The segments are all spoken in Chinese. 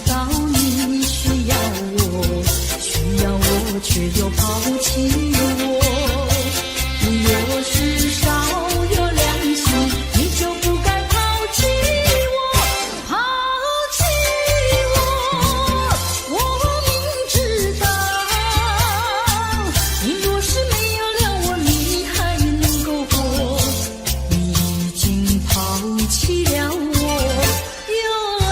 道你需要我，需要我却又抛弃我。你若是少有良心，你就不该抛弃我，抛弃我。我明知道，你若是没有了我，你还能够活。你已经抛弃了我，又来。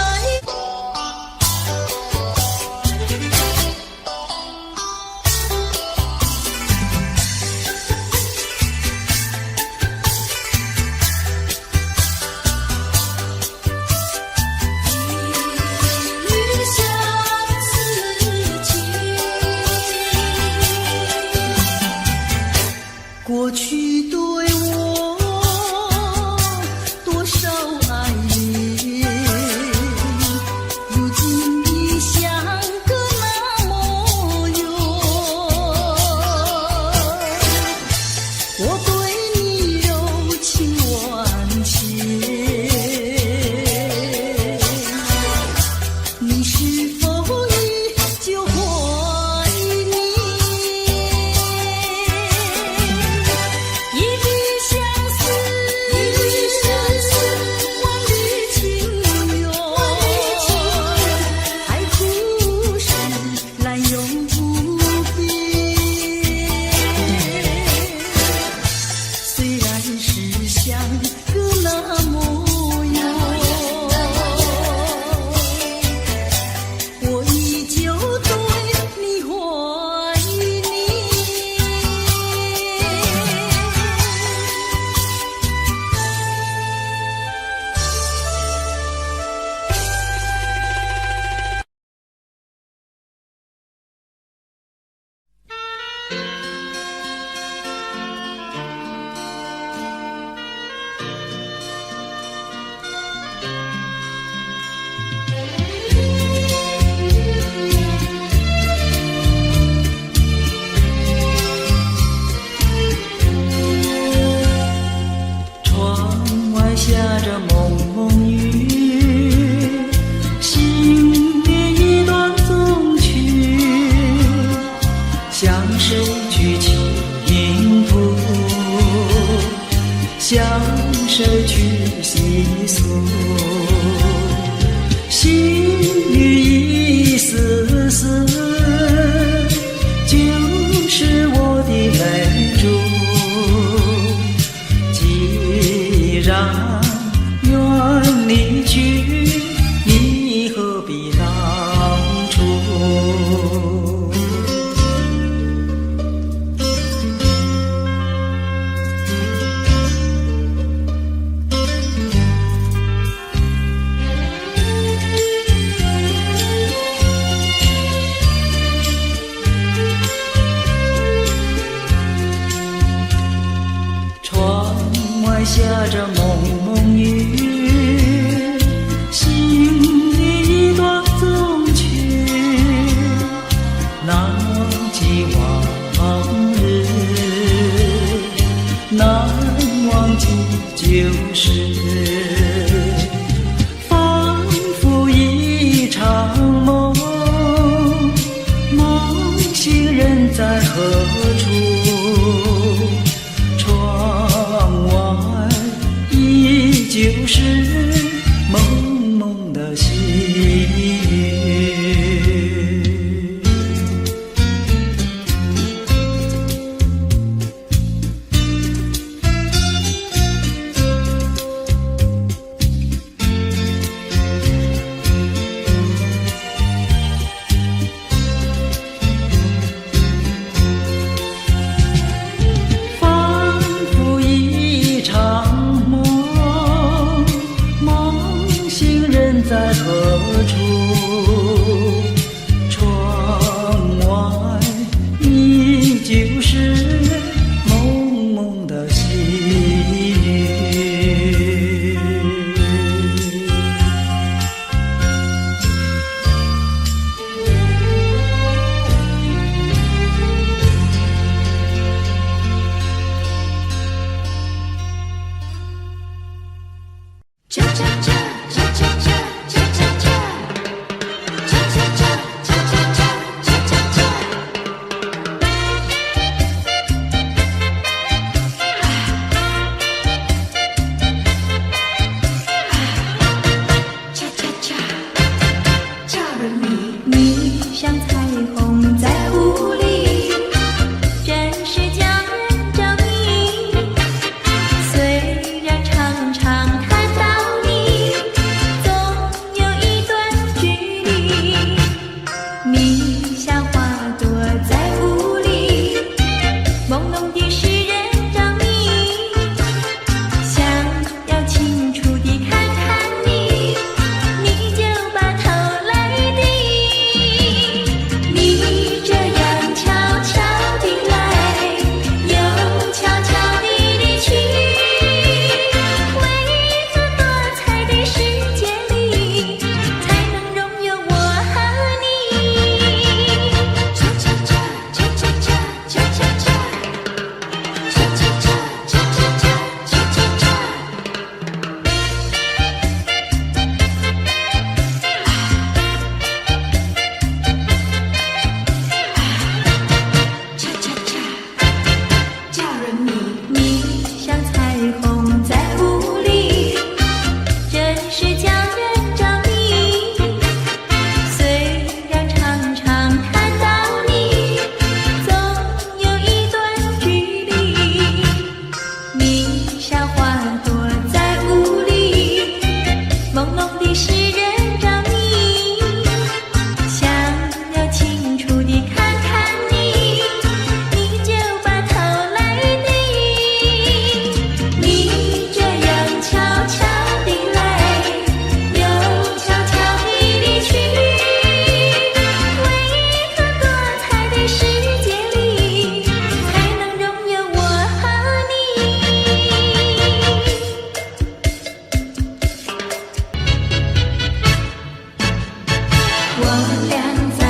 我俩在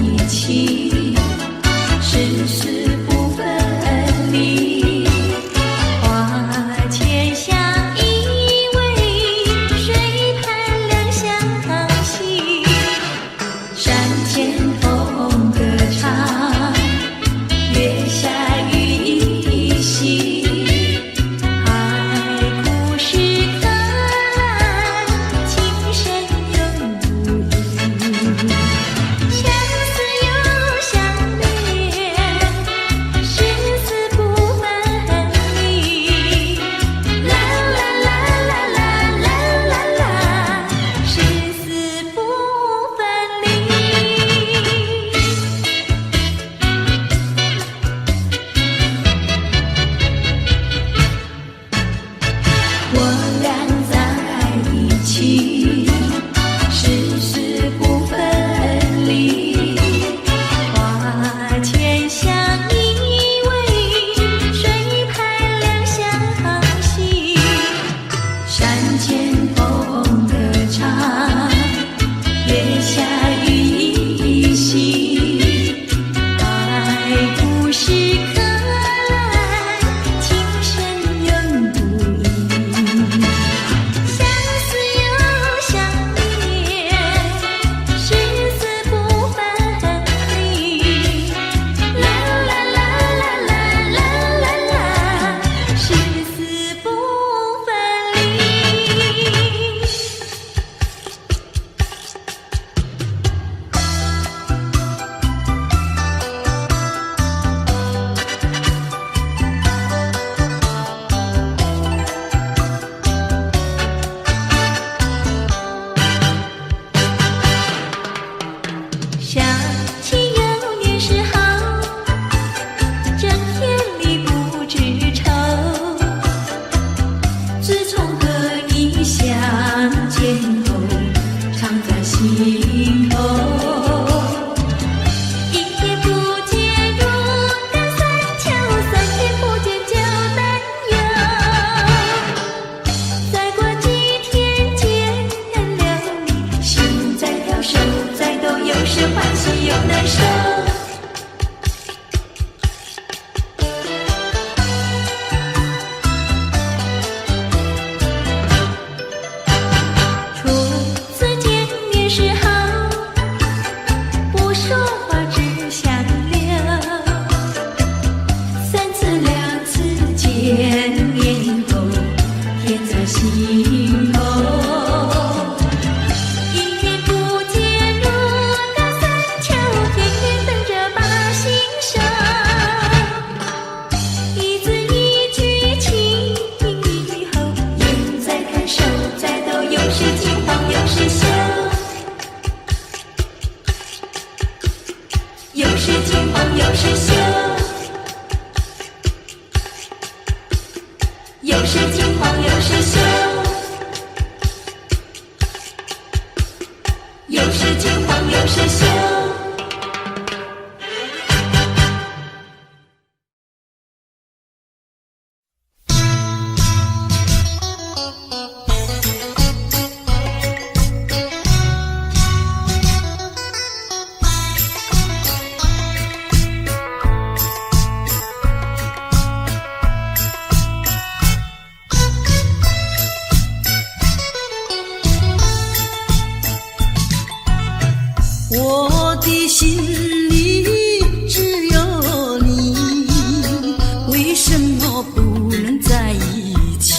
一起，世事不分离，花前相依偎，水畔两相惜，山前风歌唱，月下雨淅，海枯石可烂，情深永不移。相思又相恋，生死不分离。啦啦啦啦啦啦啦啦，生死不分离。我俩在一起，世事不分离，花前相依偎，水畔两相惜，山前风歌唱，月下雨淅，海枯石可烂，情深永不移。相思又相恋，生死不分离。啦啦啦啦啦啦啦啦，生死不分离。想起幼年时好，整天里不知愁。自从和你相见后，常在心头。一天不见如隔三秋，三天不见就担忧。再过几天见了你，心在跳，手在抖，有时欢喜又难受。初次见面时好，不说话只相留。三次两次见面后，甜在心头。一天不见如隔三秋，天天等着把心收。一字一句情以后，眼在看，手在抖，有时惊慌有时羞。有时惊慌有时羞。有时惊慌有时羞。有时惊慌有时羞。我的心里只有你，为什么不能在一起？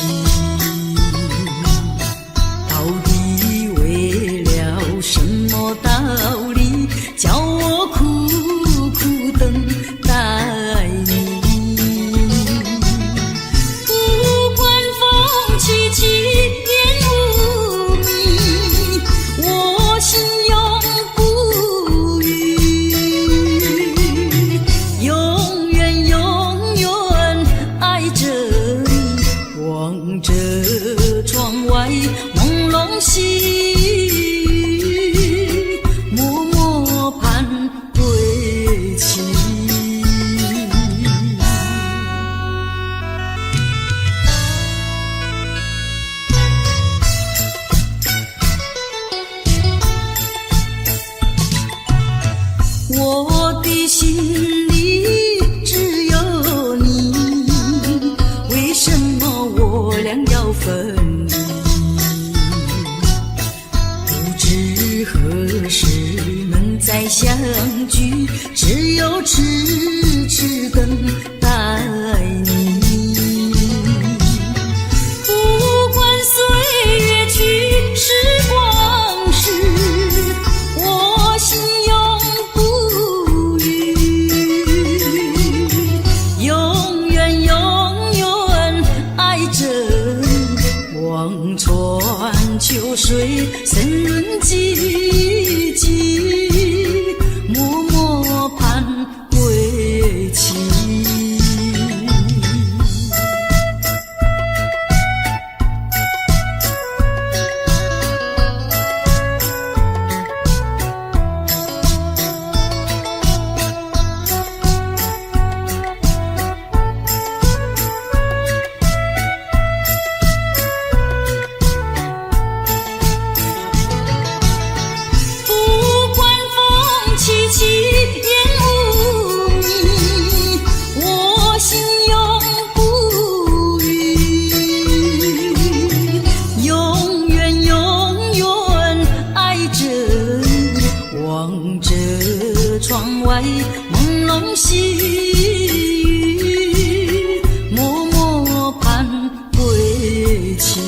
到底为了什么道理，叫我苦苦等待你？不管风起起，烟雾迷，我心永不渝，永远永远爱着你，望着窗外朦胧细雨，默心里只有你，为什么我俩要分离？不知何时能再相聚，只有痴痴等待你。不管岁月去，时光逝，我心永不渝，永远永远爱着你。望穿秋水，深润寂寂，默默盼归期。窗外朦胧细雨，默默盼归期。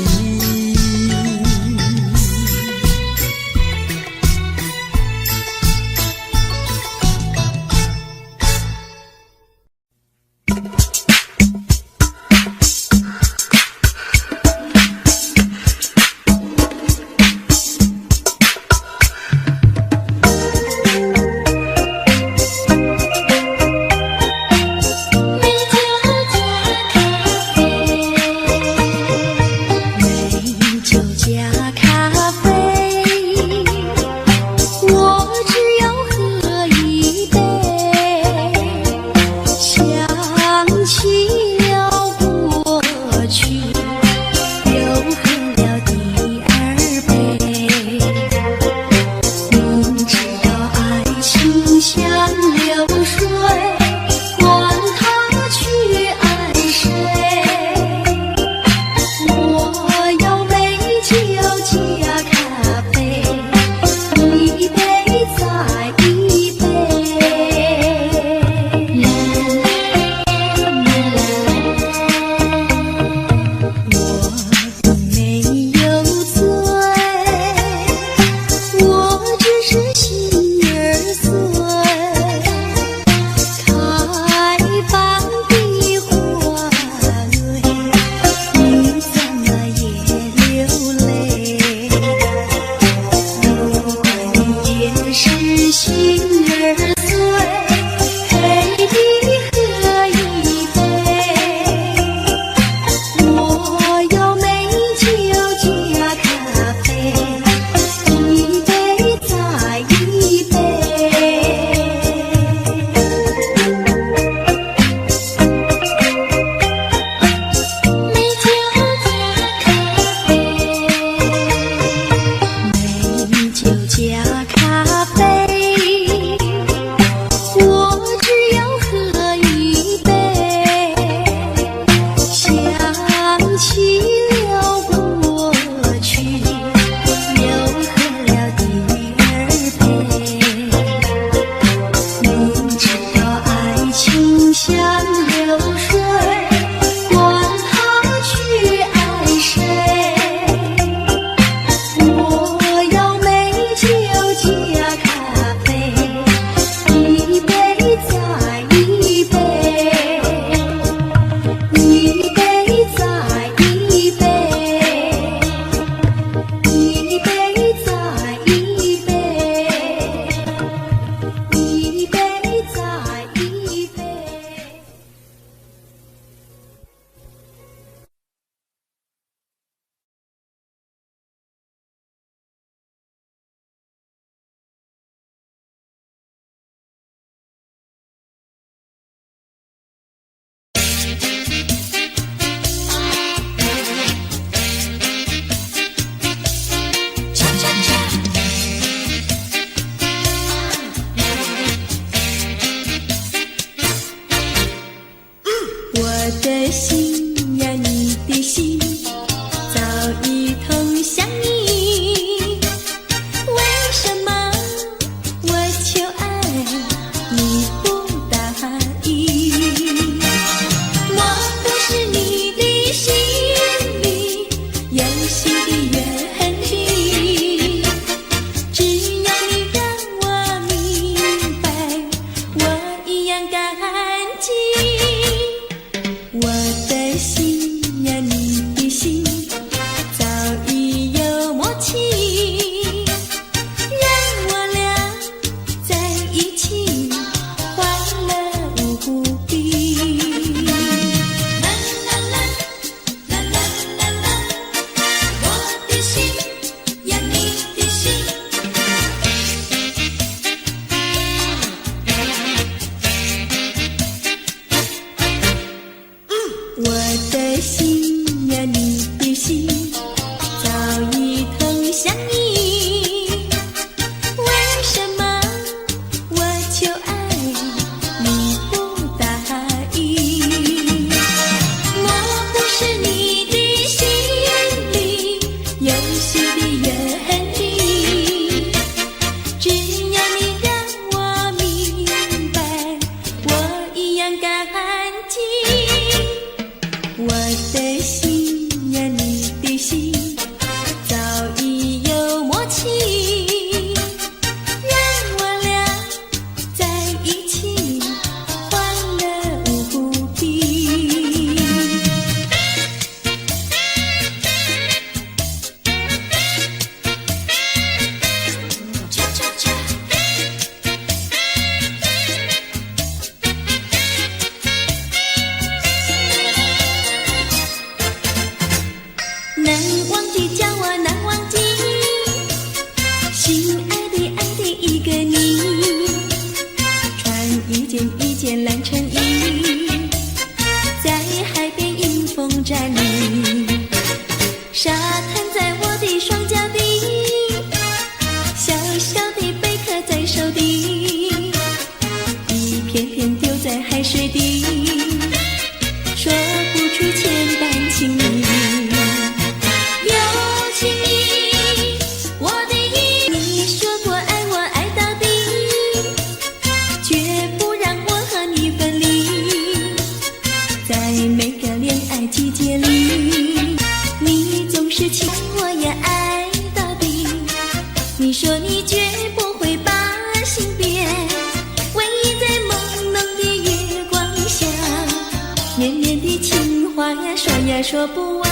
来说不完，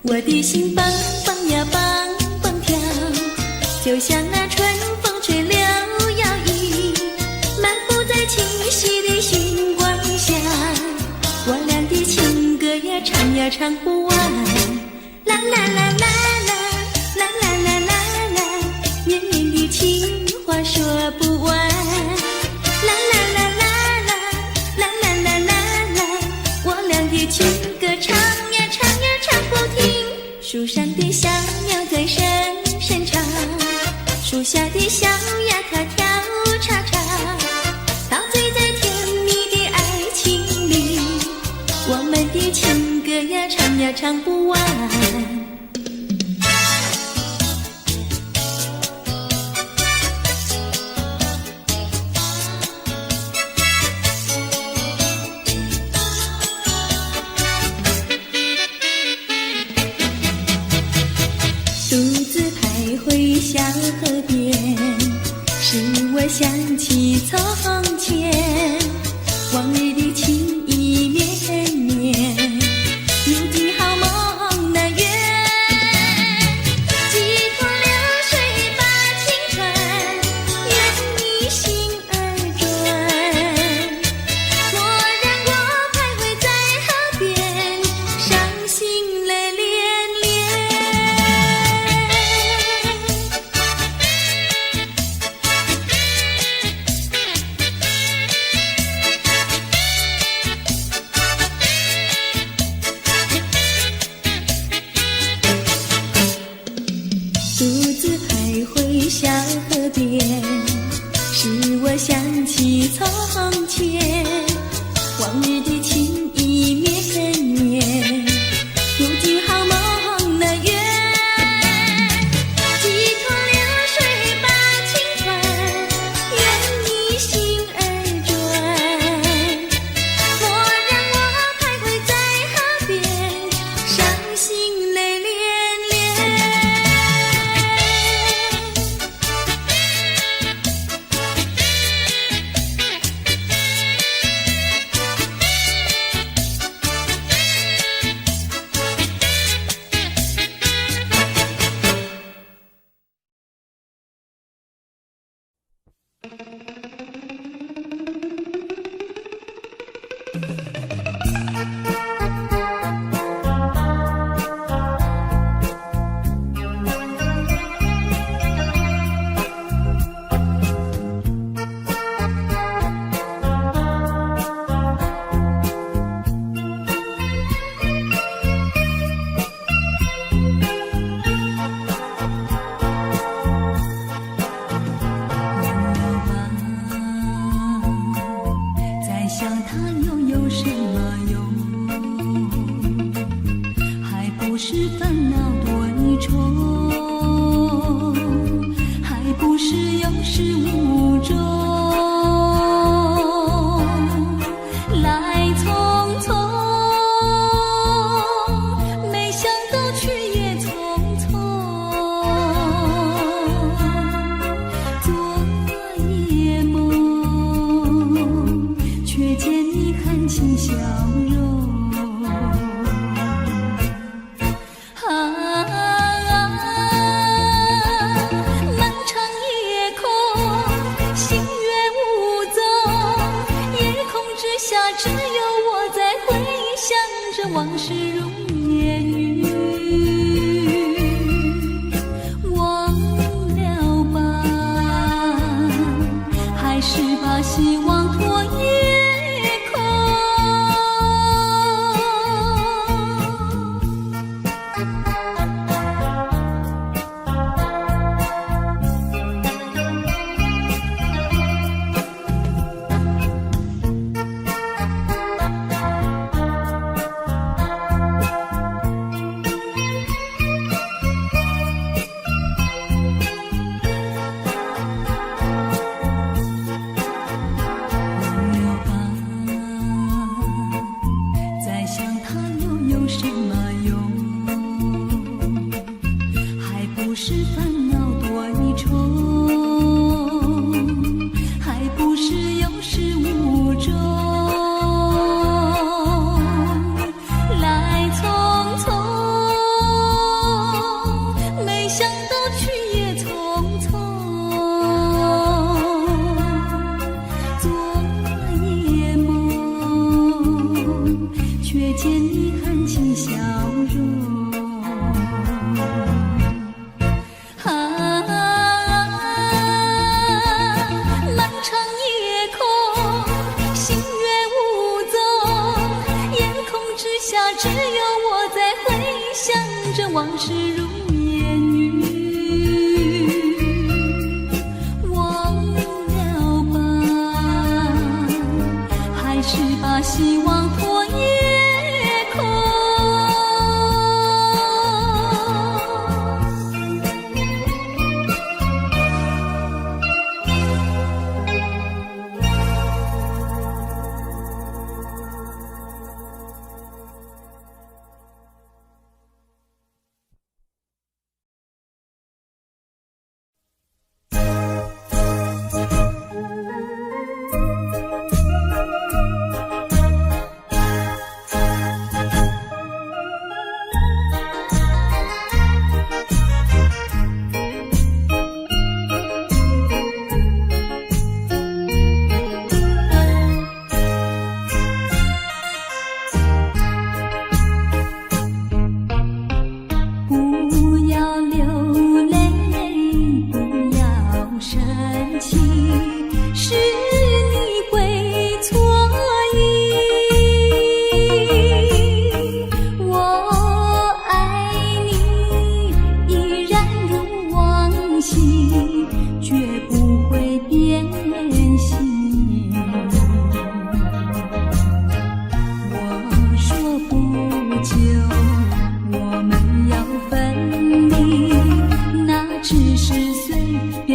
我的心蹦蹦呀蹦蹦跳，就像那春风吹柳摇曳，漫步在清晰的星光下，我俩的情歌呀唱呀唱不完，啦啦啦啦啦啦啦啦啦啦，绵绵的情话说不完，啦啦啦啦啦啦啦啦啦啦，我俩的情歌唱呀唱呀唱不停，树上的小鸟在声声唱，树下的小鸭它跳叉叉，陶醉在甜蜜的爱情里，我们的情歌呀唱呀唱不完。独自徘徊小河边，使我想起从前，往日的情意绵绵，如今好梦难圆，几多流水把情传，愿你心儿转，蓦然我徘徊在河边，伤心泪涟涟。独自徘徊小河边，使我想起从前，往日的情意绵绵，如今好梦难圆，几多流水把情传，愿你心儿转，蓦然我徘徊在河边，伤心泪涟涟。漫长夜空，心愿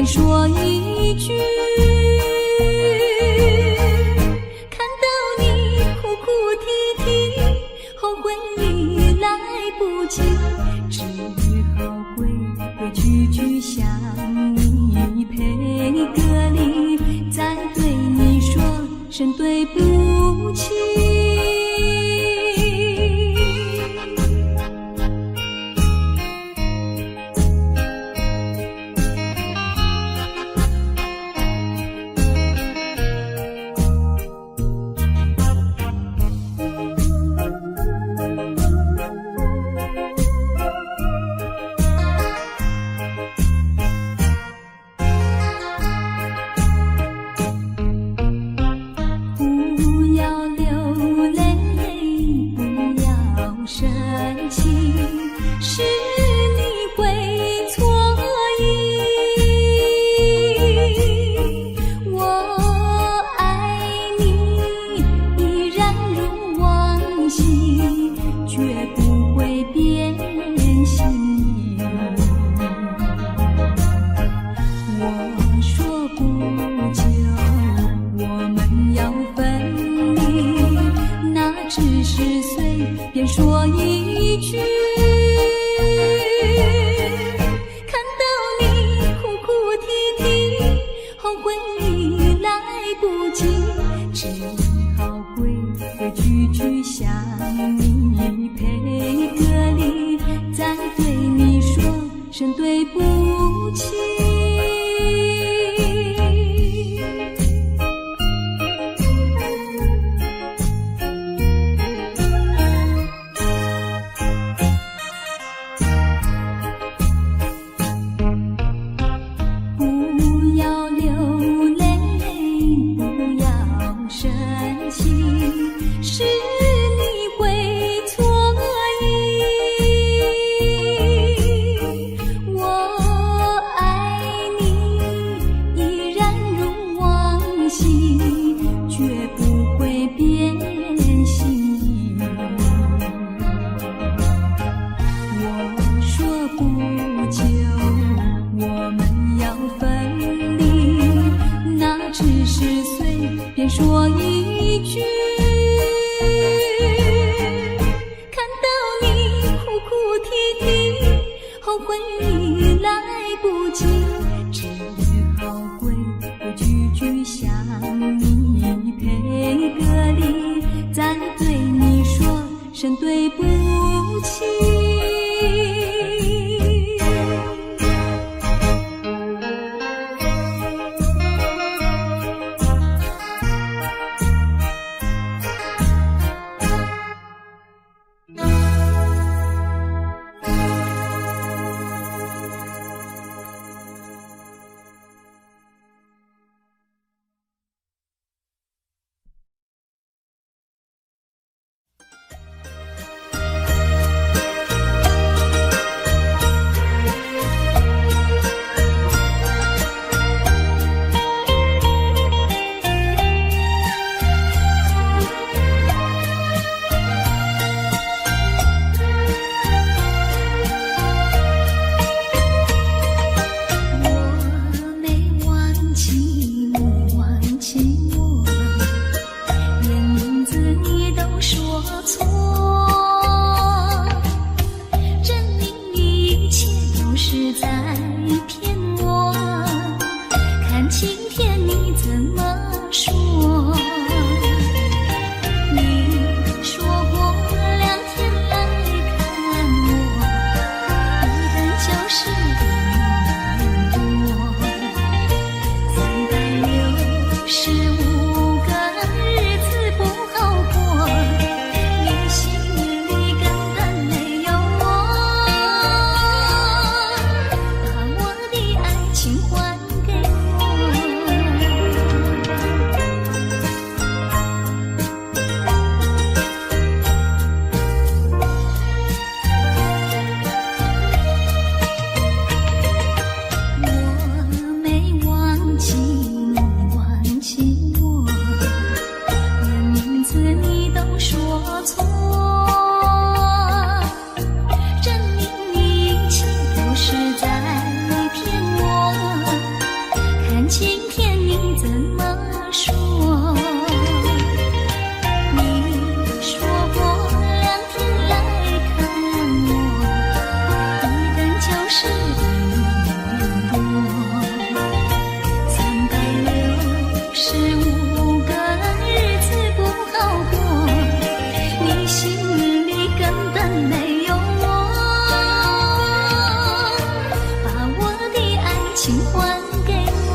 说一句，看到你哭哭啼啼，后悔已来不及，只好规规矩矩向你赔个礼，再对你说声对不起。便说一句，看到你哭哭啼啼，后悔已来不及，只好规规矩矩向你赔个礼，再对你说声对不起。便说一句，看到你哭哭啼啼，后悔已来不及，只好规规矩矩向你赔个礼，再对你说声对不起。情天你怎么说？你说过2天来看我，一等就是1年多，365个日子不好过，你心里根本没有我，把我的爱情还给我。我没忘记你忘记我，连名字你都说错，证明你一切都是在骗我。看今天你怎么说？你说过2天来看我，一等就是1年多，365个日子不好过，你心里根本没有我，把我的爱情还给我。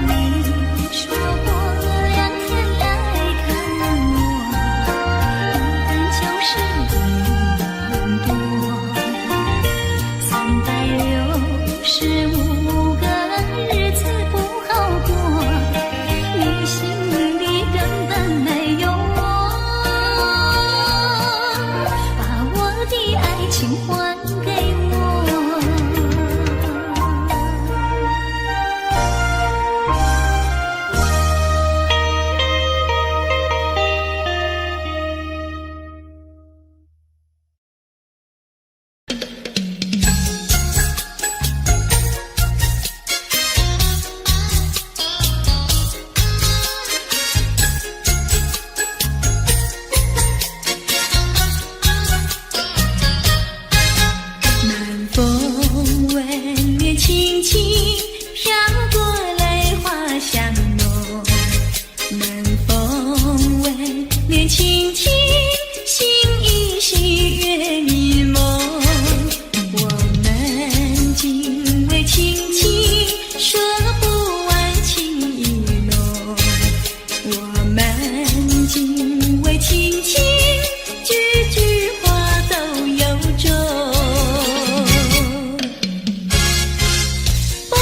你说过2天来看我，一等就是1年多，365个日子不好过，你心里根本没有我，把我的爱情还给我。南风吻脸轻轻飘过来，花香浓。南风吻脸轻轻，心依稀，月迷蒙。我们紧偎亲亲，说不完情意浓。我们紧偎亲亲，句句话都有种。不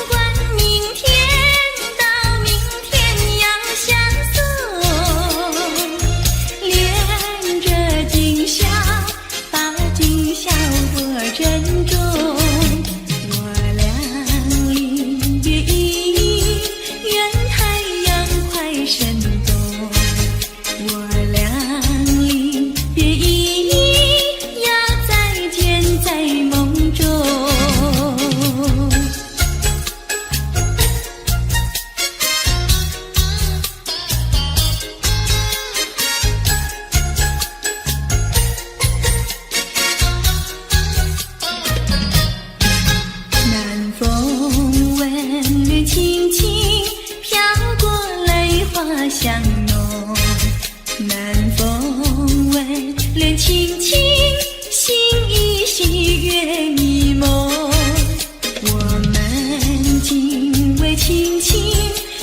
管明天到明天要相送，恋着今宵，把今宵多珍重。我俩离别依依，愿太阳快升东。我俩离别依依，要再见在梦中。南风吻脸轻轻飘过来，花香浓。南风吻脸轻轻，心依稀，月迷蒙。我们紧偎亲亲，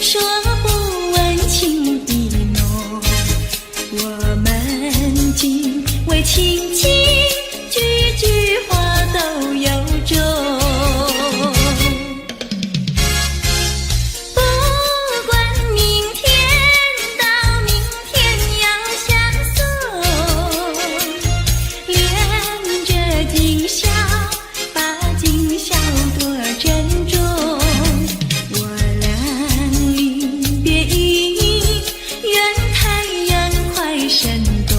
说不完情意浓。我们紧偎亲亲，句句话都有种。不管明天到明天要相送，恋着今宵，把今宵多珍重。我俩离别依依，愿太阳快升东。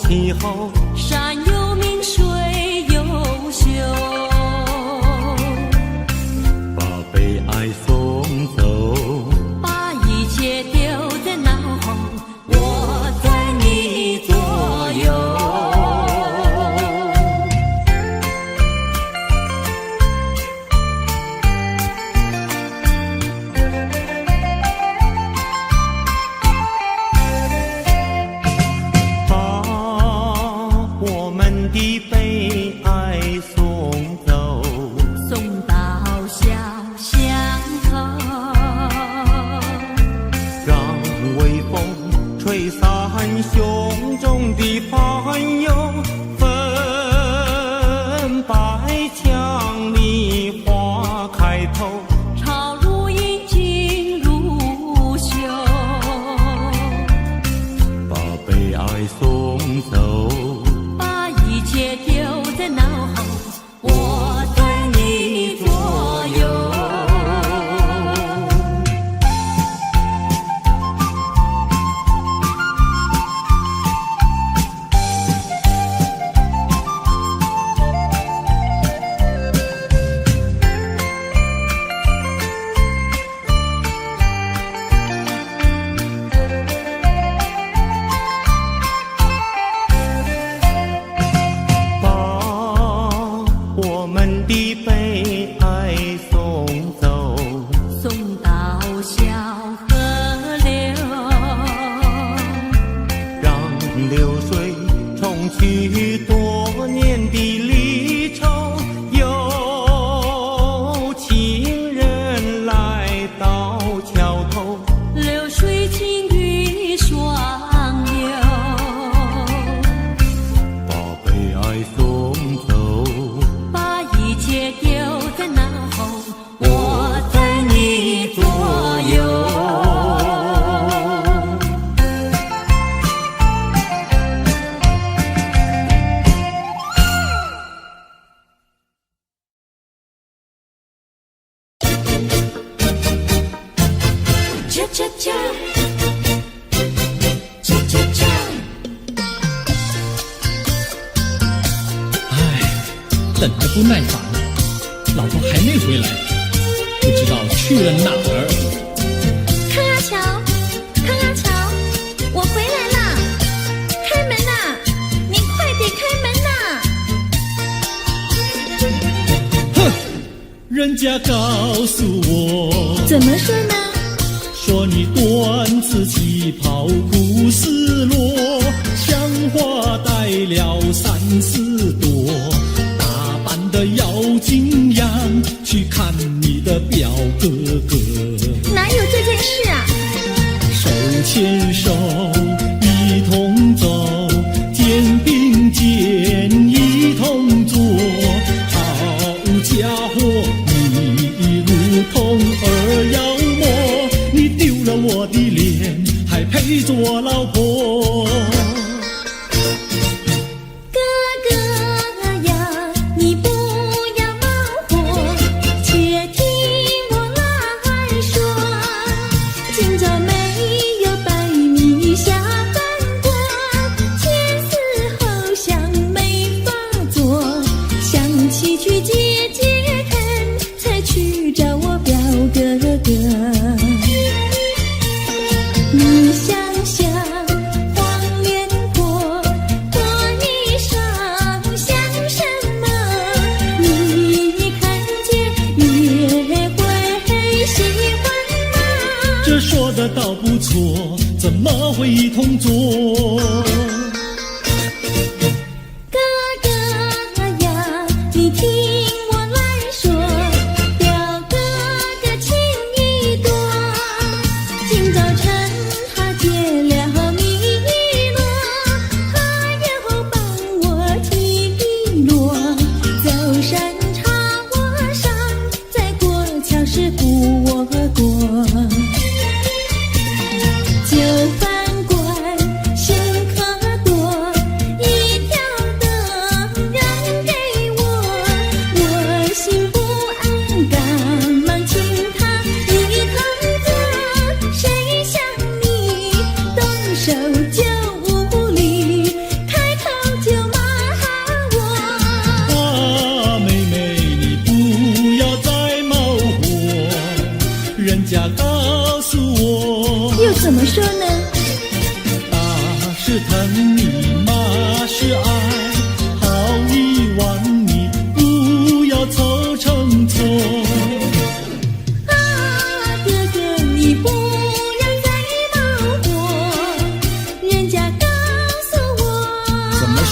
气候，山有名，水有秀，把悲哀送走，把一切丢在脑后，我在你左右。的悲哀送走，送到小巷口，让微风吹散胸中的烦忧，粉白墙里花开头，朝如饮，镜如秀，把悲哀送走，一切丢在脑后，我在你左右。的悲哀送走，送到小河流，让流水冲去多年的离愁，有情人来到桥头，流水轻于双流，把悲哀送走，一切丢在脑后，我在你左右。恰恰恰，恰恰恰。等得不耐烦了，老婆还没回来，不知道去了哪儿。康阿乔，康阿乔，我回来啦！开门呐！你快点开门呐！哼，人家告诉我，怎么说呢？说你短次旗袍苦丝落，像花戴了3、4朵。的要紧样去看你的表哥哥，哪有这件事啊？手牵手一同走，肩并肩一同坐，好家伙，你如同儿妖魔，你丢了我的脸，还配做老婆？今朝没有白米香，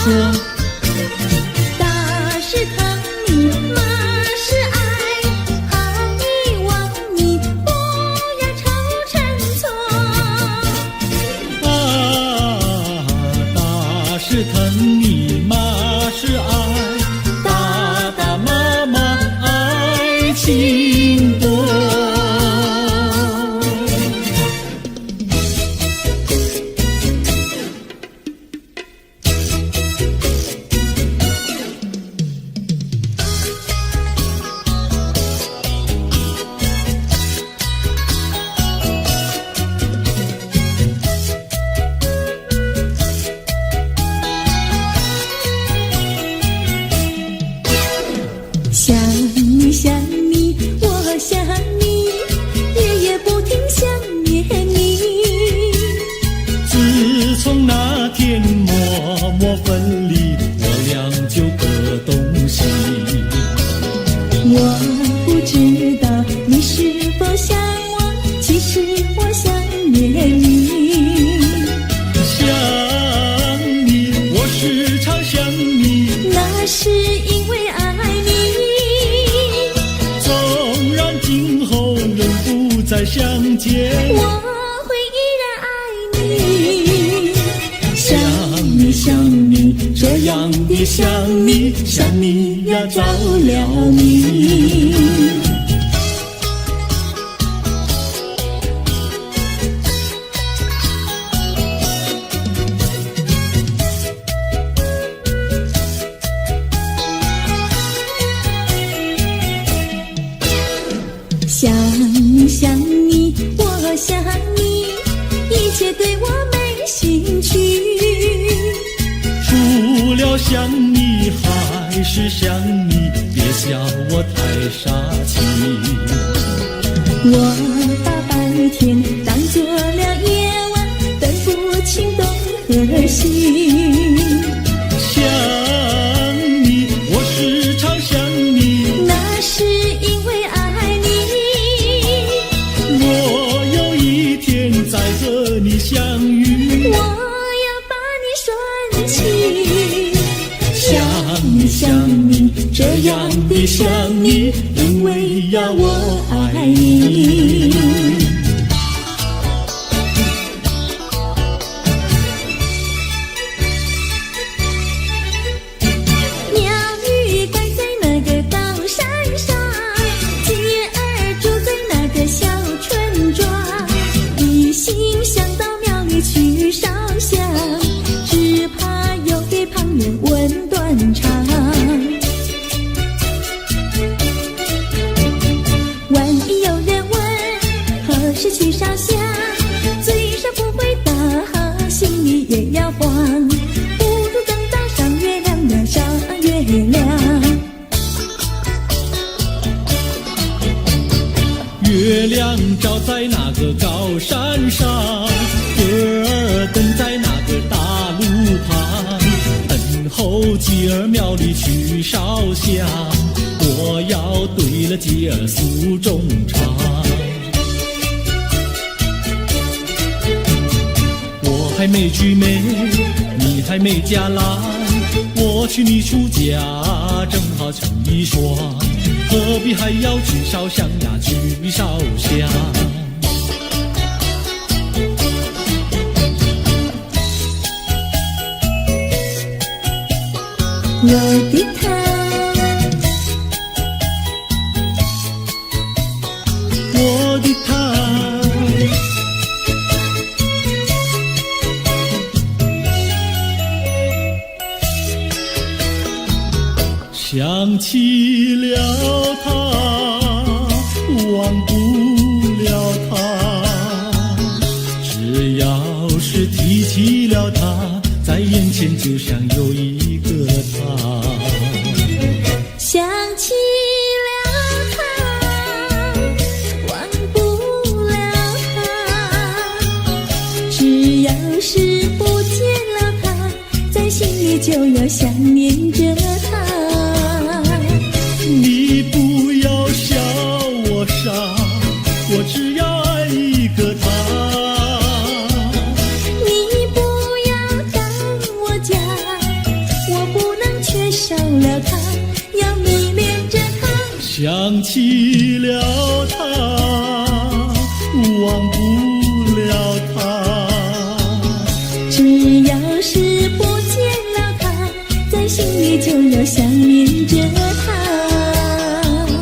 说。大是疼你，马是爱，好你忘你，不要愁成错。大是疼你，马是爱，爸爸妈妈爱情多。想你想你，我想你，夜夜不停想念你。自从那天默默分离，我俩就各东西。我不知道你是否想我，其实我想念你。想你，我时常想你，那是因为爱你。纵然今后仍不再相见，我会依然爱你。想你想你，这样的想你，想你呀着了迷。想你想你，我想你，一切对我没兴趣。除了想你还是想你，别笑我太傻气。我把白天当作了夜晚，分不清东和西。想你，我时常想你，那是因为爱你。我有一天再和你相遇，我要把你拴起。想你想你，这样的想你，因为呀我爱你。鸟语关在那个高山上，鸡儿住在那个小村庄。一心想到庙里去烧香，只怕又给旁人问断肠。万一有人问何时去烧香，嘴上不回答，心里也要慌。不如等到上月亮呀上月亮。月亮照在那个高山上，歌儿等在那个大路旁，等候鸡儿庙里去烧香，我要对了鸡儿诉衷肠。我还没娶媒，你还没嫁来，我娶你出嫁，正好成一双，何必还要去烧香呀，去烧香。我的他，我的他，想起了他，忘不了他，只要是提起了他，在眼前就像有一个他。想起了他，忘不了他，只要是不见了他，在心里就要想念着他。你不要笑我傻，我只要爱一个他。你不要赶我家，少了他，要迷恋着他，想起了他，忘不了他。只要是不见了他，在心里就要想念着他。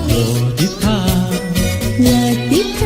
我的他，我的他。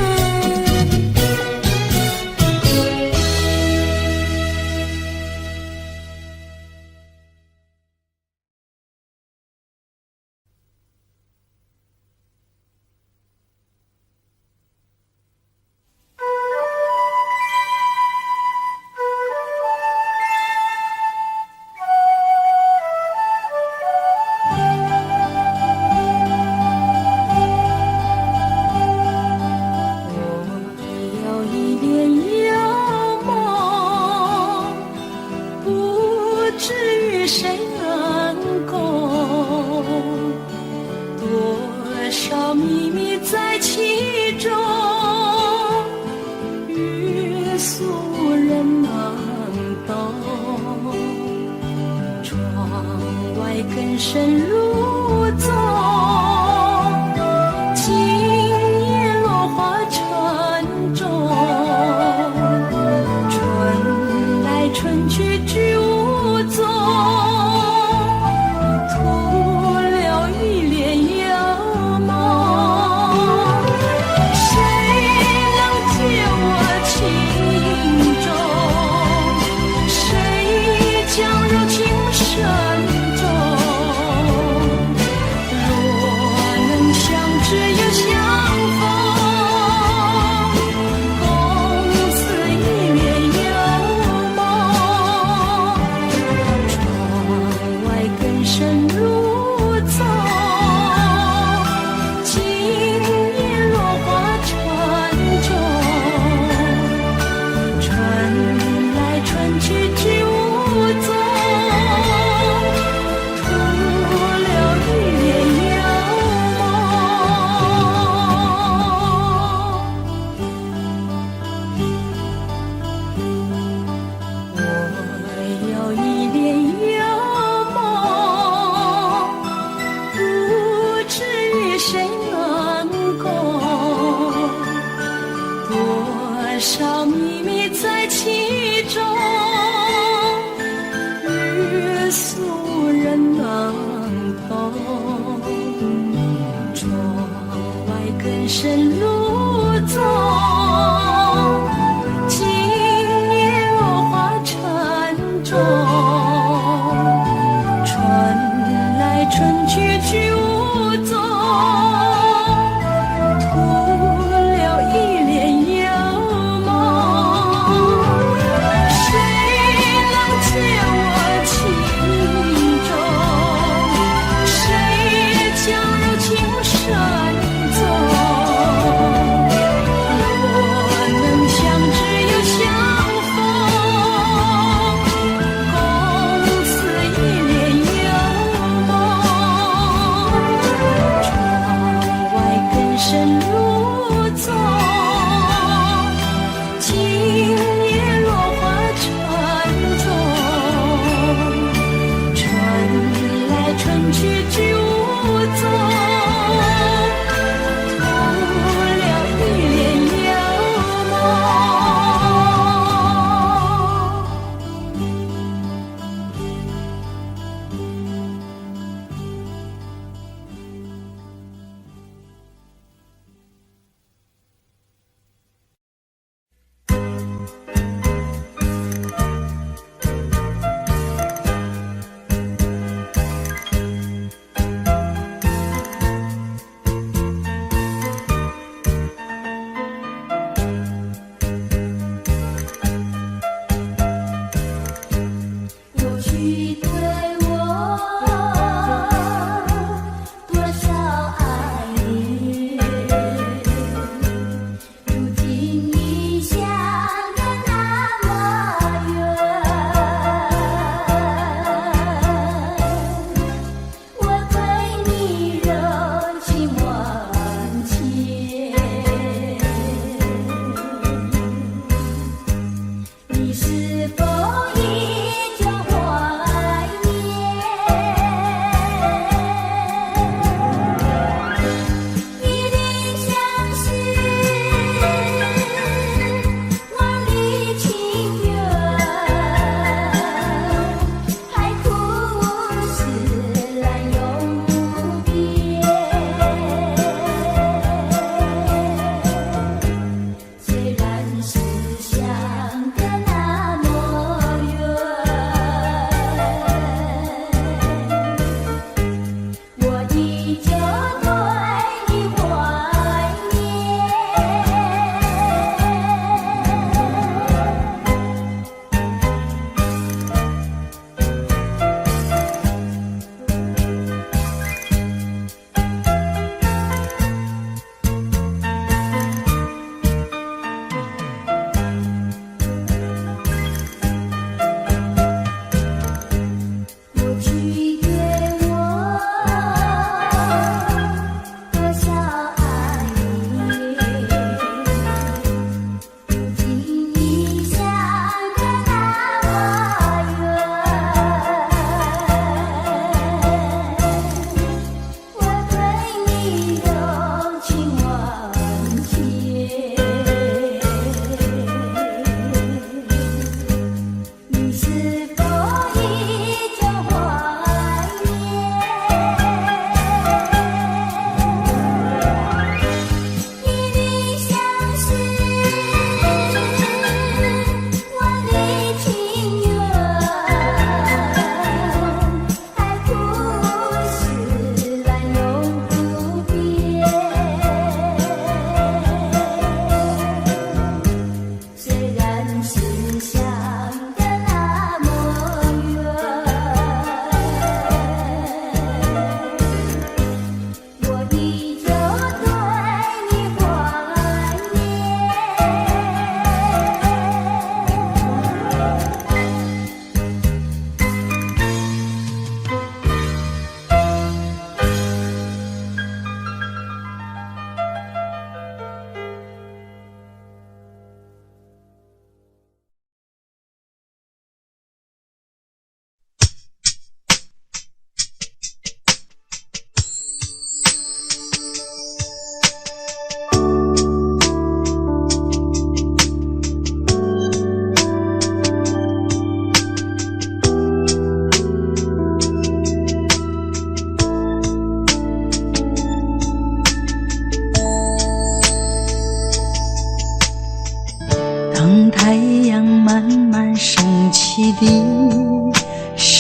你是否依旧怀念？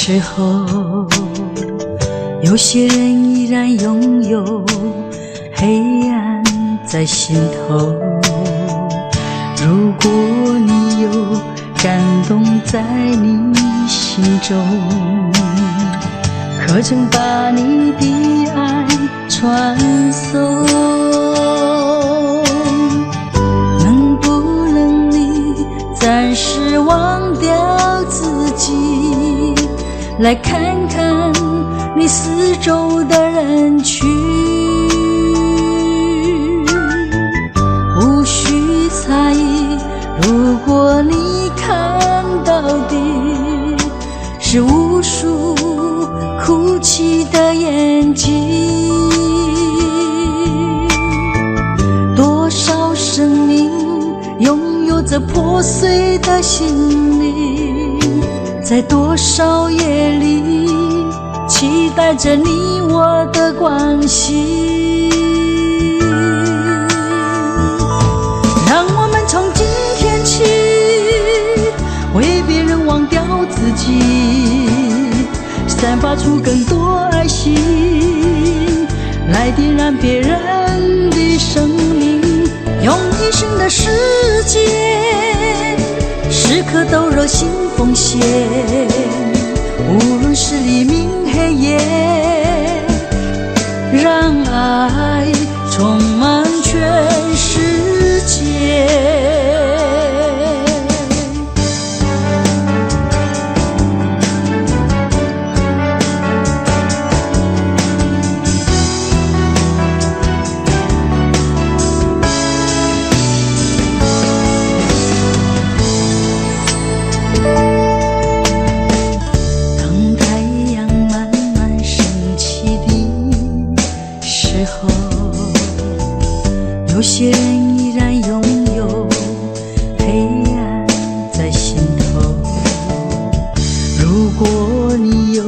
时候，有些人依然拥有黑暗在心头。如果你有感动在你心中，可曾把你的爱传送？能不能你暂时忘掉自己，来看看你四周的人群？无需猜疑，如果你看到的是无数哭泣的眼睛，多少生命拥有着破碎的心灵，在多少夜里期待着你我的关系。让我们从今天起为别人忘掉自己，散发出更多爱心，来点燃别人的生命，用一生的时间时刻都热心奉献，无论是黎明黑夜，让爱充满全世界。有些人依然拥有黑暗在心头。如果你有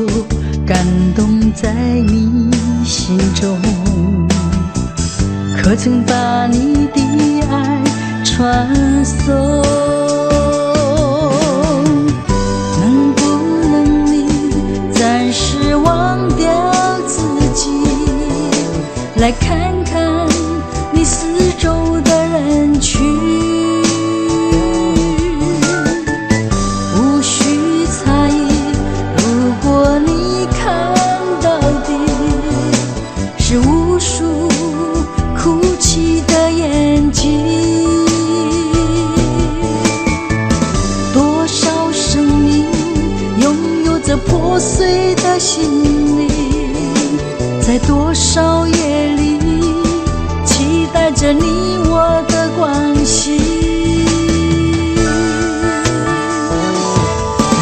感动在你心中，可曾把你的爱传送？能不能你暂时忘掉自己，来看看你四周的人群？无需猜疑，如果你看到的是无数哭泣的眼睛，多少生命拥有着破碎的心灵，在多少夜里期待着你我的关系。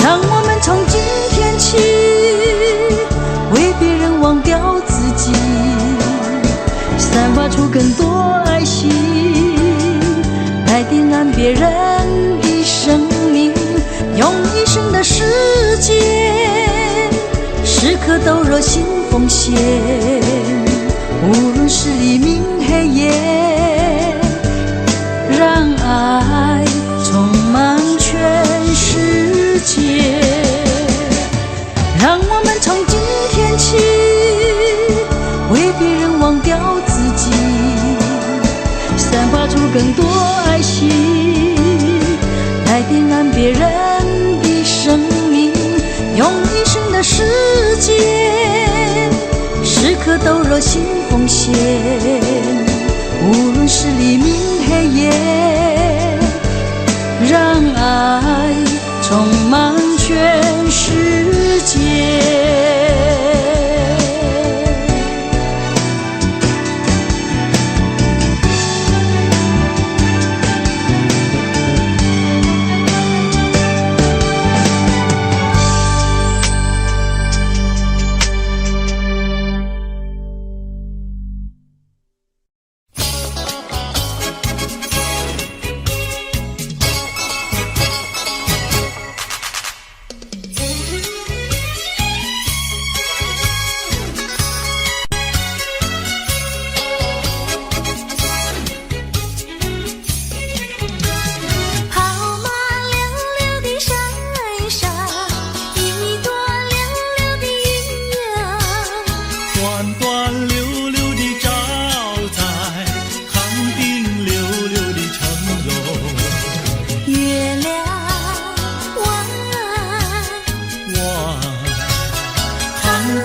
让我们从今天起为别人忘掉自己，散发出更多爱心，来点燃别人的生命，用一生的时间时刻都热心奉献，无论是黎明黑夜，让爱充满全世界。让我们从今天起为别人忘掉自己，散发出更多爱心，来点燃别人的生命，用一生的时间时刻都热心奉献，无论是黎明黑夜，让爱充满全世界。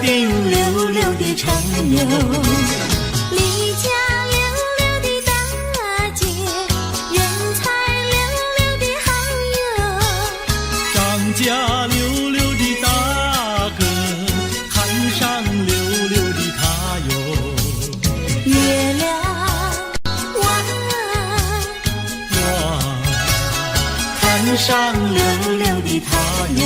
定溜溜的长牛，离家溜溜的大姐，人才溜溜的好友，张家溜溜的大哥，看上溜溜的他哟。月亮弯，看上溜溜的他哟。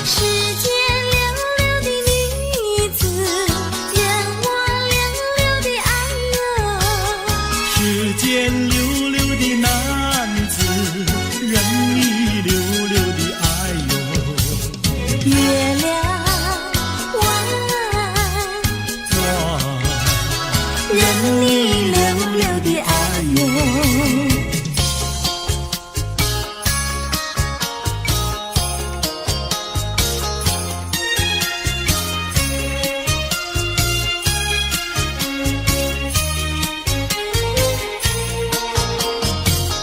世间溜溜的女子，任我溜溜的爱哟。世间溜溜的男子，任你溜溜的爱哟。月亮弯，任你溜溜的爱哟。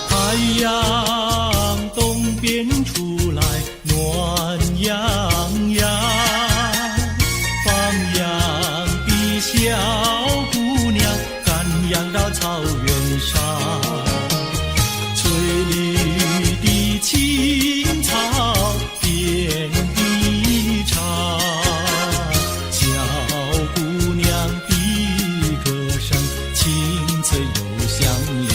太阳东边出来暖洋洋，放羊的小姑娘赶羊到草原上，翠绿的青草遍地长，小姑娘的歌声清脆又响亮。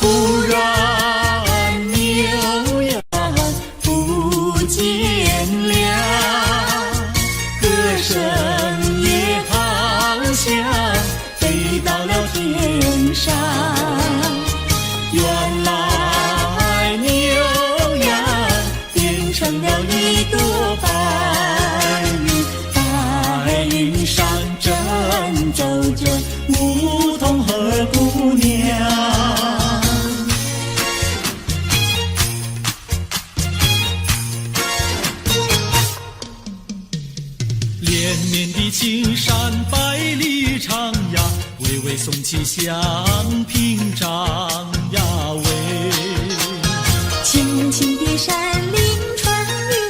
忽然牛羊不见了，歌声也好像飞到了天上。原来牛羊变成了一朵白云，白云上正走着牧童和姑娘。连绵的青山百里长呀，巍巍耸起像屏障呀喂。青青的山林穿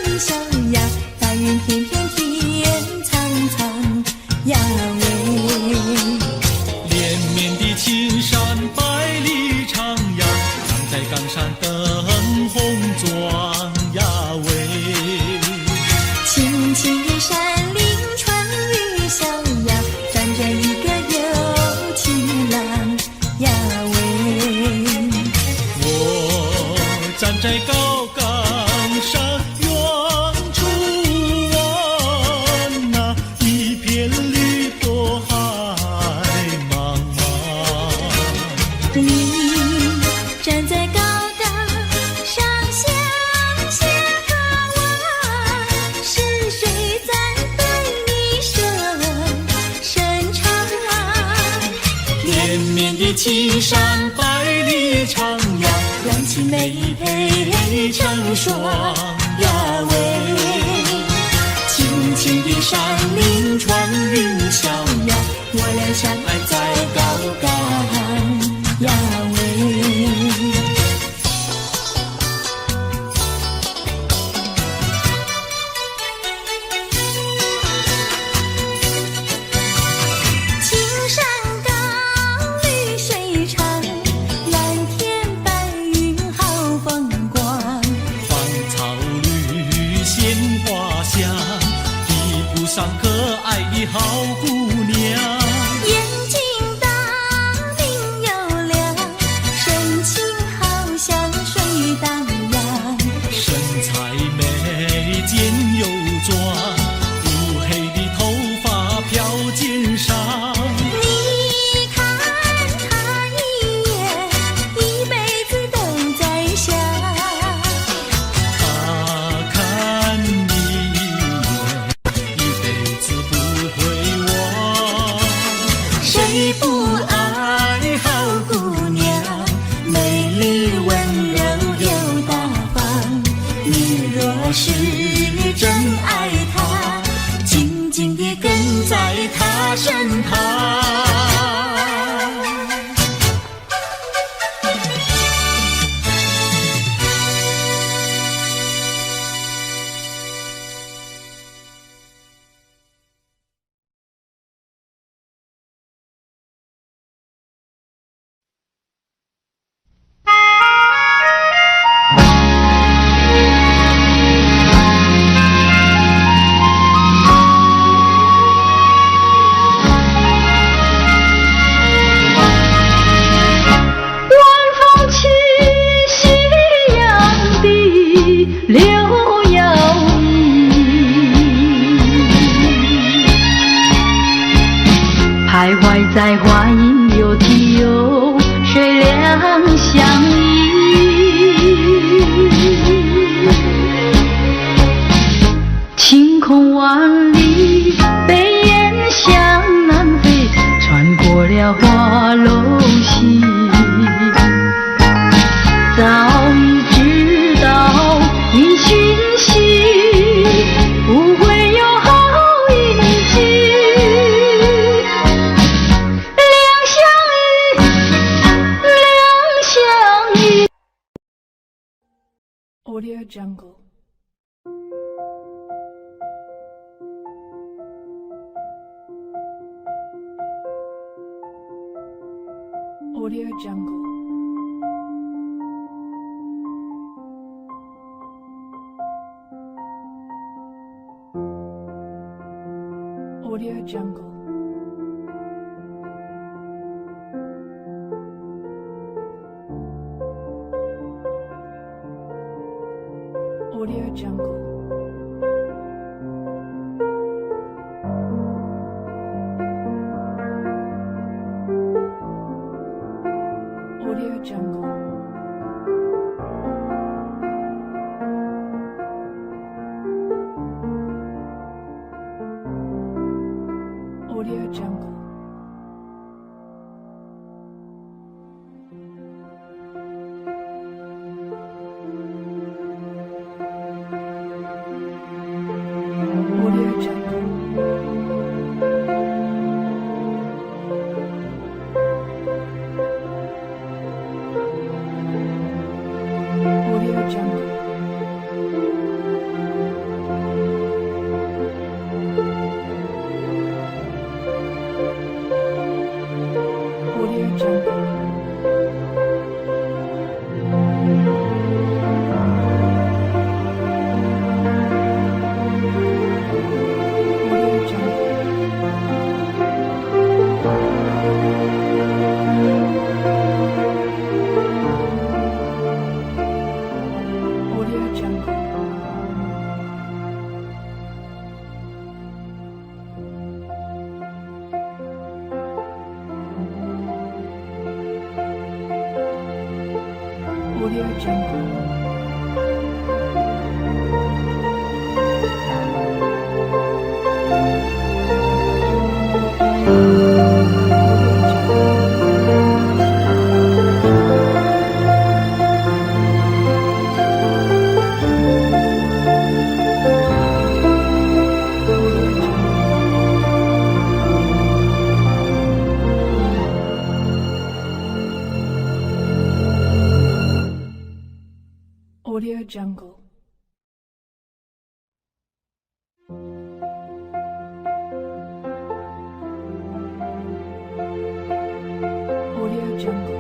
云霄呀，白云片片天苍苍呀喂。连绵的青山百里长呀，站在冈上灯红妆呀喂。青青的山林穿云霄呀，站着一个有情郎呀喂。我站在高岗上远处望那一片绿波海茫茫。你站在高岗上向下看望，是谁在对你伸长？连绵的青山百里长呀，两情眉配成双呀喂。轻轻地山林穿云霄呀，我俩相爱在高岗呀喂。青山高，绿水长，蓝天白云好风光。芳草绿，鲜花香，地铺上可爱的好姑娘。眼睛大，明又亮，神情好像水荡漾。身材美，肩又壮，乌黑的头发飘肩上。你看他一眼，一辈子都在想。他看你一眼，一辈子不会忘。谁不爱好姑娘？美丽温柔又大方。你若是真爱她，紧紧地跟在她身旁。徘徊在花影柳堤哟，水两相依。晴空万里，北雁向南飞，穿过了花楼溪。早已知道因讯息，不会有好运气。Audio Jungle. Audio Jungle. Audio Jungle. Audio Jungle. Audio Jungle. Audio Jungle. Audio Jungle. Audio Jungle. Audio Jungle. Audio Jungle. Audio Jungle. Audio Jungle. Audio Jungle. Jungle. Audio Jungle.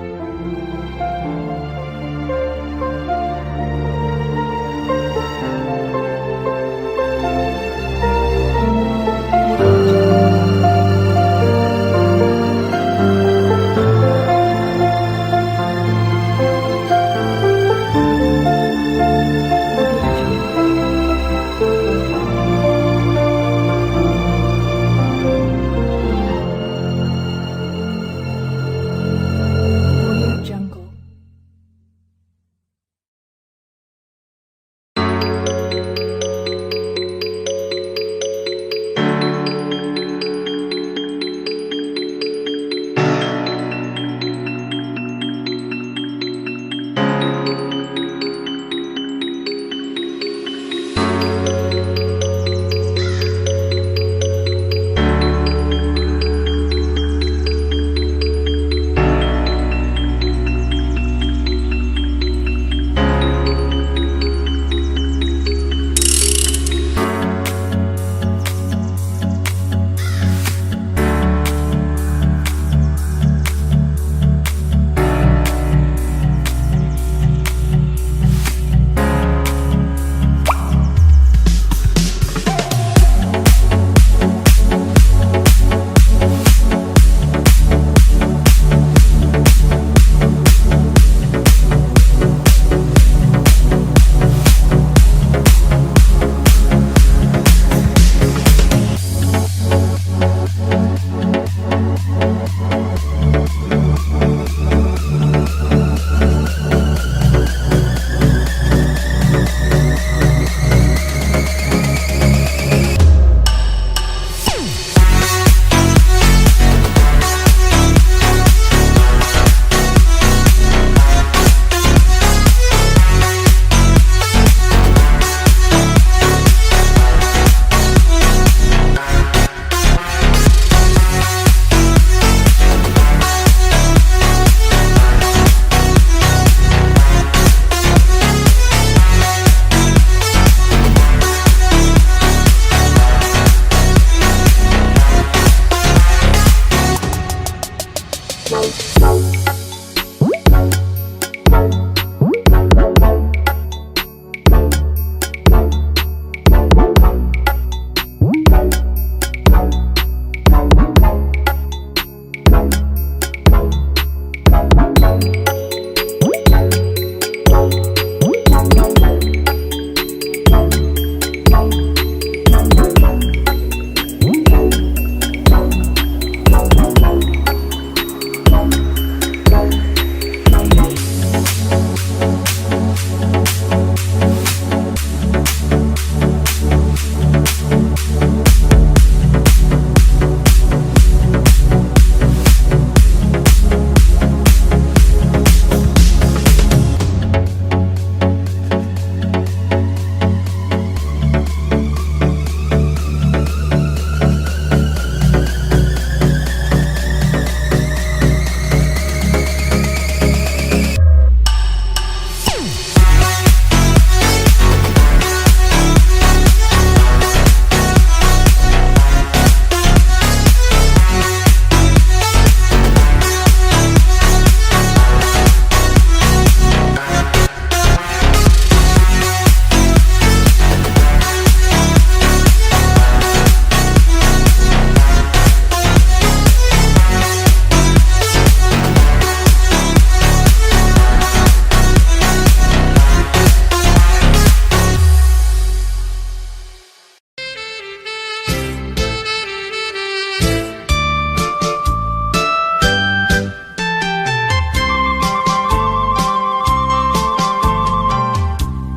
Audio Jungle.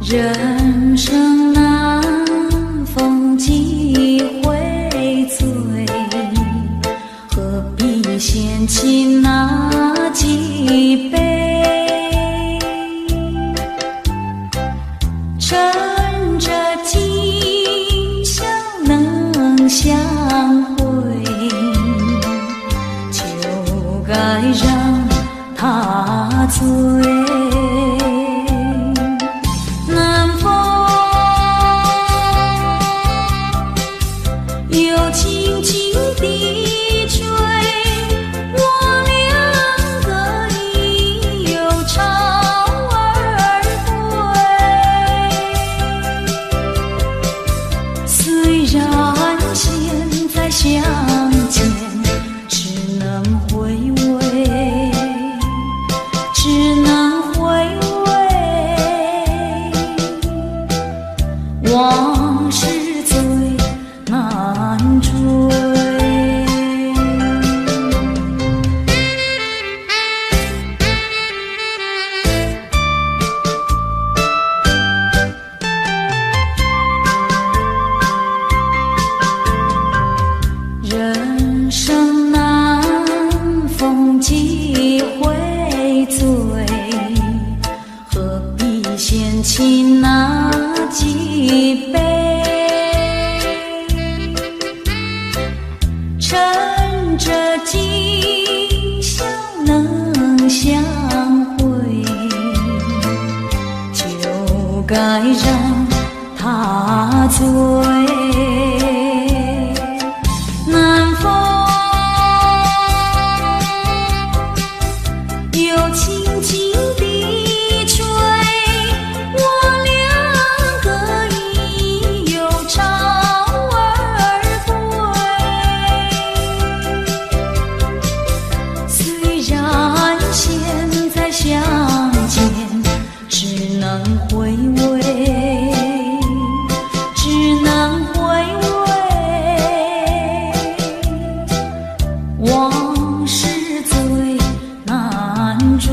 人生难，逢几回醉，何必嫌弃那几杯？趁着今宵能相会，就该让他醉。那又轻轻地吹，我两个已又潮儿归。虽然现在相见只能回味，只能回味，往事最难追。人生难逢几回醉，何必嫌弃那几杯？趁着今宵能相会，就该让他醉。南风又轻轻地吹，我两个已又潮儿归。虽然现在相见只能回味，只能回味，往事最难追。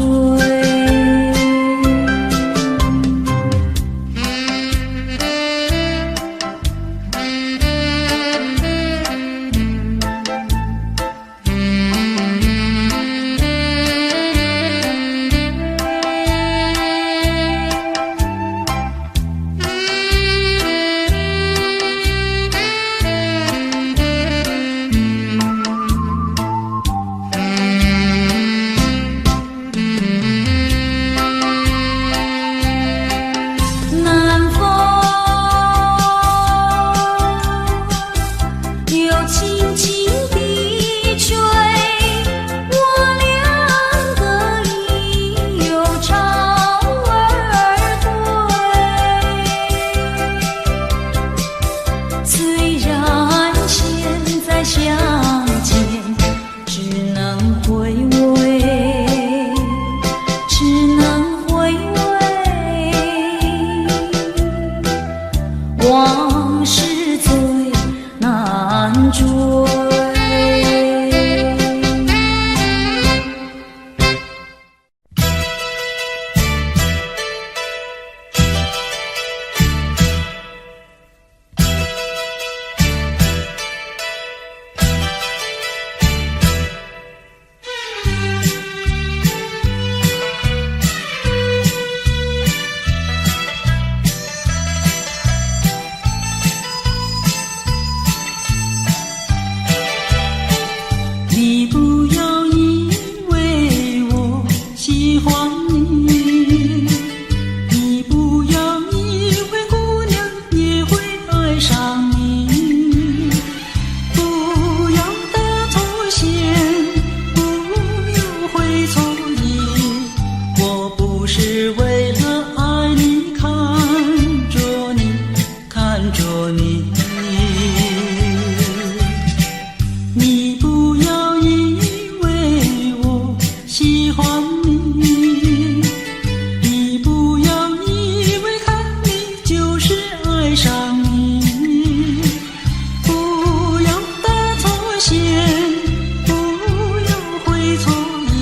南风又轻轻地吹，我两个已又潮儿归。虽然现在相见只能回味，只能回味，往事最难追。你不要以为我喜欢你，你不要以为姑娘也会爱上你。不要打错线，不要会错意，我不是为了爱你看着你，看着你。你不要以为我喜欢你，你不要以为看你就是爱上你。不要打错线，不要会错意，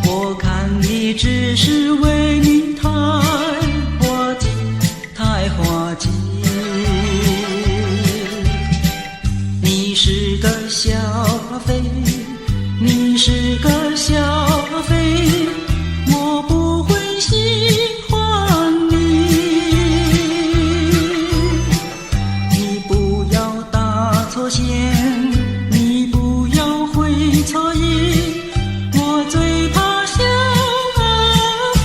我看你只是为你太滑稽，太滑稽。你是个小飞，你是个小飞，我不会喜欢你。你不要打错线，你不要会错意，我最怕小飞。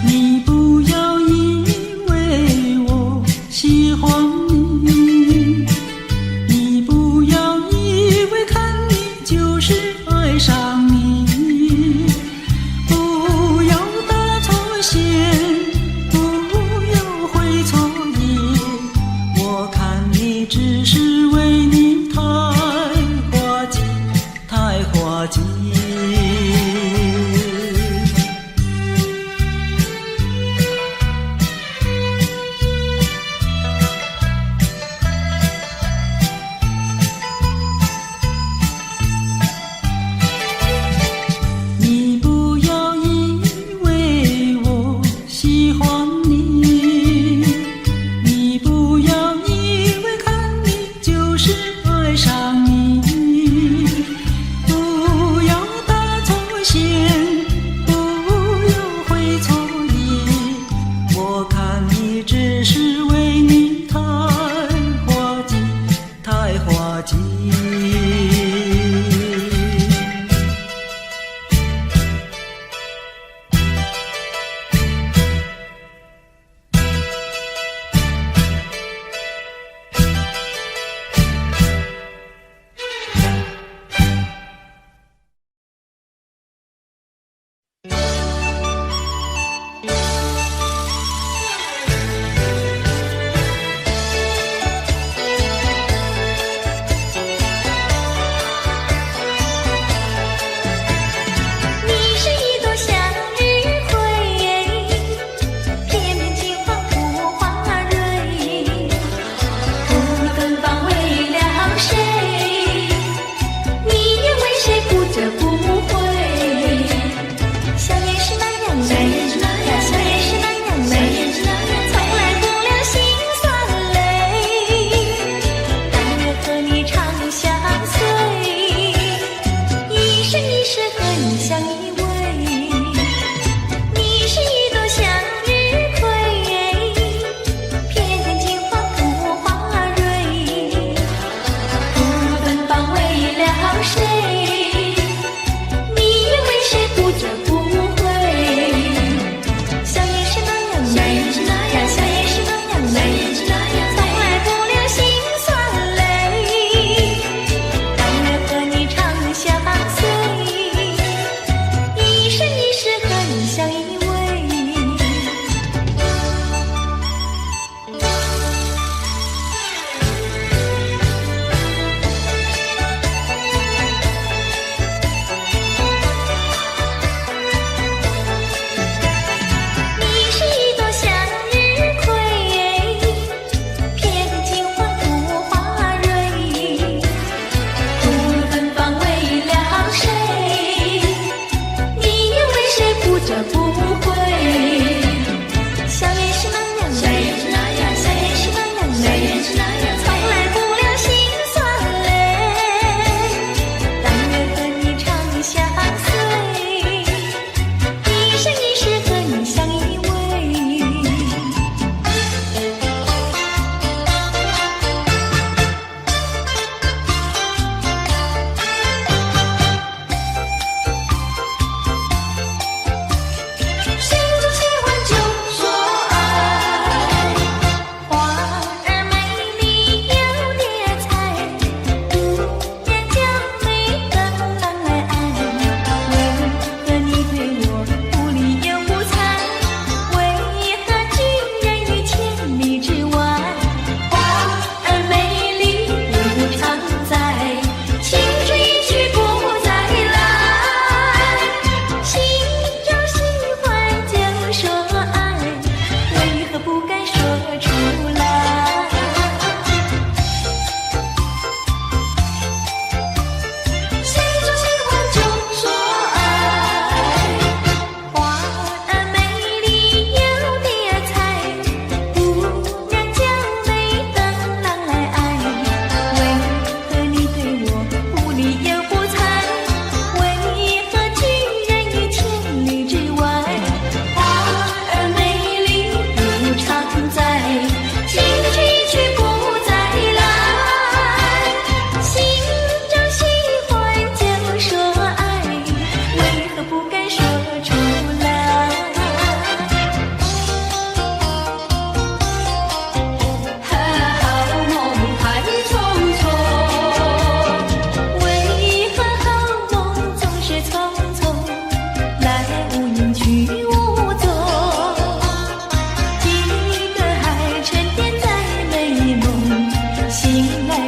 你不要以为我喜欢欢你。你不要以为看你就是爱上你，不要打错线，不要会错意。我看你只是为你太滑稽，太滑稽。你不要以为我喜欢你，你不要以为看你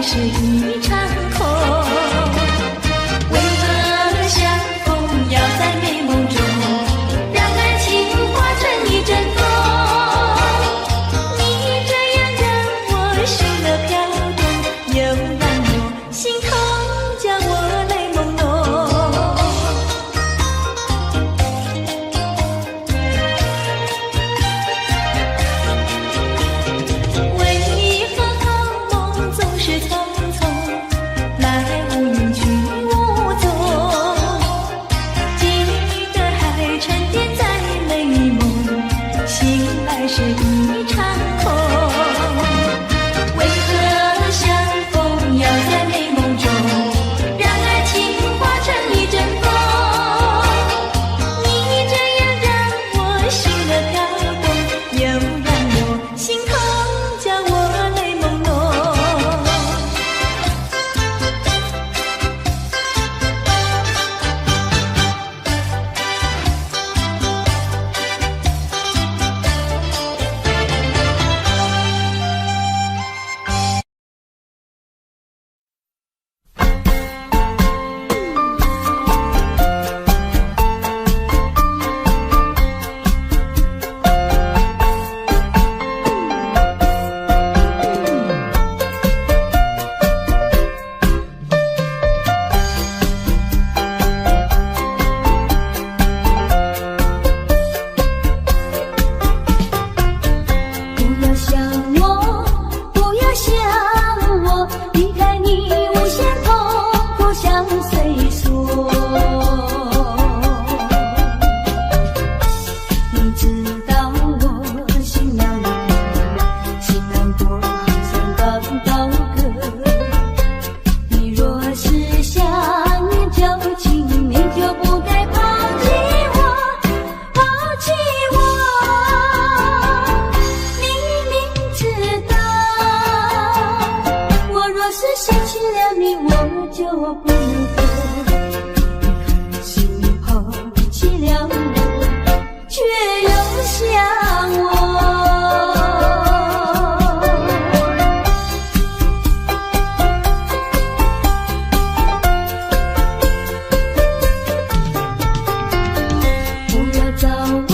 是一场空。为何相逢要在美梦中，让爱情化成一阵风？你这样让我心儿飘动，又让我心痛，叫我泪朦胧。为何好梦总是匆匆，来无影去无踪？记得还沉淀在美梦，醒来是一场空。为何相逢要在美梦中，让爱情化成一阵风？你这样让我心儿飘动，又让我心痛，叫我泪朦胧。不要想我，不要想我，离开你无限痛苦像岁数。你知道我心难过像刚到歌。你若是想念旧情，你就不该抛弃我，抛弃我。你明知道，我若是嫌弃了你，我就不能够。狠心抛弃了我，却又想我。不要找我，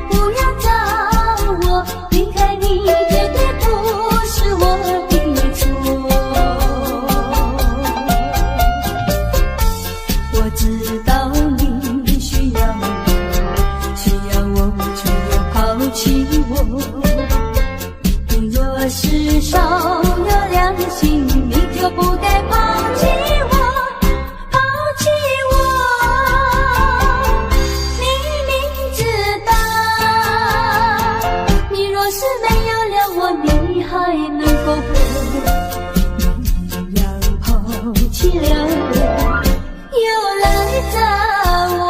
不要找我，离开你绝对不是我的错。我知道你需要我，却又抛弃我。你若是少了良心，你就不该抛弃我，抛弃我。你明知道，你若是没有了我，你还能够活？你要抛弃了我，又来找我。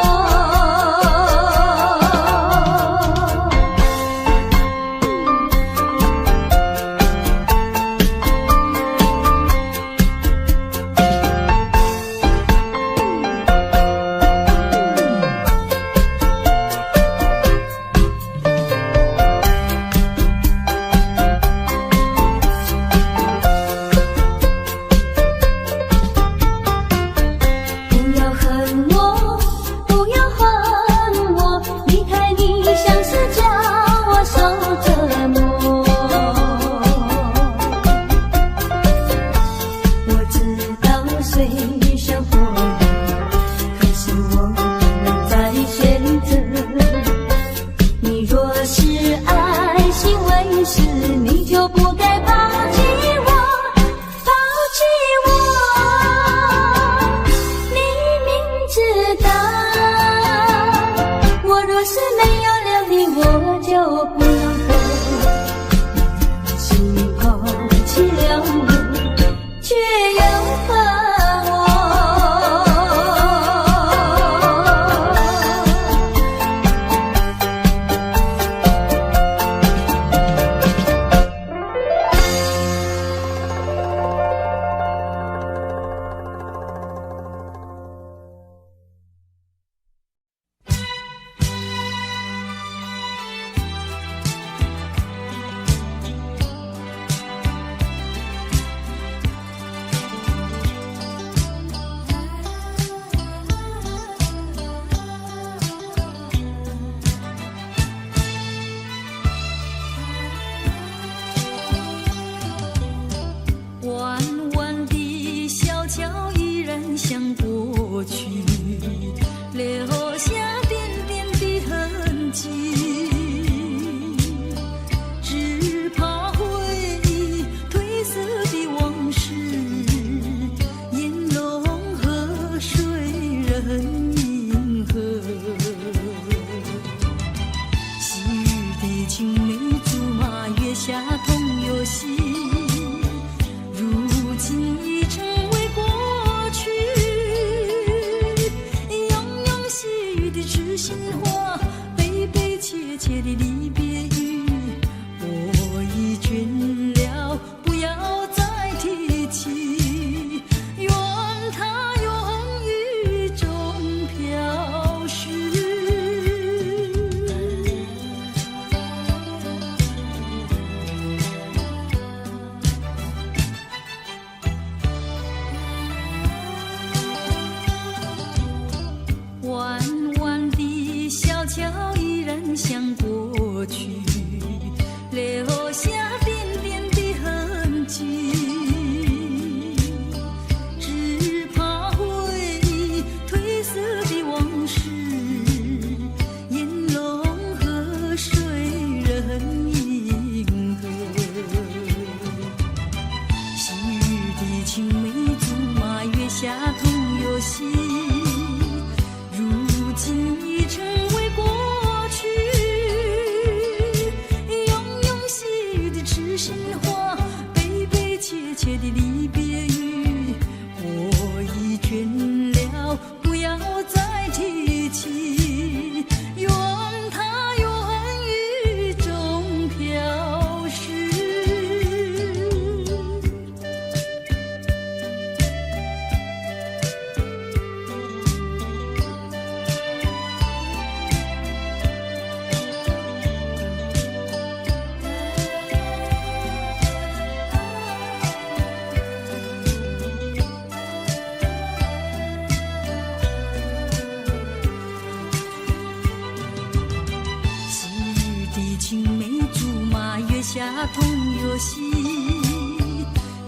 童游戏，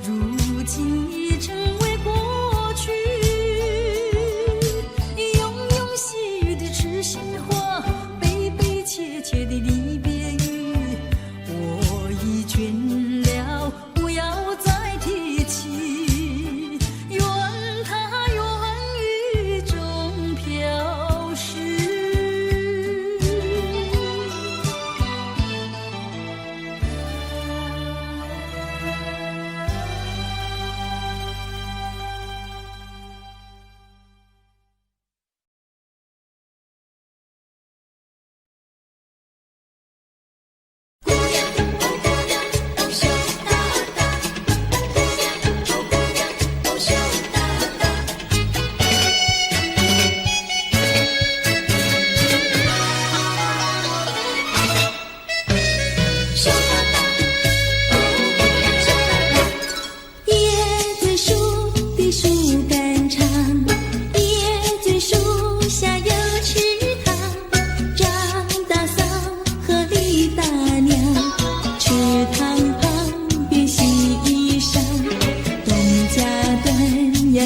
如今已成为过去。庸庸细语的痴心话，悲悲切切的离别语，我已倦了，不要再提起。愿它愿雨中飘逝。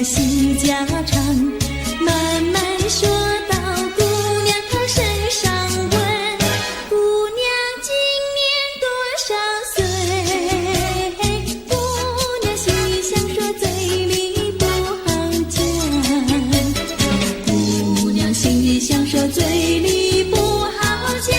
戏家常，慢慢说到姑娘她身上问，姑娘今年多少岁？姑娘心里想说，嘴里不好讲。姑娘心里想说，嘴里不好讲。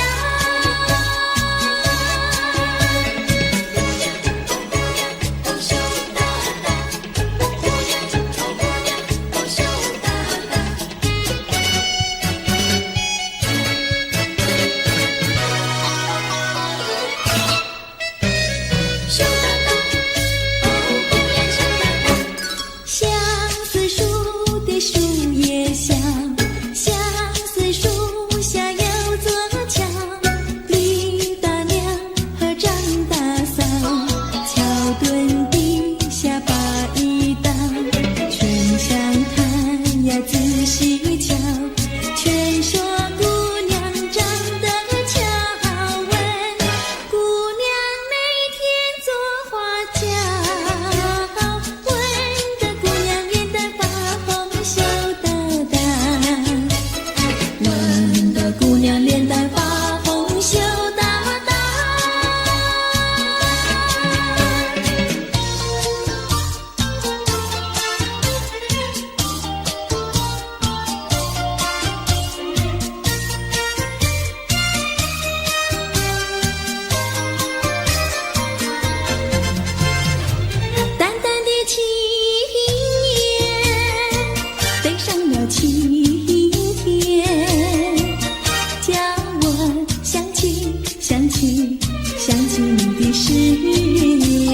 想起你的誓言，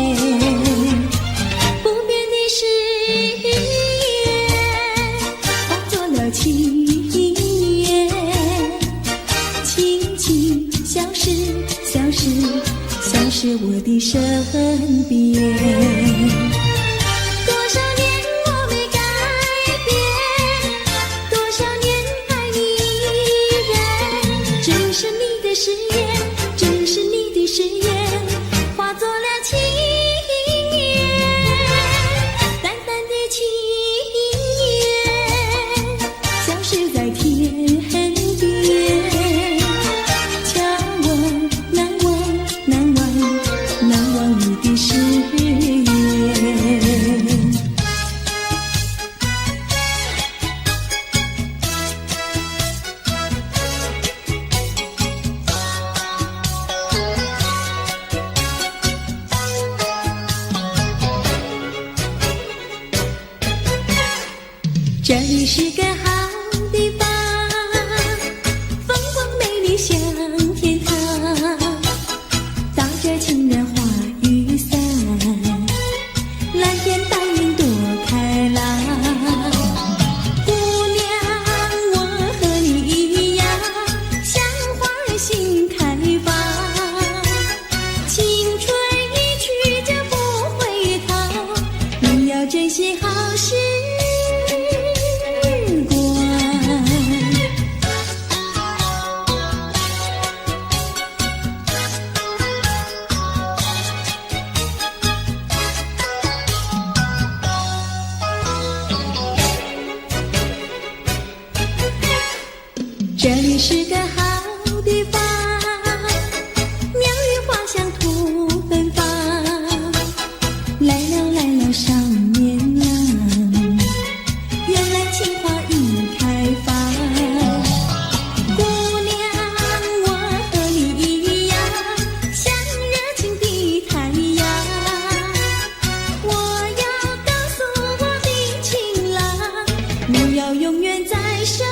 不变的誓言化作了情缘，轻轻消失，消失，消失我的身边。誓言，只是你的誓言，化作了情缘，淡淡的情缘，消失在天边。悄问难忘，难忘，难忘你的誓言。这里是个好地方，风光美丽像天堂，打着情人花雨伞，蓝天白云多开朗。姑娘，我和你一样，像花儿心开放，青春一去就不回头，你要珍惜好时是个好地方，鸟语花香吐芬芳。来了来了，少年郎，原来情花已开放。姑娘，我和你一样，像热情的太阳。我要告诉我的情郎，你要永远在身旁。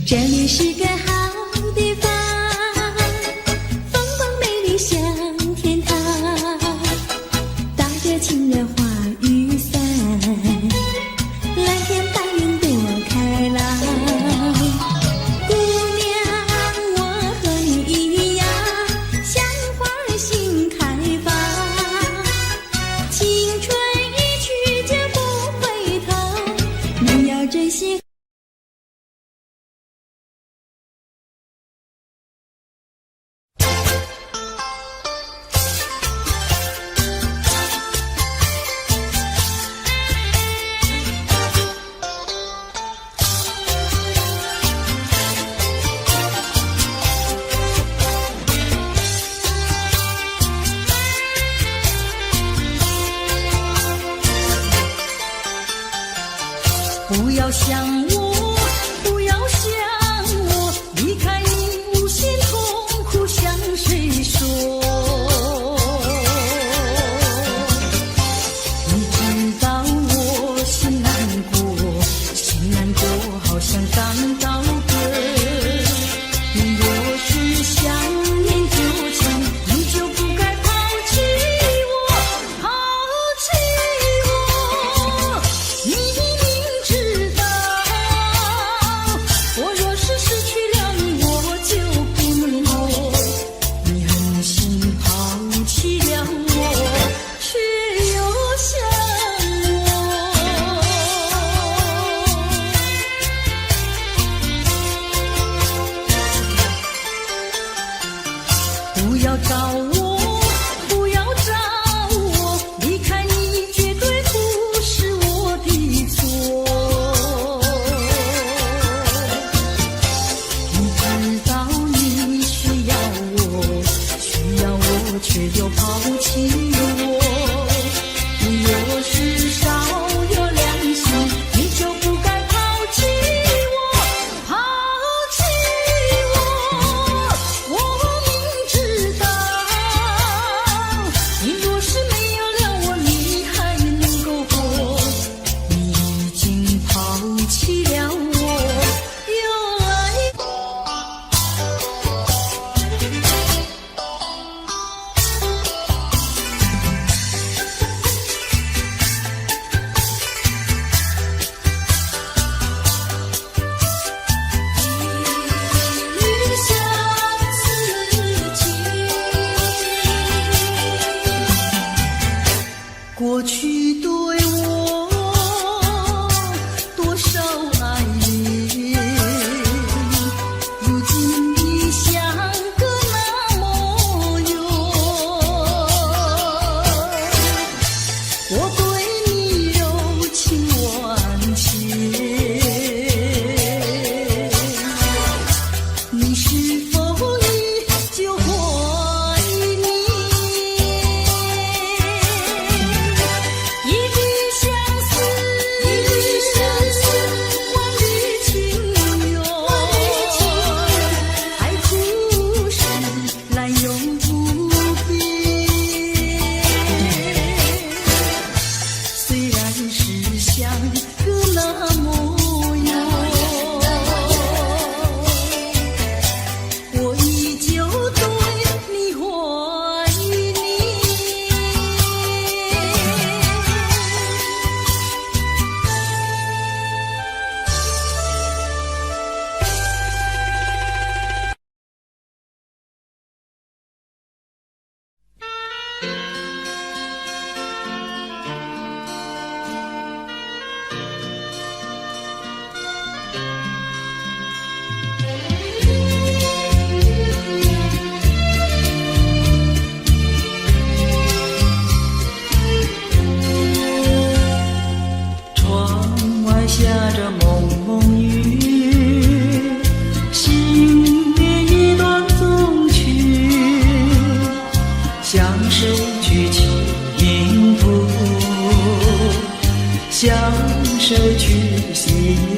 这里是个好地方，风光美丽像天堂，打着情人花雨伞，蓝天白云多开朗。姑娘，我和你一样，像花儿心开放，青春一去就不回头，你要珍惜。不要想我，不要想我，离开你无限痛苦向谁说？你知道我心难过，心难过好像刚到歌。你若是想念旧情，你就不该抛弃我，抛弃我。你知道，我若是失去了你，我就不能活。你狠心抛弃了我，却又想我。不要找我，不要找我，离开你绝对不是我的错。你知道你需要我，需要我却又抛弃我。你若是少有良心，你就不该抛弃我，抛弃我。我明知道，你若是没有了我，你还能够活。你已经抛弃了我，又爱我。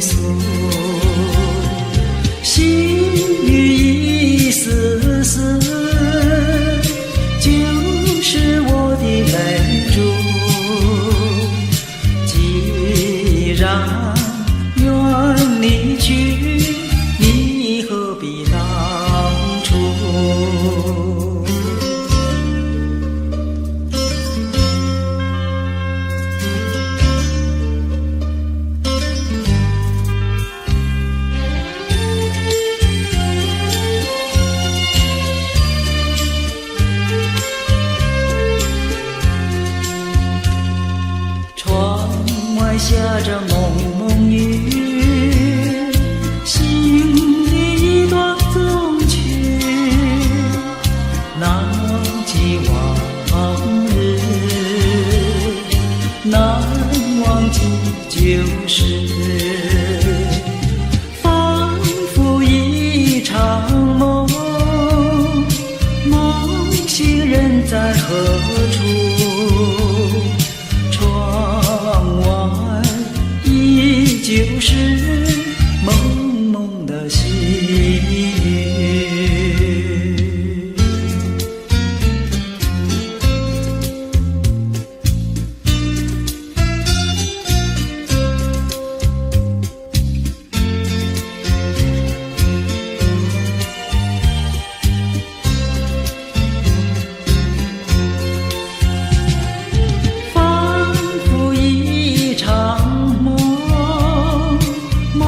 诉，心雨一丝丝，就是我的泪珠。既然愿离去，你何必当初？窗外下着蒙蒙雨，心里一段衷曲，难忘记往日，难忘记旧时，仿佛一场梦，梦醒人在何处？窗外依旧是蒙蒙的细雨。仿佛一场梦，梦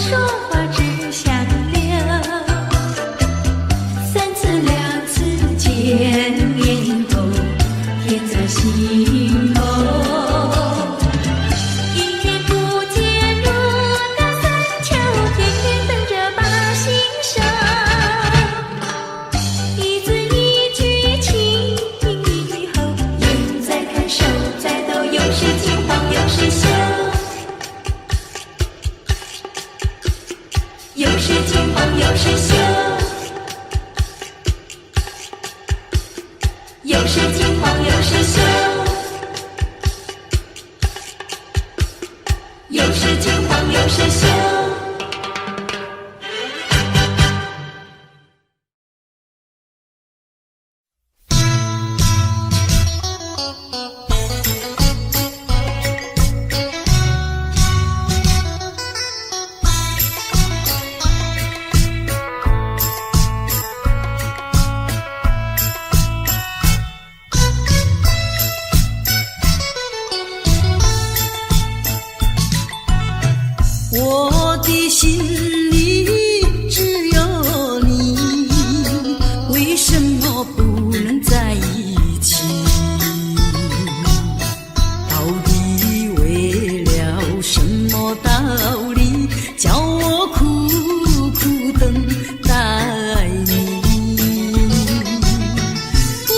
说话只想聊，三次两次见面后，甜在心头。一年不见如隔三秋，天天等着把心烧。一字一句情以后，眼在看手在抖，有时惊慌有时羞。有时惊慌有时羞，有时惊慌有时羞，有时惊慌有时羞。我的心里只有你，为什么不能在一起？到底为了什么道理，叫我苦苦等待你？不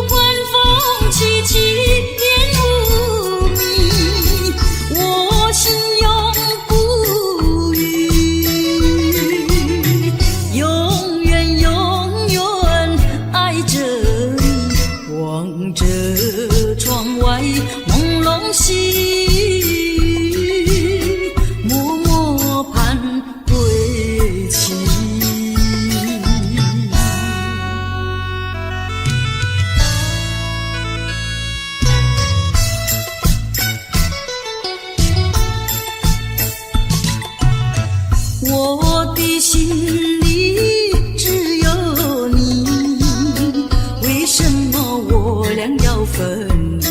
管风起起，烟雾迷，我心永不渝，永远永远爱着你，望着窗外朦胧细雨，默默盼归期。我的心里只有你，为什么我俩要分离？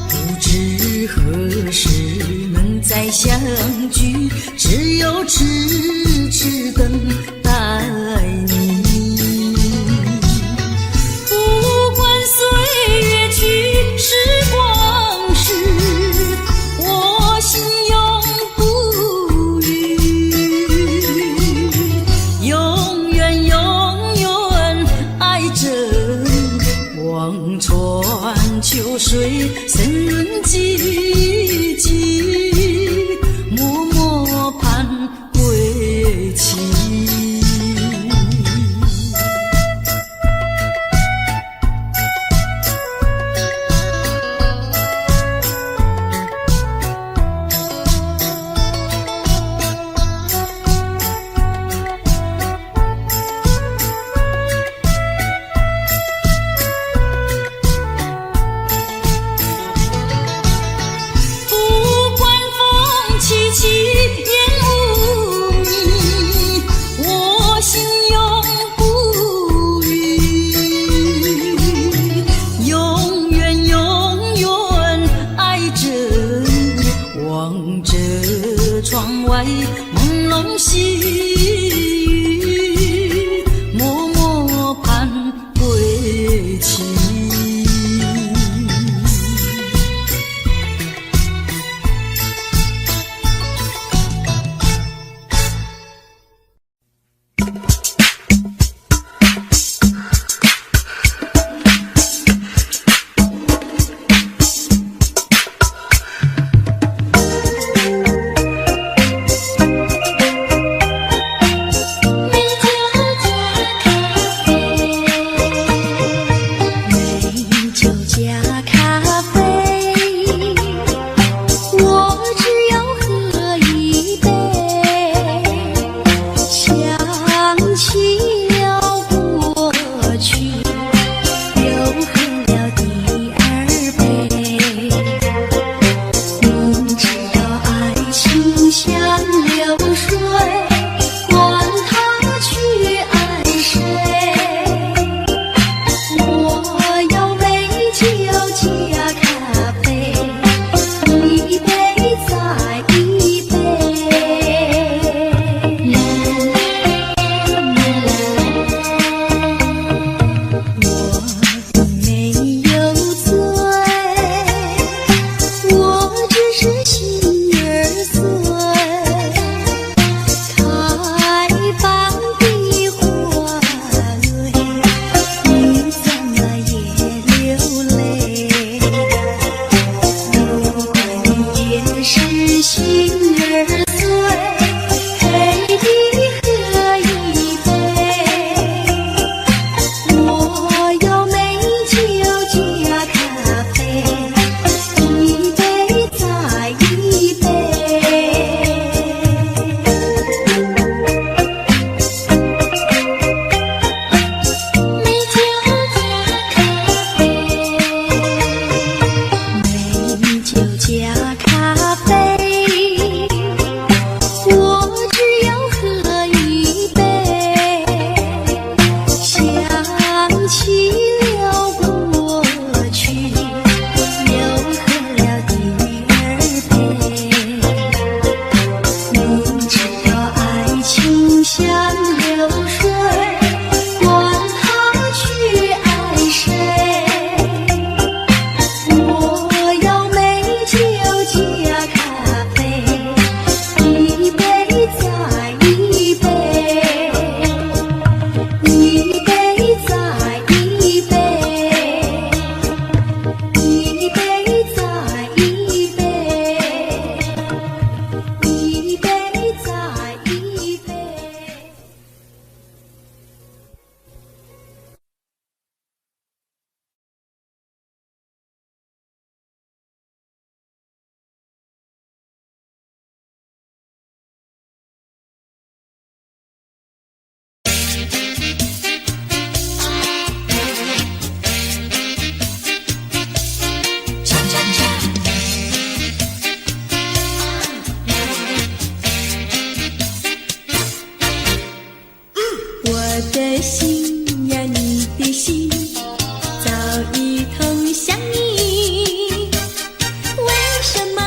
不知何时能再相聚，只有痴痴等待你。不管岁月去，时光逝，我心永不渝，永远永远爱着你，望穿秋水，深润寂寂，默默盼归期。不管风起起，烟雾迷，我心永不渝，永远永远爱着你，望着窗外朦胧细雨，默默盼归期。的心呀，你的心早已同向你。为什么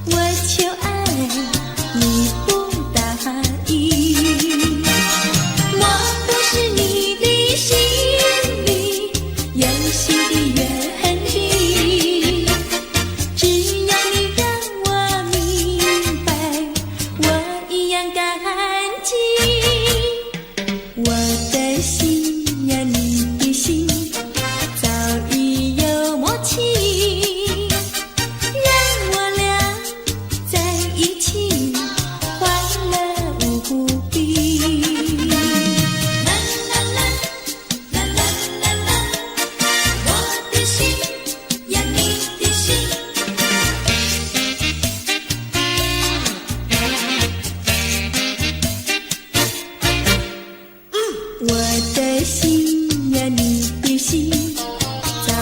我求爱你不答应？我不是你的心里有心的原地，只要你让我明白，我一样感激。我的心呀，你的心早已有默契，让我俩在一起欢乐无比。啦啦啦啦啦啦啦，我的心呀，你的心。我的心呀，你的心早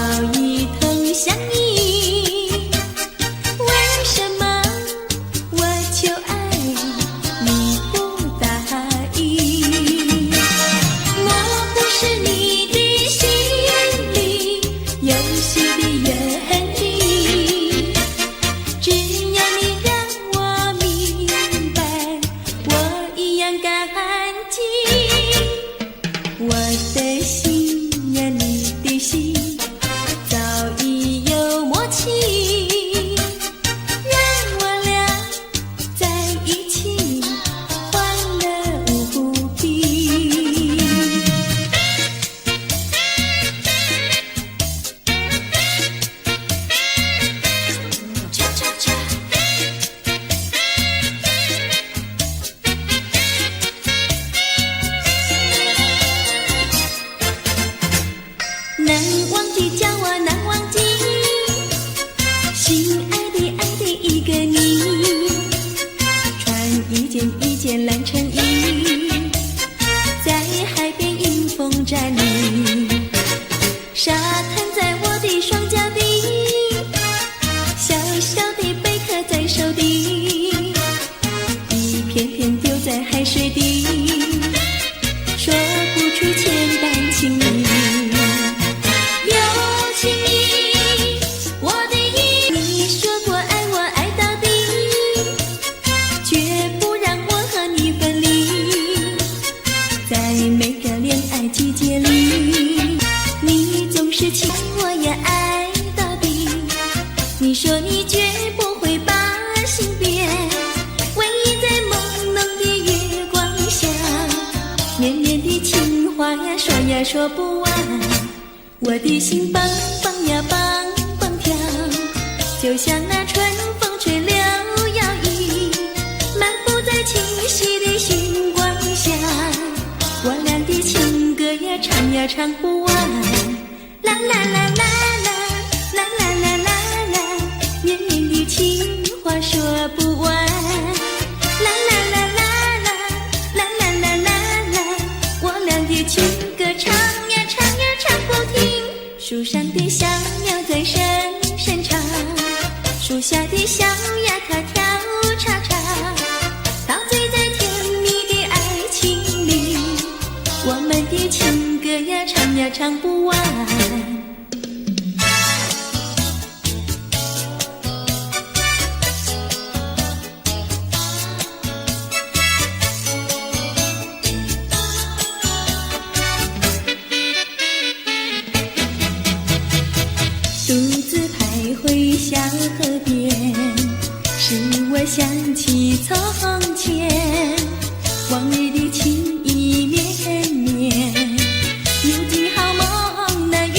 已同向你。为什么我求爱你不答应？我不是你的心里有心的原地，只要你让我明白，我一样感激。我的心呀，你的心早已有默契，让我俩在一起欢乐无比。恰恰恰。难忘记叫我难忘记，心爱的一个你，穿一件蓝衬衣，在海边迎风站立，沙滩在我的双脚底，小小的贝壳在手底，一片片丢在海水底，说不出千般情意。季节里，你总是亲我呀爱到底。你说你绝不会把心变，唯一在朦胧的月光下，绵绵的情话呀说呀说不完。我的心蹦蹦呀蹦蹦跳，就像那春风吹柳摇曳，漫步在清晰的星光下。我俩的情歌呀唱呀唱不完，啦啦啦啦啦啦啦啦啦啦，绵绵的情话说不完，啦啦啦啦啦啦啦啦啦啦，我俩的情歌唱呀唱呀唱不停。树上的小鸟在声声唱，树下的小鸭它跳叉叉，陶醉在甜蜜的爱情里。我们的情歌呀唱呀唱不完。独自徘徊小河边，使我想起从前，往日的情意绵绵，如今好梦难圆。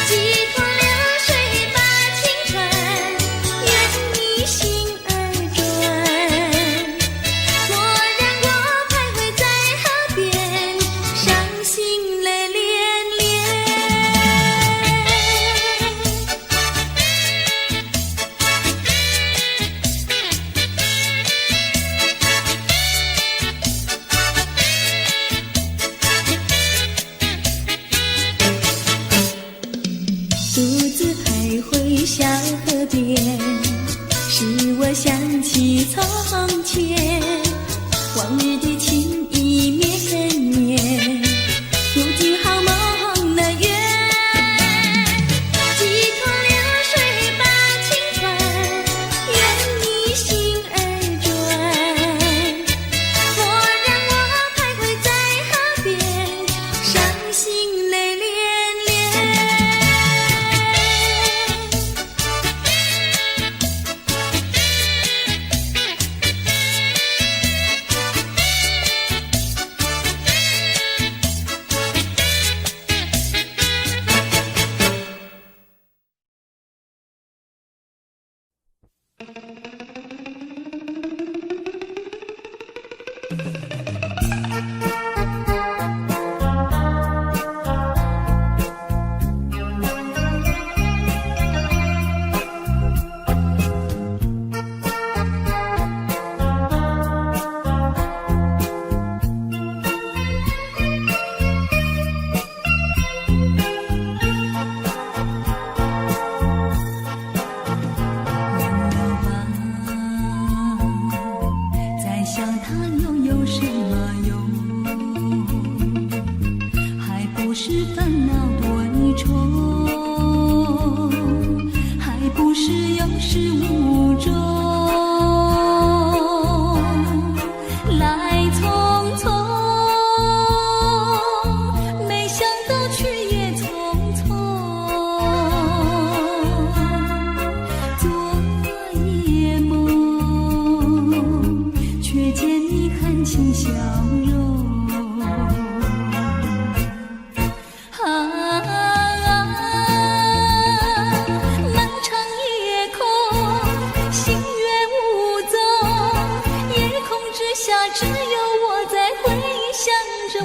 几托流水把情传，愿你心儿转。蓦然我徘徊在河边，伤心泪连连。独自徘徊小河边，使我想起从前，往日的情意绵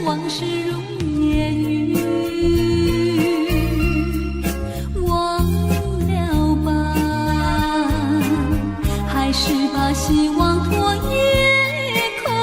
往事如烟雨，忘了吧，还是把希望托夜空。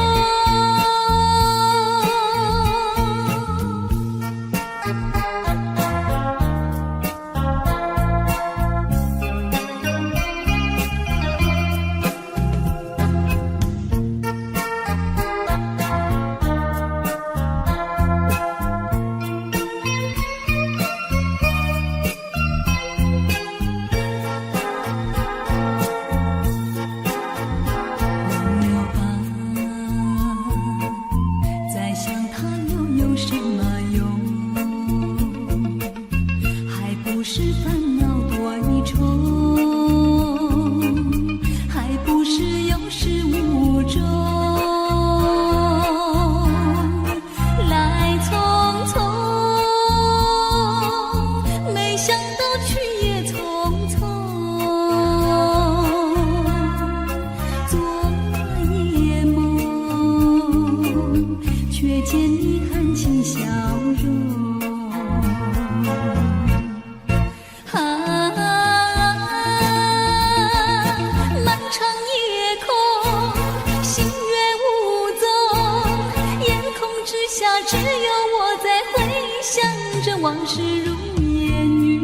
往事如烟雨，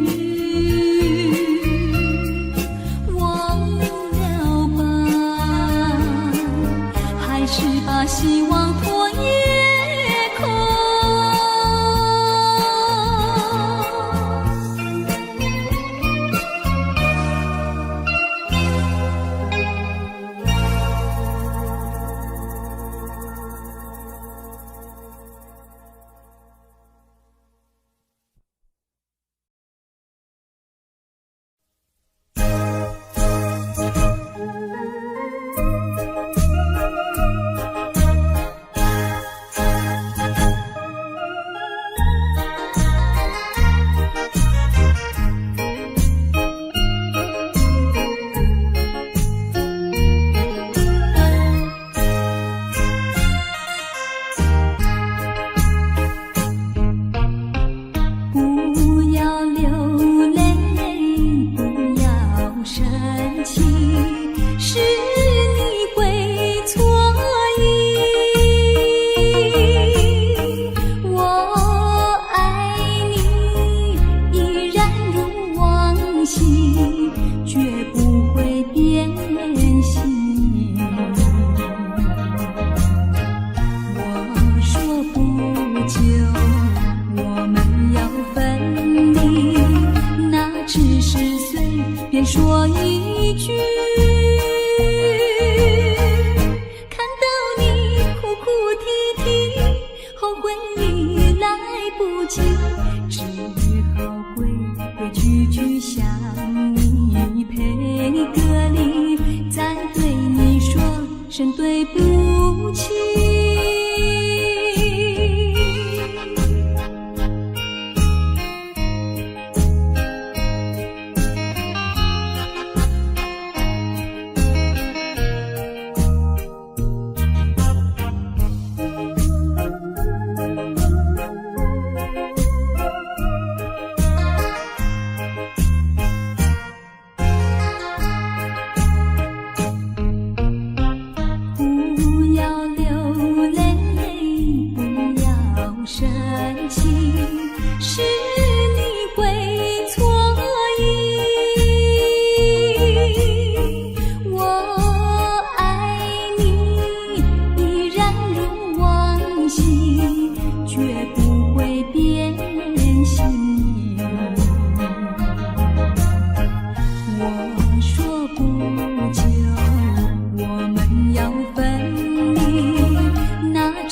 忘了吧，还是把希望托夜空。说一句，看到你哭哭啼啼，后悔已来不及，只好规规矩矩向你赔个礼，再对你说声对不起。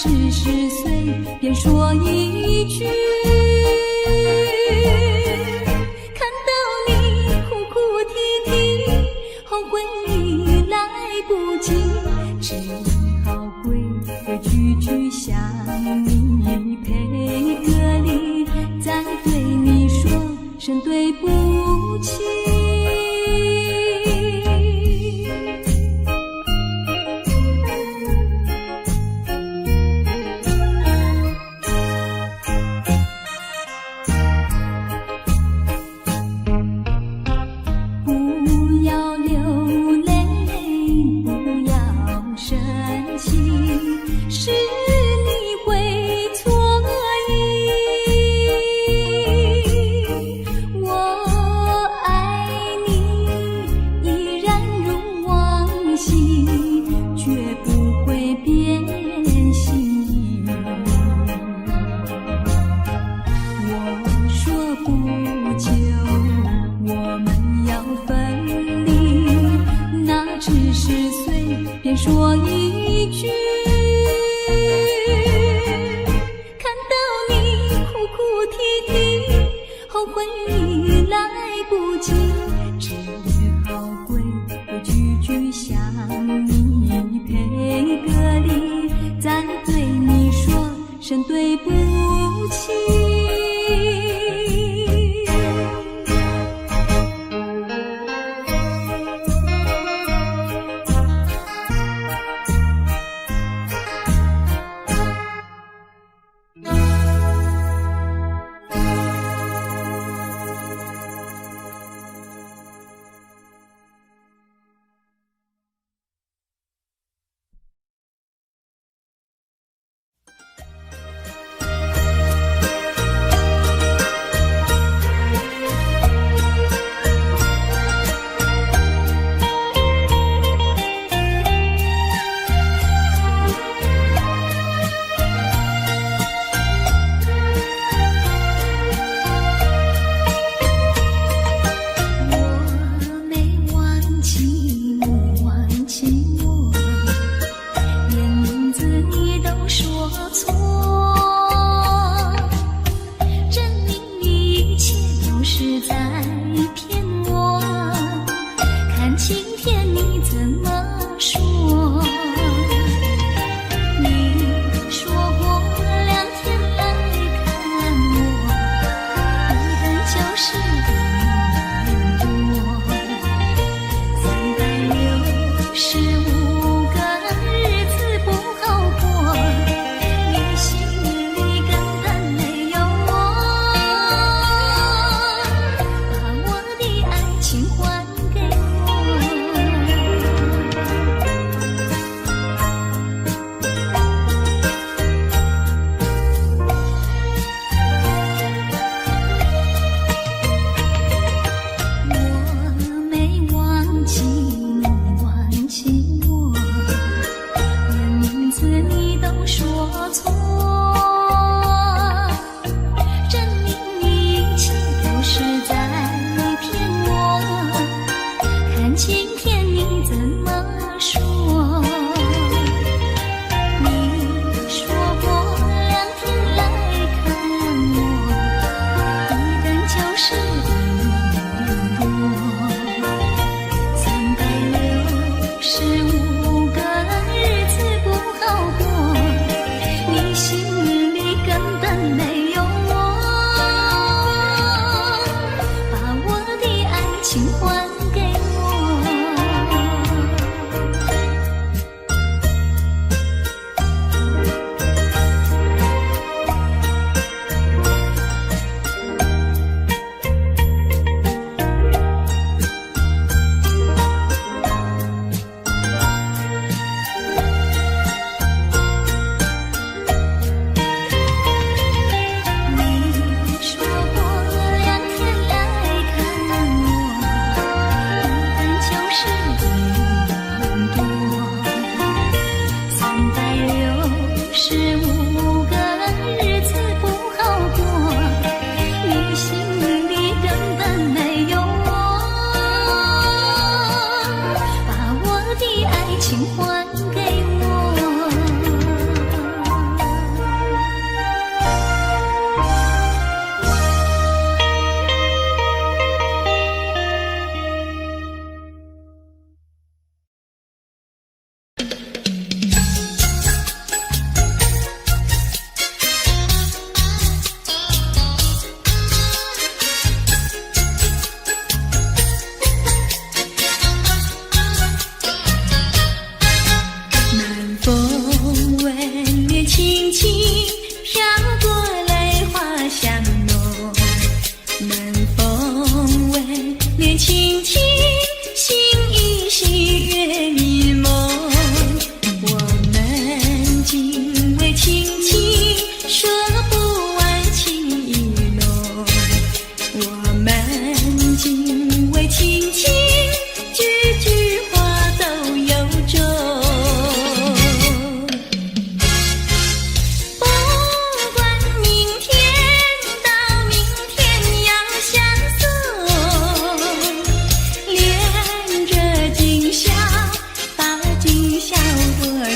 只10岁便说一句，看到你哭哭啼啼，后悔已来不及，只好规规矩矩向你赔个礼，再对你说声对不起。是你会错意，我爱你依然如往昔，绝不会变心。我说不久我们要分离，那只10岁便说一句，后悔已来不及，只好规规矩矩向你赔个礼，再对你说声对不起。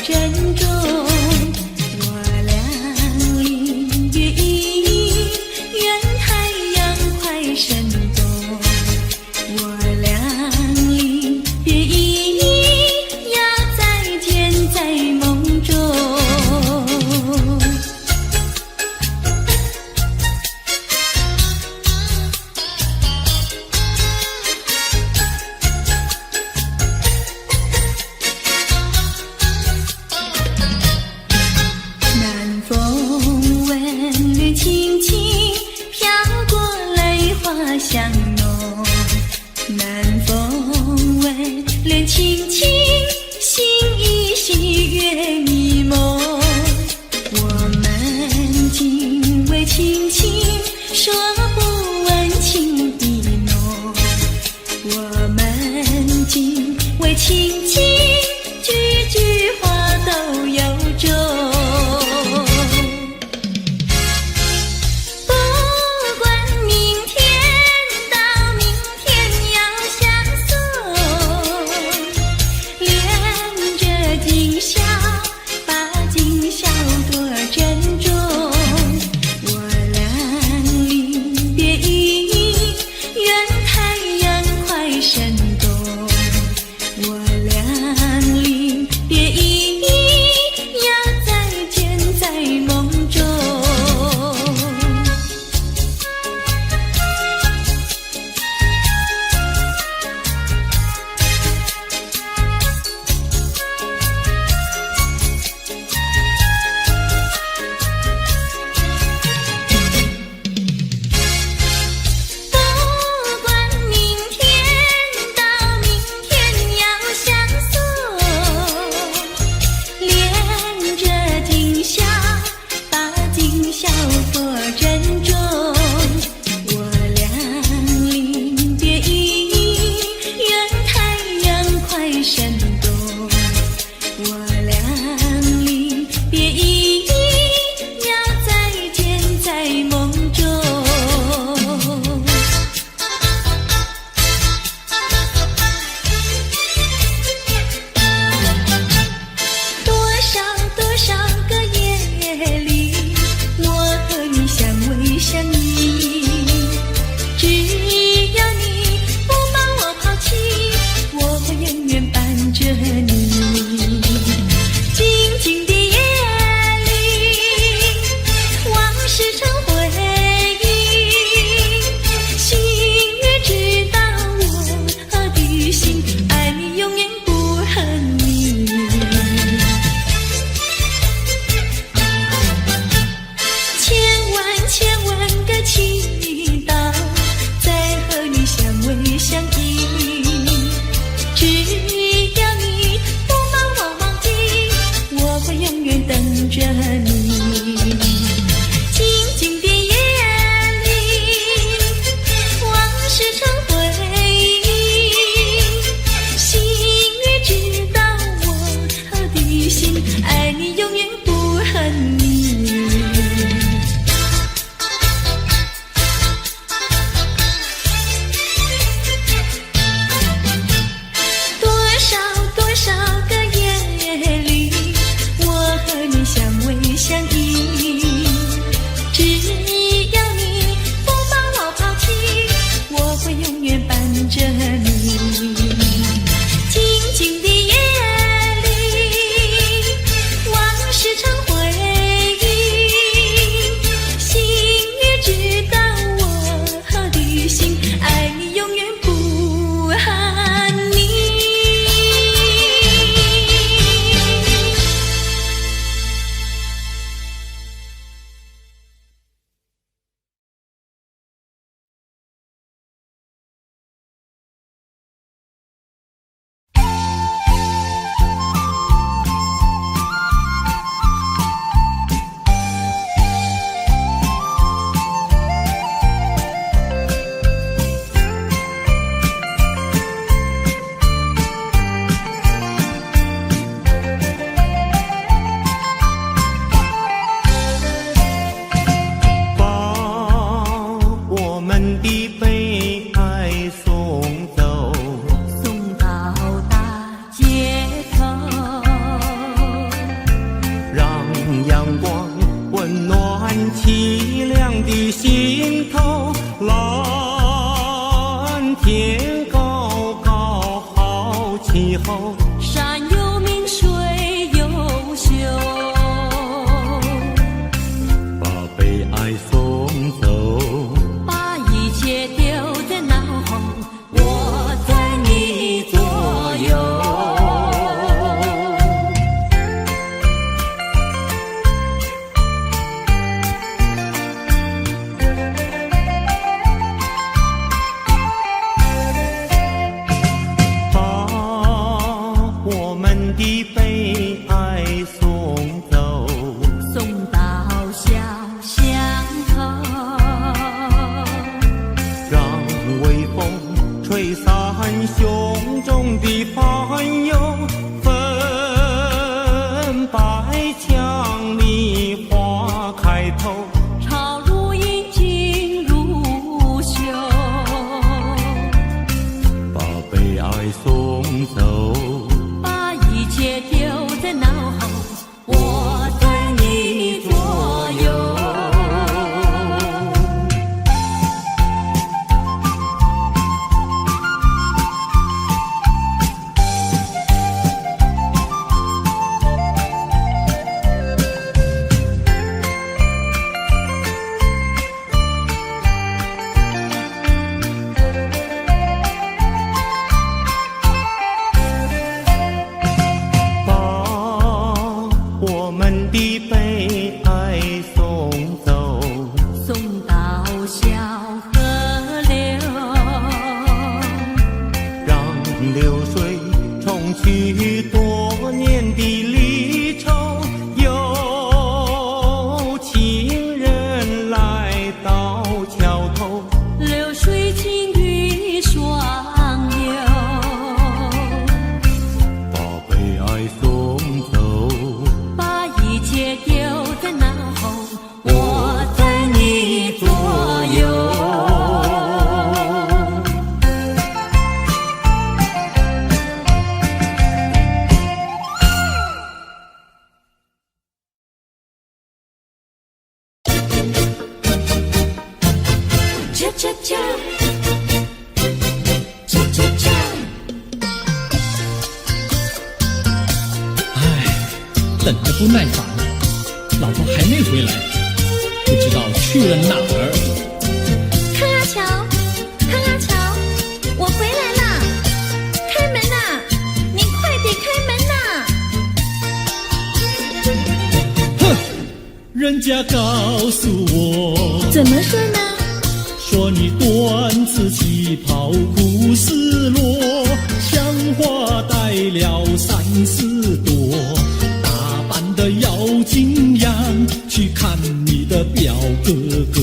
珍重。我俩离别意，愿太阳快升东。我俩离别意，要再见在梦中。南风吻缕轻轻飘过，泪花香浓。南风吻缕轻轻，心依稀月迷蒙。我们仅为轻轻说不完情意浓，我们仅为轻轻句句话都有衷。不管明天到明天要相送，恋着今宵，把今宵多珍重。我俩离别意，愿太阳快升东。我俩离别意，要再见在梦中。不管明天到明天要相送，恋着今宵，把今宵多珍重。我俩离别意，愿太阳快升东。我俩离别意，要再见在梦中。多少个夜里，我和你相偎相依。只要你不把我抛弃，我会永远伴着你。静静的夜里，往事成回忆。星月知道我的心，爱你永远不恨你。千万个祈祷，再和你相偎相依。只要你不把我忘记，我会永远等着你。静静的夜里，往事成回忆。星月知道我的心，爱你永远不恨你。多少个夜里，我和你相偎相依。只要你不把我抛弃，我会永远伴着你。静静的夜里，往的心头，蓝天高高好气候，山有名水有秀，把悲哀送走，把一切丢在脑后，我在你左右。的悲哀送走，送到小巷头，让微风吹散胸中的烦忧，粉白墙里花开头，朝如饮尽如休，把悲哀送走，一切丢在脑后，我在你左右。我们的悲哀送走，送到小河流，让流水冲去多年的离愁，有情人来到桥头，流水轻于双流，把悲哀送走，一切丢在脑后，我在你左右。恰恰恰，恰恰恰。等得不耐烦，老婆还没回来，不知道去了哪儿。康阿乔，康阿乔，我回来了，开门呐！你快点开门呐！哼，人家告诉我，怎么说呢？说你短子旗袍苦丝罗，像花戴了3、4朵。的妖精样去看你的表哥哥，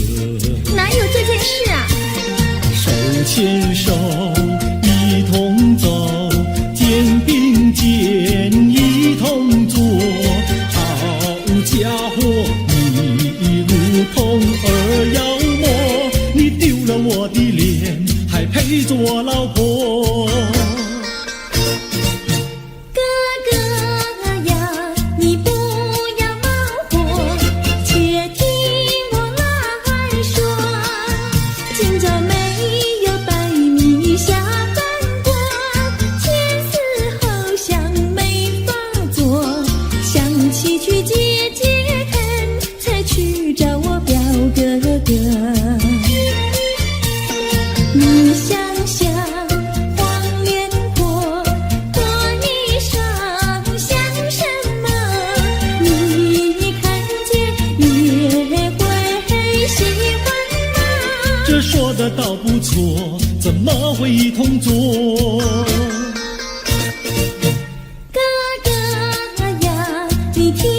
哪有这件事啊？手牵手一同走，肩并肩一同坐，好家伙，你如同儿妖魔，你丢了我的脸，还配做我老婆？倒不错，怎么会一同坐？哥哥呀，你听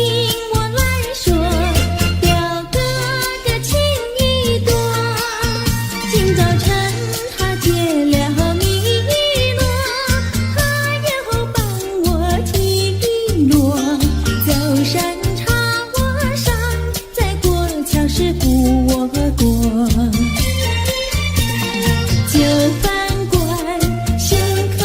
我来说，表哥哥情意多。今早晨他结了米诺，他又帮我提落，走山茶我上，再过桥是扶我过。就饭馆，深刻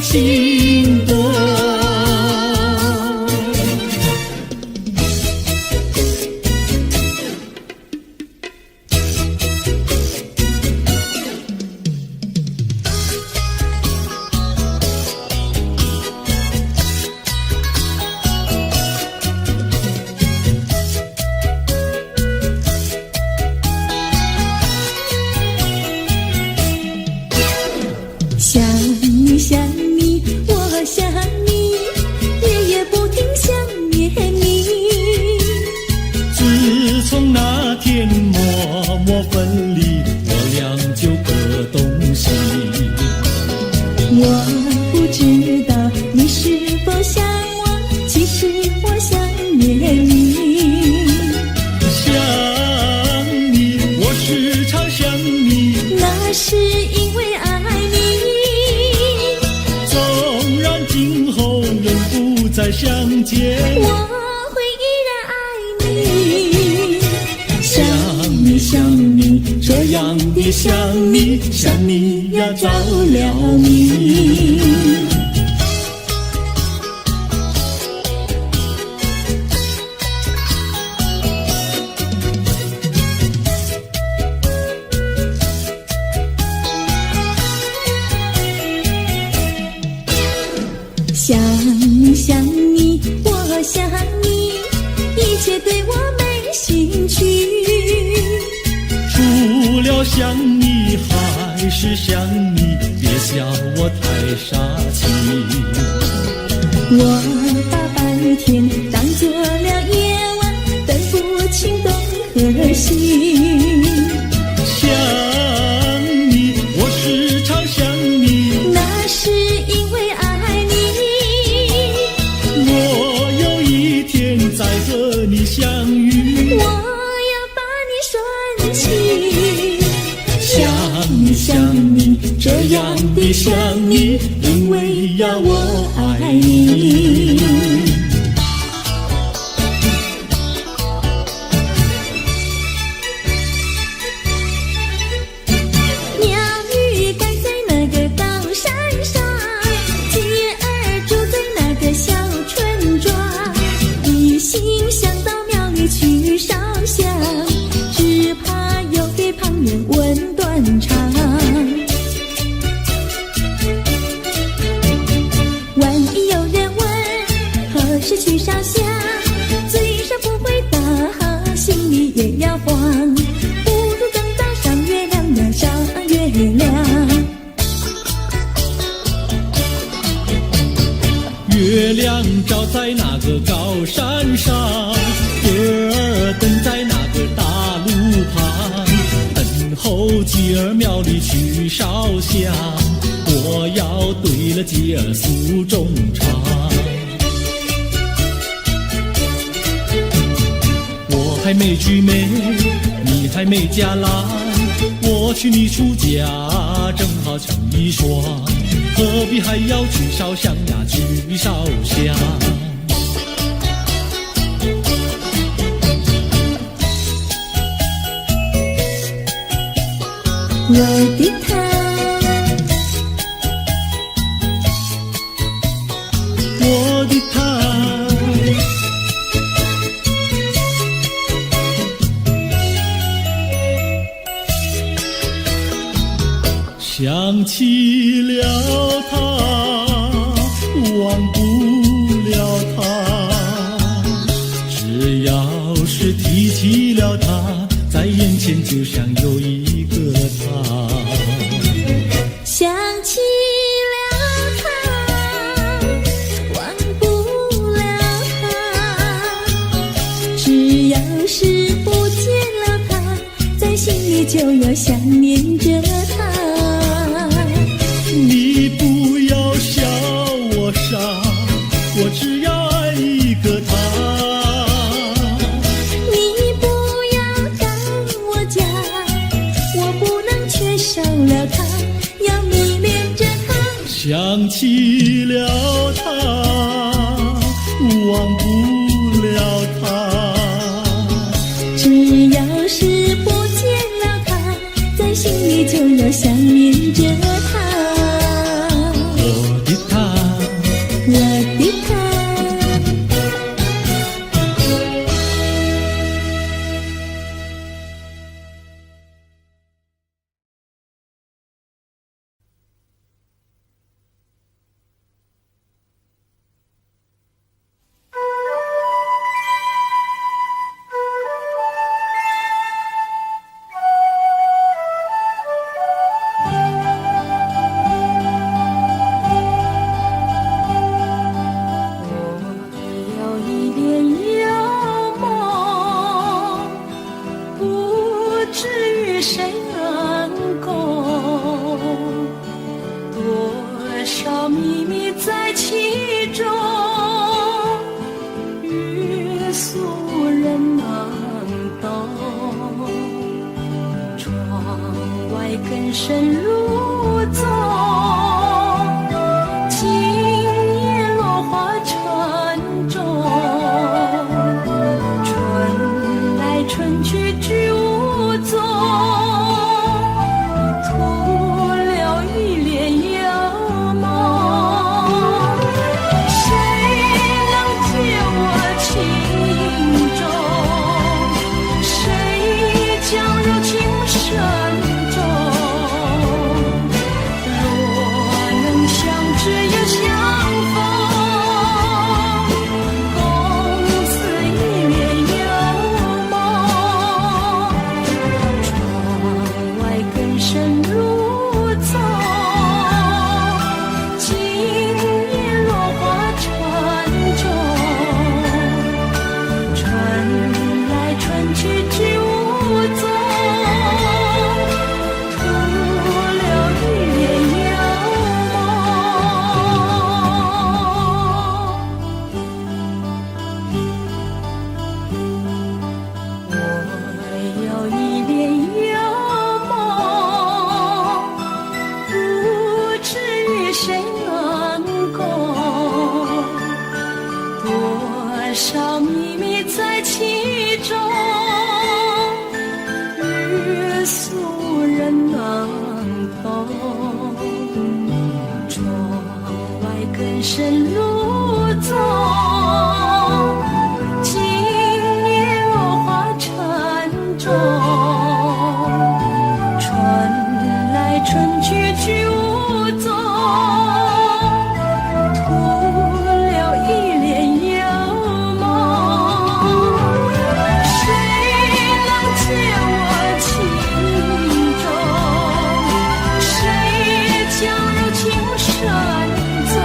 心多。想你想你，我想你，夜夜不停想念你。自从那天默默分离，我俩就各东西。我不知道你是否想我，其实我想念你。想你，我时常想你，那是因为爱你。纵然今后人不再相见，我会依然爱你。想你想你，这样的想你，想你呀着了迷。想你想你，我想你，一切对我没兴趣。除了想你还是想你，别笑我太傻气。我把白天当作了夜晚，分不清东和西。想你，我时常想你，那是因为爱你。我有一天再和你相遇，我要把你拴起。想你想你，这样的想你，因为呀我爱你。鸟语盖在那个高山上，鸡儿住在那个小村庄，一心想到庙里去烧香，只怕又给旁人问断肠。万一有人问何时去烧香，嘴上不回答，心里也要慌，不如等到上月亮呀上月亮。月亮照在那个高山上，月儿等在那个大路旁，等候鸡儿庙里去烧香，我要对了鸡儿诉衷肠。我还没娶媒，你还没嫁来，我娶你出嫁正好成一双，何必还要去烧香呀去烧香。我的他，我的他，想起了他，忘不了他，只要是提起了他，在眼前就像有一个他。想起了他，忘不了他，只要是不见了他，在心里就要想念着他。你不要笑我傻，我只要爱一个他。你不要赶我家，我不能缺少了他，要迷恋着他。想起了他，忘不了他，只要是不见了他，在心里就要想念着他。我的他。踪。今年落花沉重，春来春去菊无踪，徒留一帘幽梦。谁能解我情衷？谁将柔情深重？若能相知又相逢，共此一帘幽梦。窗外更深如踪，今年落花沉重。春来春去菊无踪，徒留一帘幽梦。我有一帘幽梦，不知与谁能共，多少秘密在其中，日俗人能懂。窗外更深如踪，今年落花沉重。春来春去菊无踪，徒留一帘幽梦。谁能解我情衷？谁将柔情深重？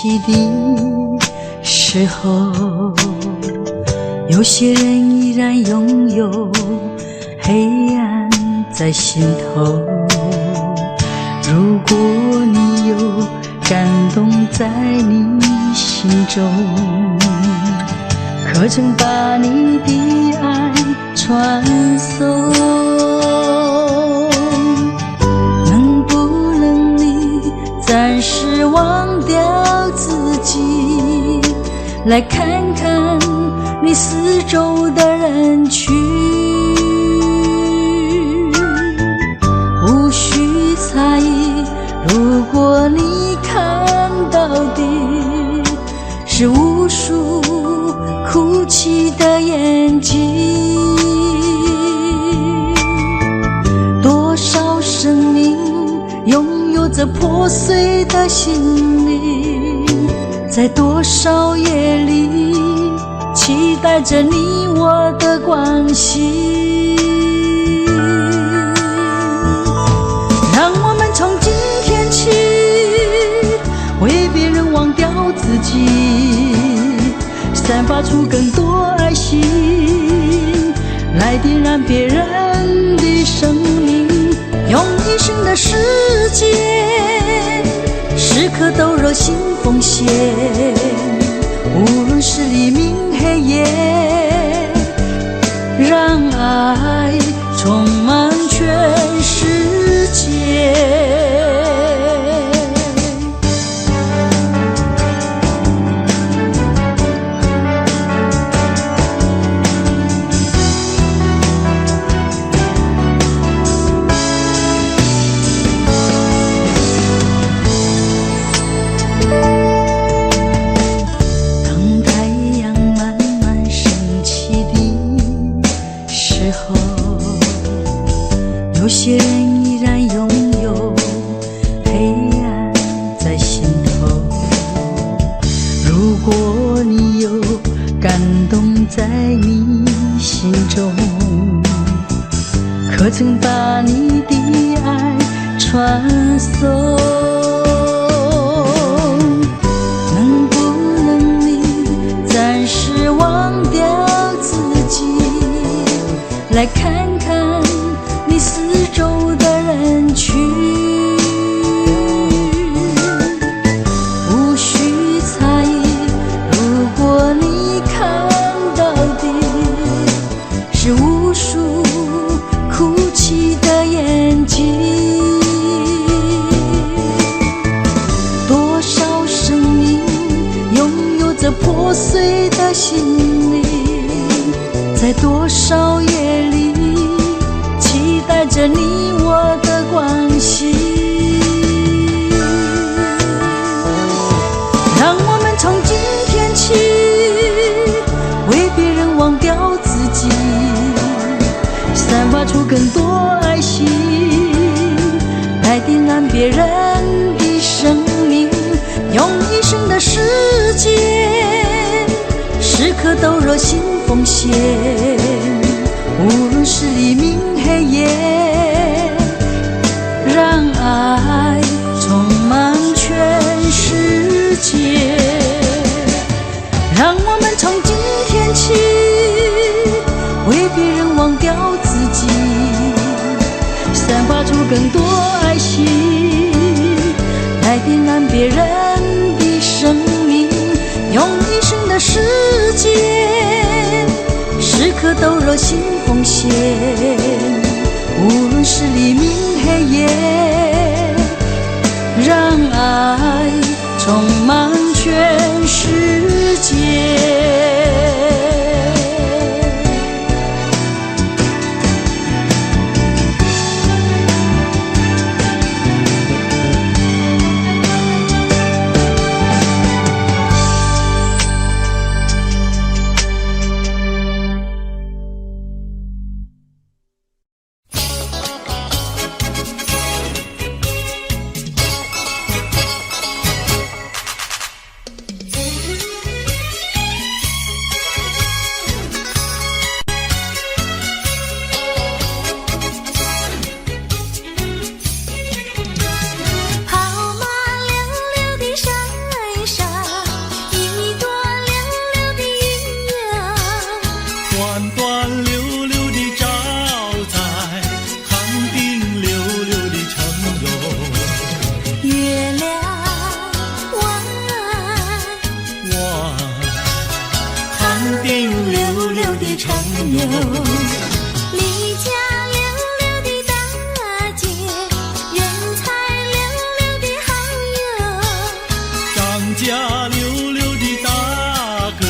戚的时候，有些人依然拥有黑暗在心头。如果你有感动在你心中，可曾把你的爱传送？能不能你暂时忘掉自己，来看看你四周的人群？无需猜疑，如果你看到的是无数哭泣的眼睛，多少生命拥有着破碎的心灵，在多少夜里期待着你我的关系。让我们从今天起为别人忘掉自己，散发出更多爱心，来点燃别人的生命，用一生的时间，时刻都热心奉献，无论是黎明黑夜，让爱充满全世界。有些人依然拥有黑暗在心头，如果你有感动在你心中，可曾把你的爱传送？能不能你暂时忘掉自己，来看看你四周的人群？无需猜疑，如果你看到的是无数哭泣的眼睛，多少生命拥有着破碎的心灵，在多少夜里期待着你我的关系。让我们从今天起为别人忘掉自己，散发出更多爱心，来点燃别人的生命，用一生的时间，时刻都热心奉献，无论是黎明黑夜，让爱充满全世界。让我们从今天起为别人忘掉自己，散发出更多爱心，来点燃别人的生命，用一生的时间，时刻都热心奉献，无论是黎明黑夜，让爱充满全世界。哟。离家溜溜的大姐，人才溜溜的好友。张家溜溜的大哥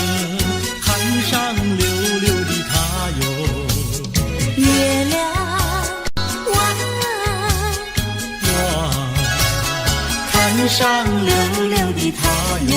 ，hand上溜溜的他哟。月亮弯，hand上溜溜的他哟。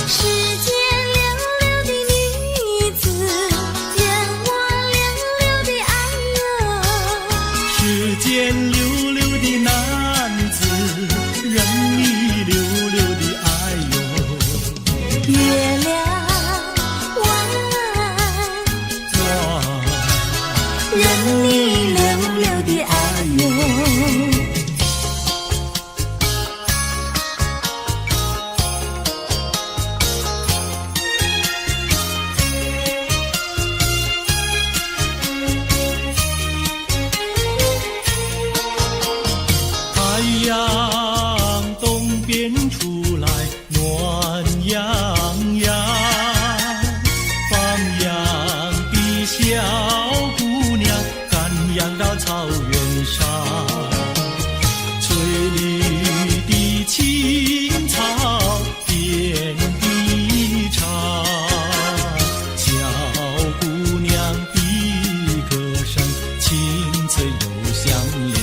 世间溜溜的女子，任我溜溜的爱哟。世间溜溜的男子，任你溜溜的爱哟。月亮弯，任你溜溜的爱哟。太阳东边出来暖洋洋，放羊的小姑娘赶羊到草原上，翠绿的青草遍地长，小姑娘的歌声清脆又响亮。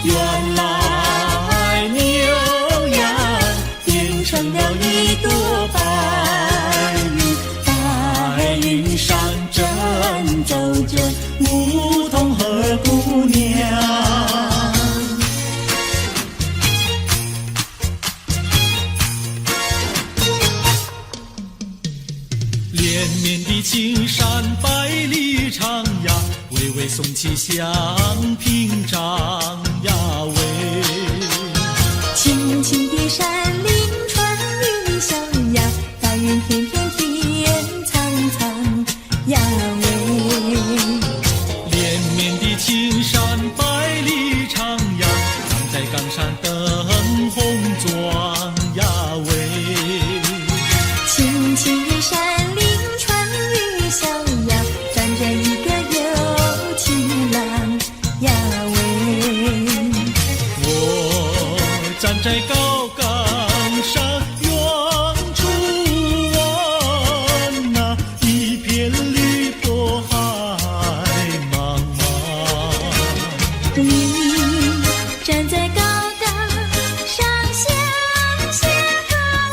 原来牛羊变成了一朵白云，白云上正走着牧童和姑娘。连绵的青山百里长呀，巍巍耸起像屏障呀喂。青青的山林穿云霄呀，白云片片天苍苍呀喂。连绵的青山百里长呀，站在冈山灯红妆呀喂。青青的山林穿云霄呀，站着一个有情郎呀喂。我站在高岗上远处望那一片绿波海茫茫。你站在高岗上向下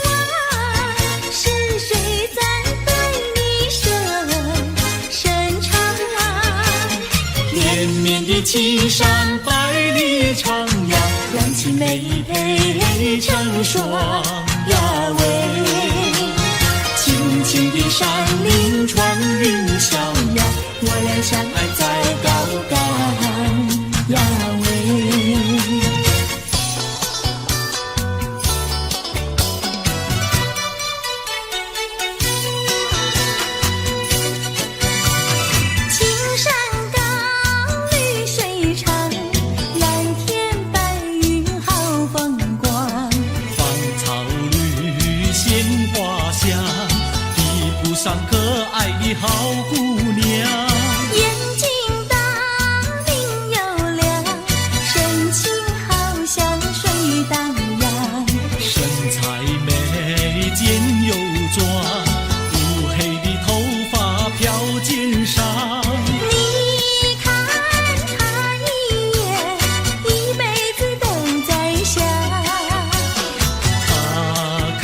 望，是谁在对你伸长？连绵的青山百里长呀，两情眉配成双呀喂。青静的山林穿云霄呀，我俩相爱在高岗呀喂。青山高，绿水长，蓝天白云好风光。芳草绿，鲜花香，地铺上可爱的好姑娘。眼睛大，明又亮，神情好像水荡漾。身材美，肩又壮，乌黑的头发飘肩上。你看他一眼，一辈子都在想。他看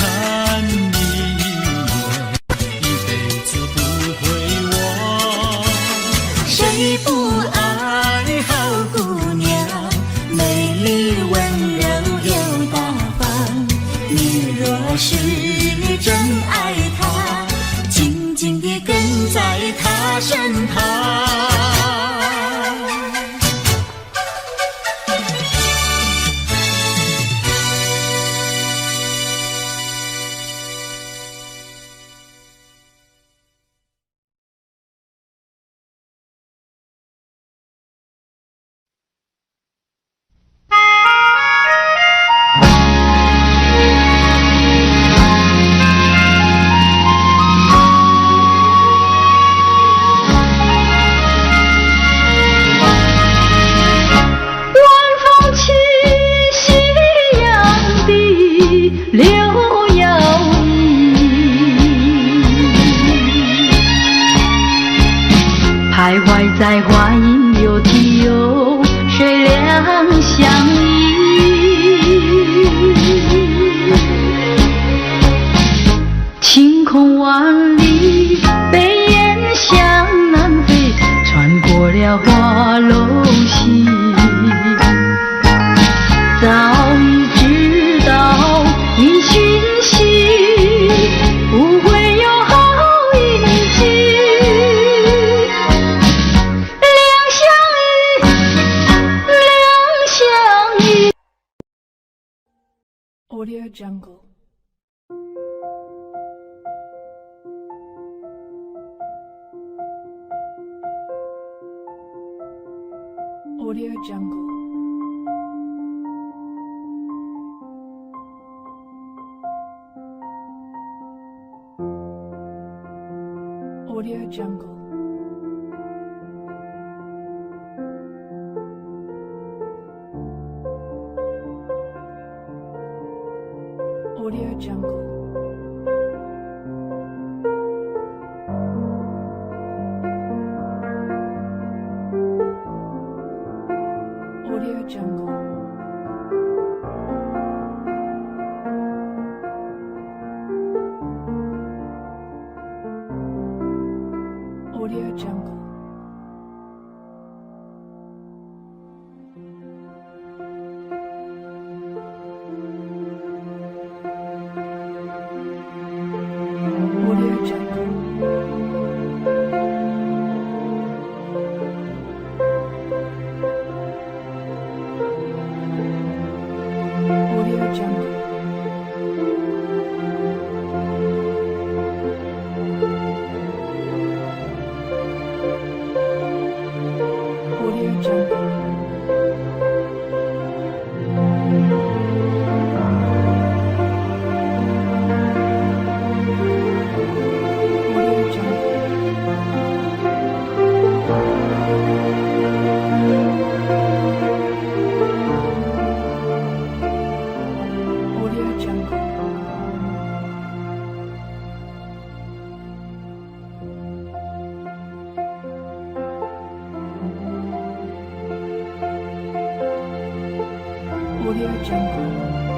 你一眼，一辈子不会忘。谁不爱好姑娘？美丽温柔又大方。你若是真爱她，静静地跟在她身旁。徘徊在花影柳堤哟，水两相依。晴空万里，北雁向南飞，穿过了花楼溪。早已知道你讯息，不会有好运气。Audio Jungle. Audio Jungle. Audio Jungle. Audio Jungle. Audio Jungle. Audio Jungle. Audio Jungle. Audio Jungle. Audio Jungle. Audio Jungle. Audio Jungle. Audio Jungle. Audio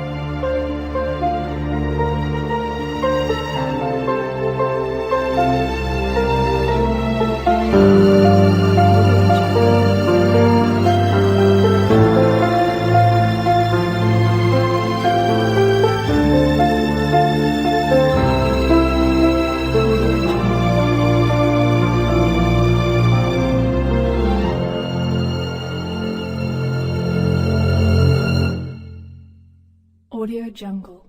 Jungle.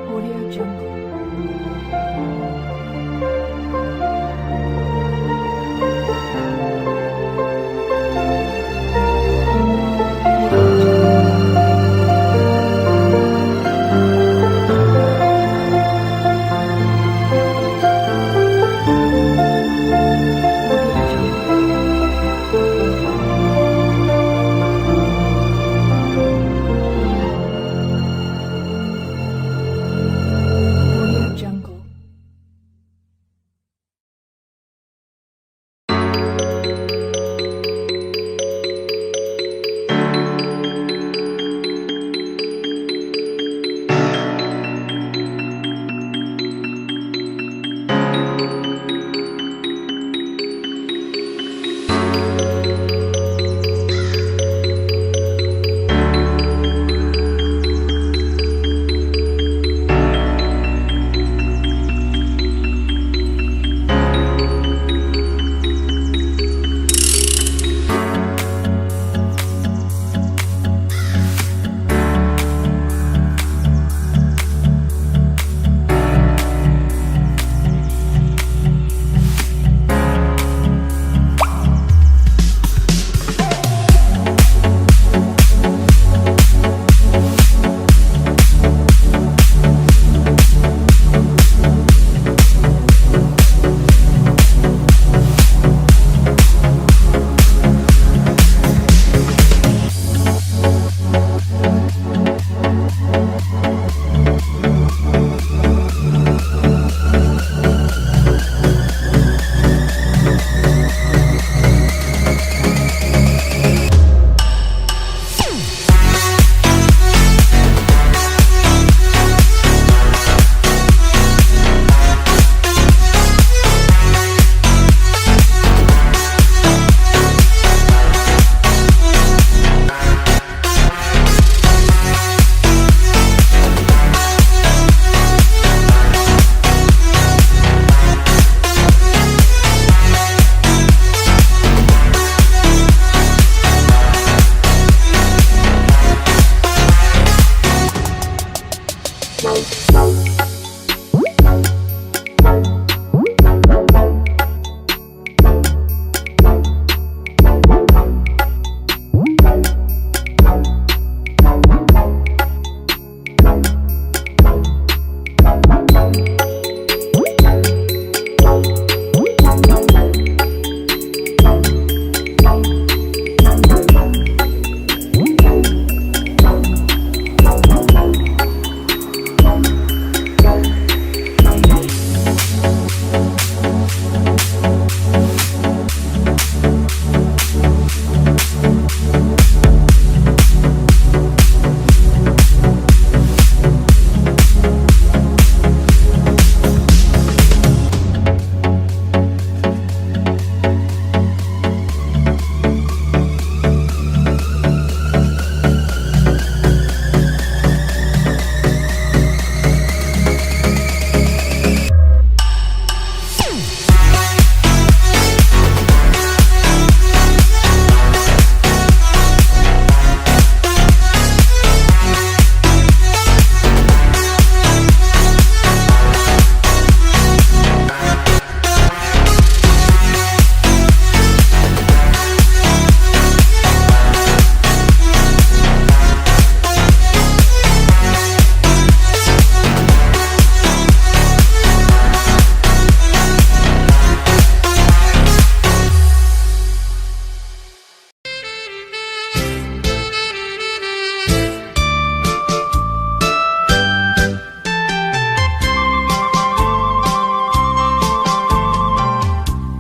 Audio Jungle. Audio Jungle.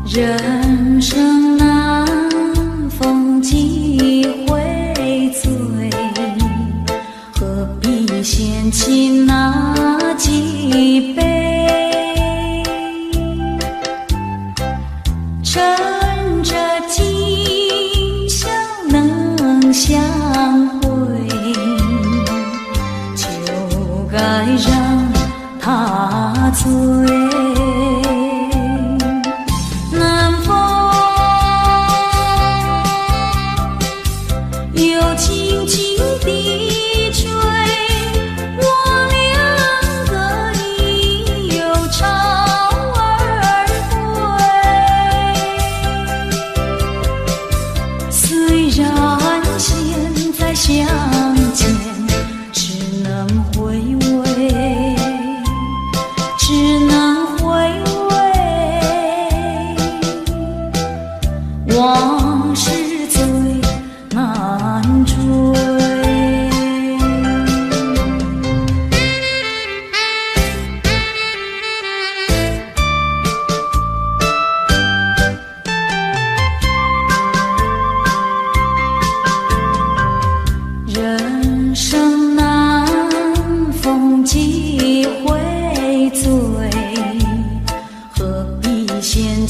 人生难，逢几回醉，何必嫌弃那几杯？趁着今宵能相会，就该让他醉。那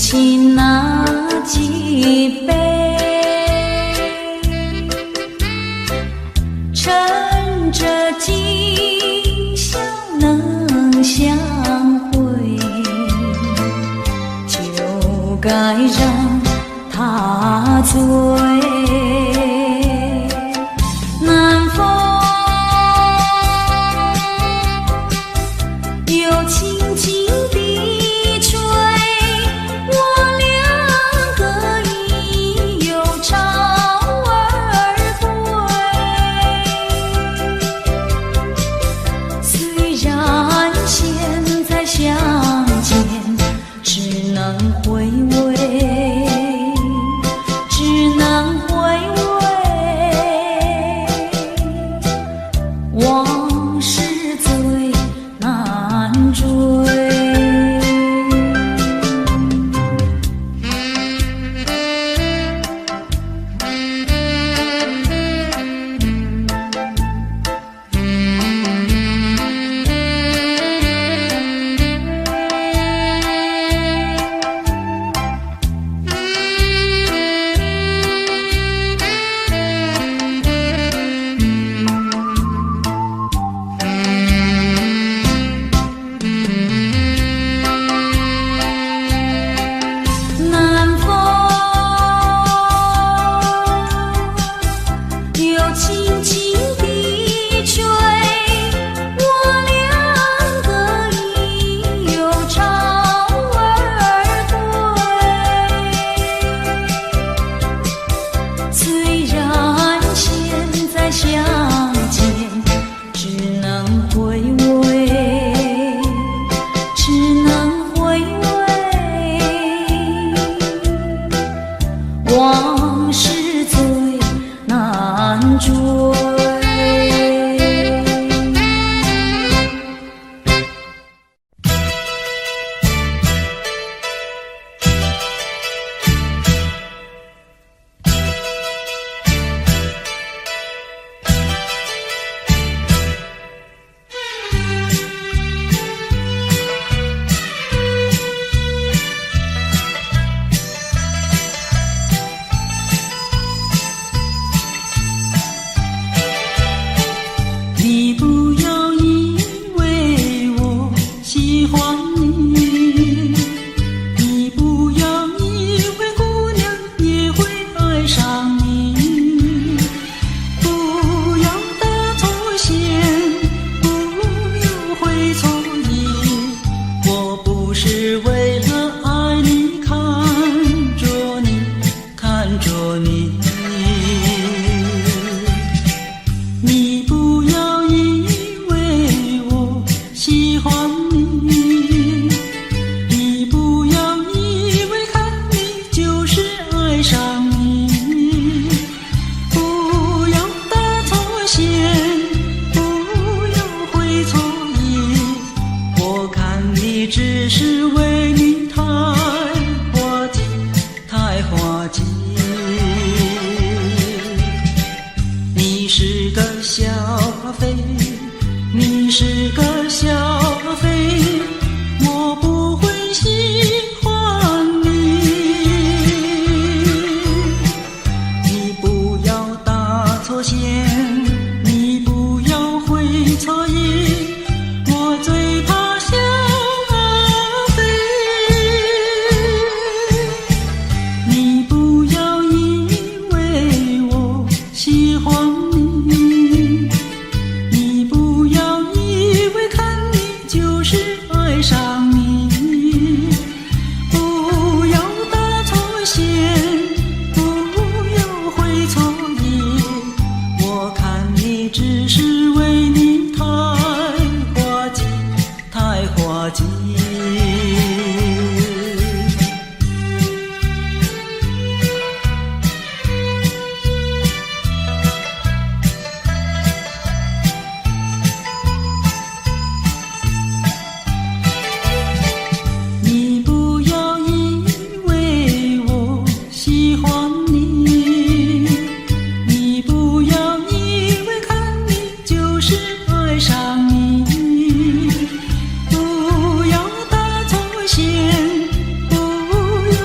起那几杯，趁着今宵能相会，就该让他醉。南风又轻轻地吹，我两个已有潮儿归。虽然现在相见只能回味，只能回味，往事最难追。南风又轻轻地吹，我两个已有潮儿归。虽然现在相见只能回味，只能回味，往事最难追。你不要以为我喜欢你，你不要以为姑娘也会爱上你，不要打错线，不要会错意，我不是为了爱你看着你，看着你。你不要以为我喜欢你，你不要以为看你就是爱上你，不要打错线，不要会错意，我看你只是为你太滑稽，太滑稽。你是个小飞，你是个小飞，我不会喜欢你。你不要打错线，你不要会错意，我最怕小飞。你不要以为我喜欢你，你不要以为看你就是爱上你，不要打错线，不要会错意，我看你只是为你太滑稽，太滑稽。你不要以为我喜欢你，你不要以为看你就是爱上你，不要打错线，不要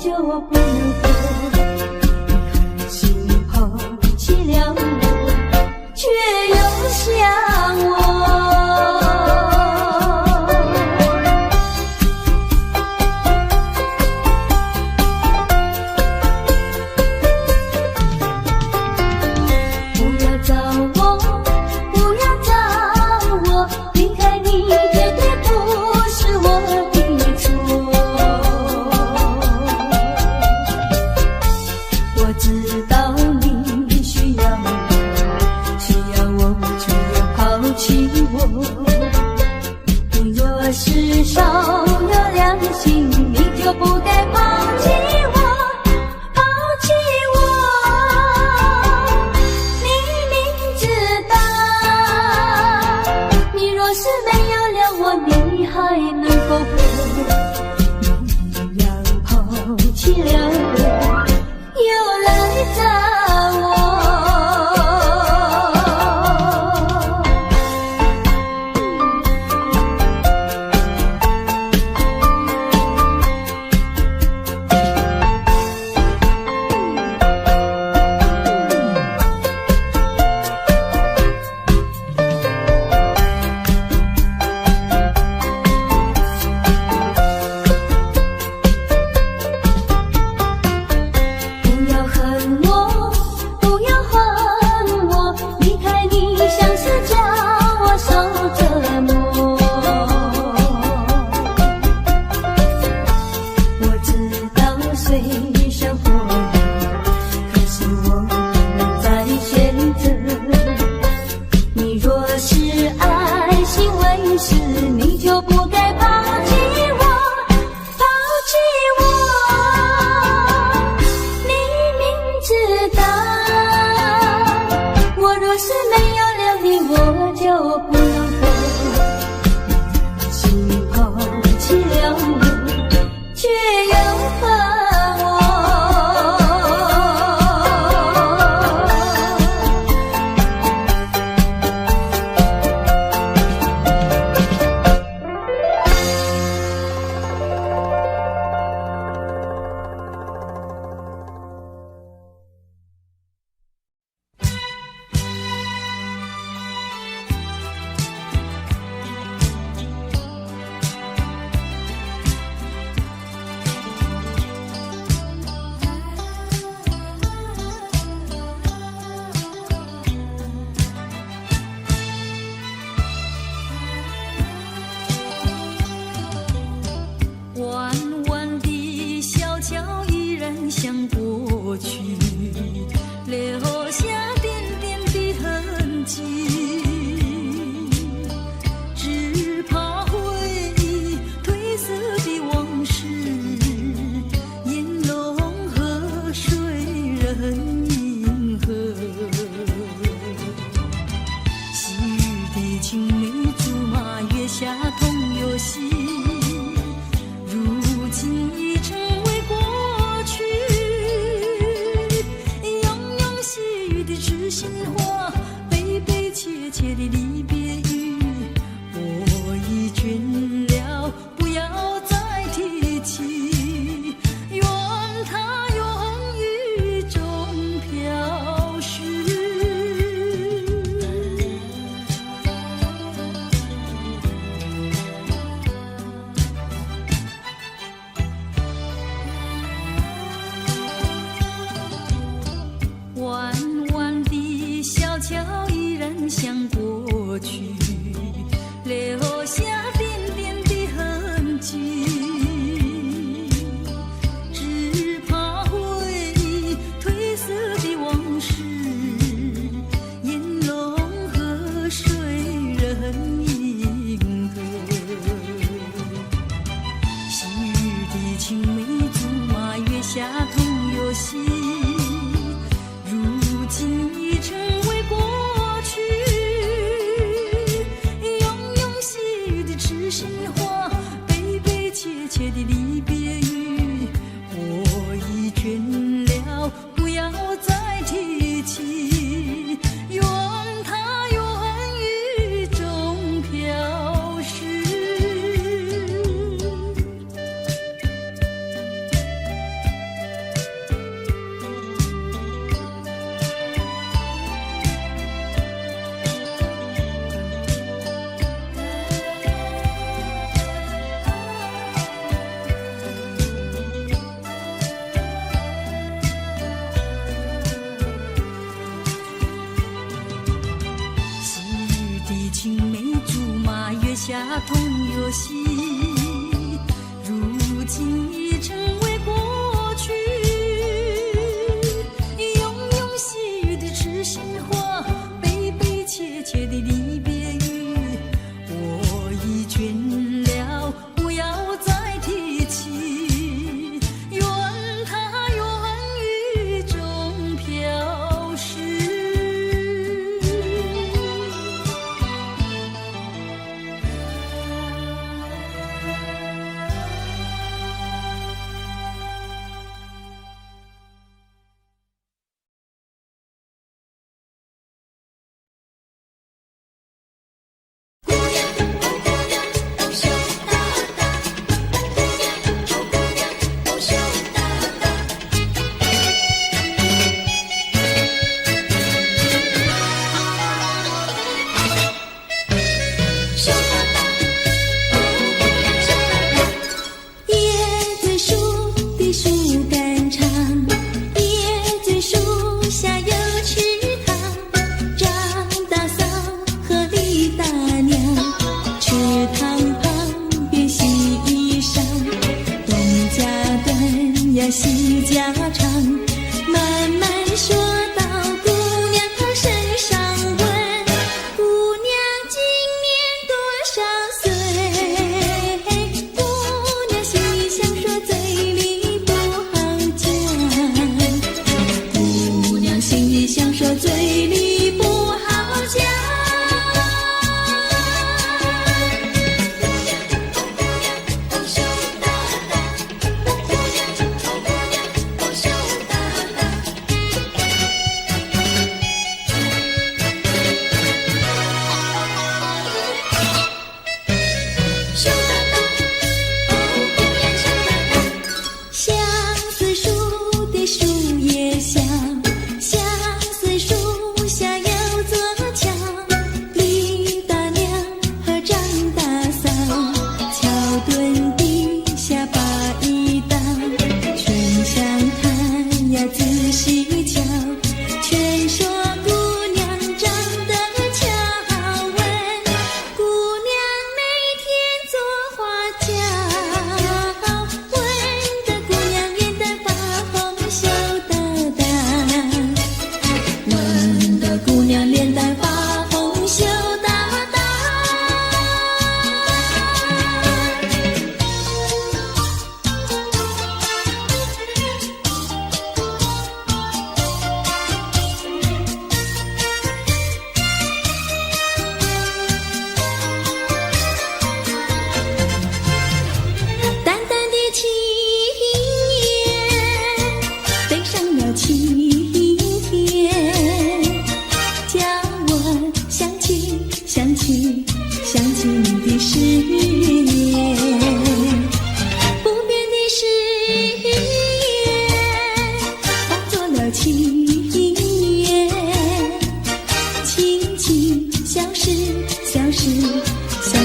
就不能够。狠心抛弃了我，却又想我。不要找我，不要找我，离开你绝对不是我的错。我知道你需要我，需要我却又抛弃我。你若是少有良心，你就不该抛弃我，抛弃我。你明知道，你若是没有了我，你还能够活？你要抛弃了我，又来找我。童游戏，如今已成为过去。庸庸细语的痴心话，悲悲切切的离别语，我已倦了，不要再提起。愿它愿雨中飘逝。戏家常，慢慢说到姑娘她身上问，姑娘今年多少岁？姑娘心里想说，嘴里不好讲。姑娘心里想说，嘴里不好讲。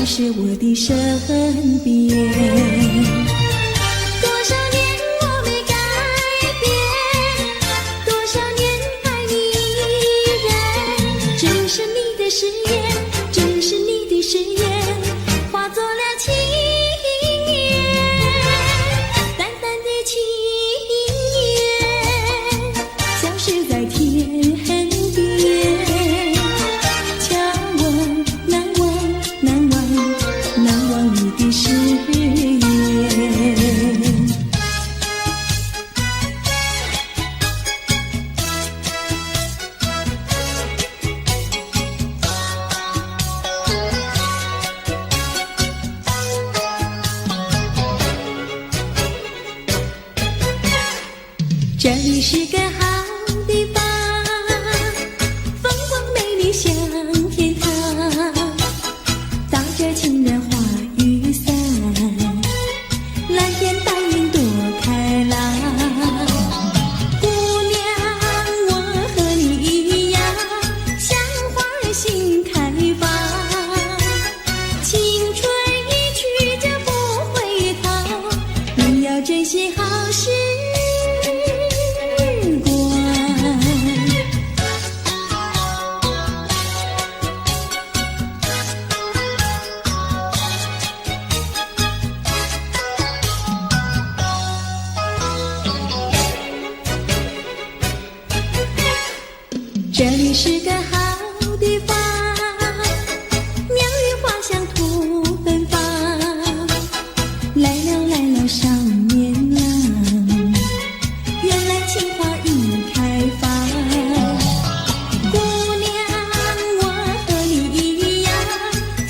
是我的身边，多少年我没改变，多少年爱你依然，只是你的誓言，只是你的誓言，化作了情缘，淡淡的情缘，消失在天边。这里是个好地方，风光美丽像天堂，打着情人花雨伞，蓝天白云多开朗。姑娘，我和你一样，像花儿心开放，青春一去就不回头，你要珍惜好时这里是个好地方，鸟语花香土芬芳。来了来了少年郎，原来情花已开放。姑娘，我和你一样，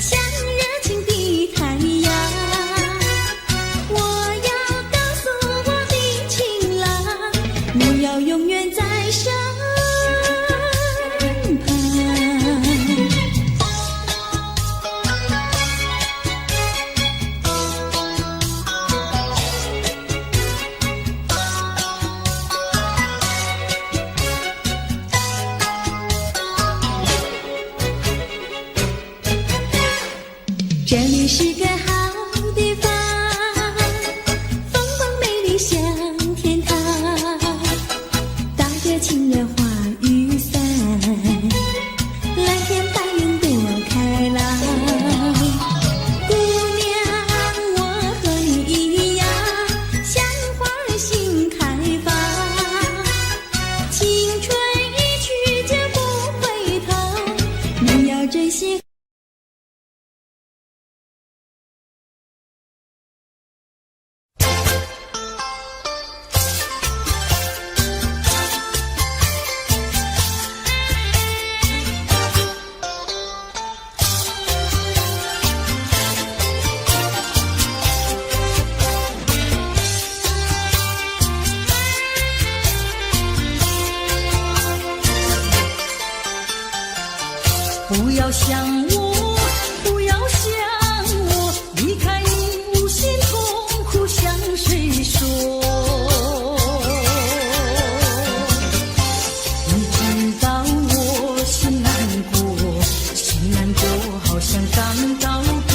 像热情的太阳。我要告诉我的情郎，你要永远在身旁。这里是个好地方，风光美丽像天堂，打着情人花雨伞，蓝天白云多开朗。姑娘，我和你一样，像花儿心开放，青春一去就不回头，你要珍惜。不要想我，不要想我，离开你无限痛苦向谁说？你知道我心难过，心难过好像刚到歌。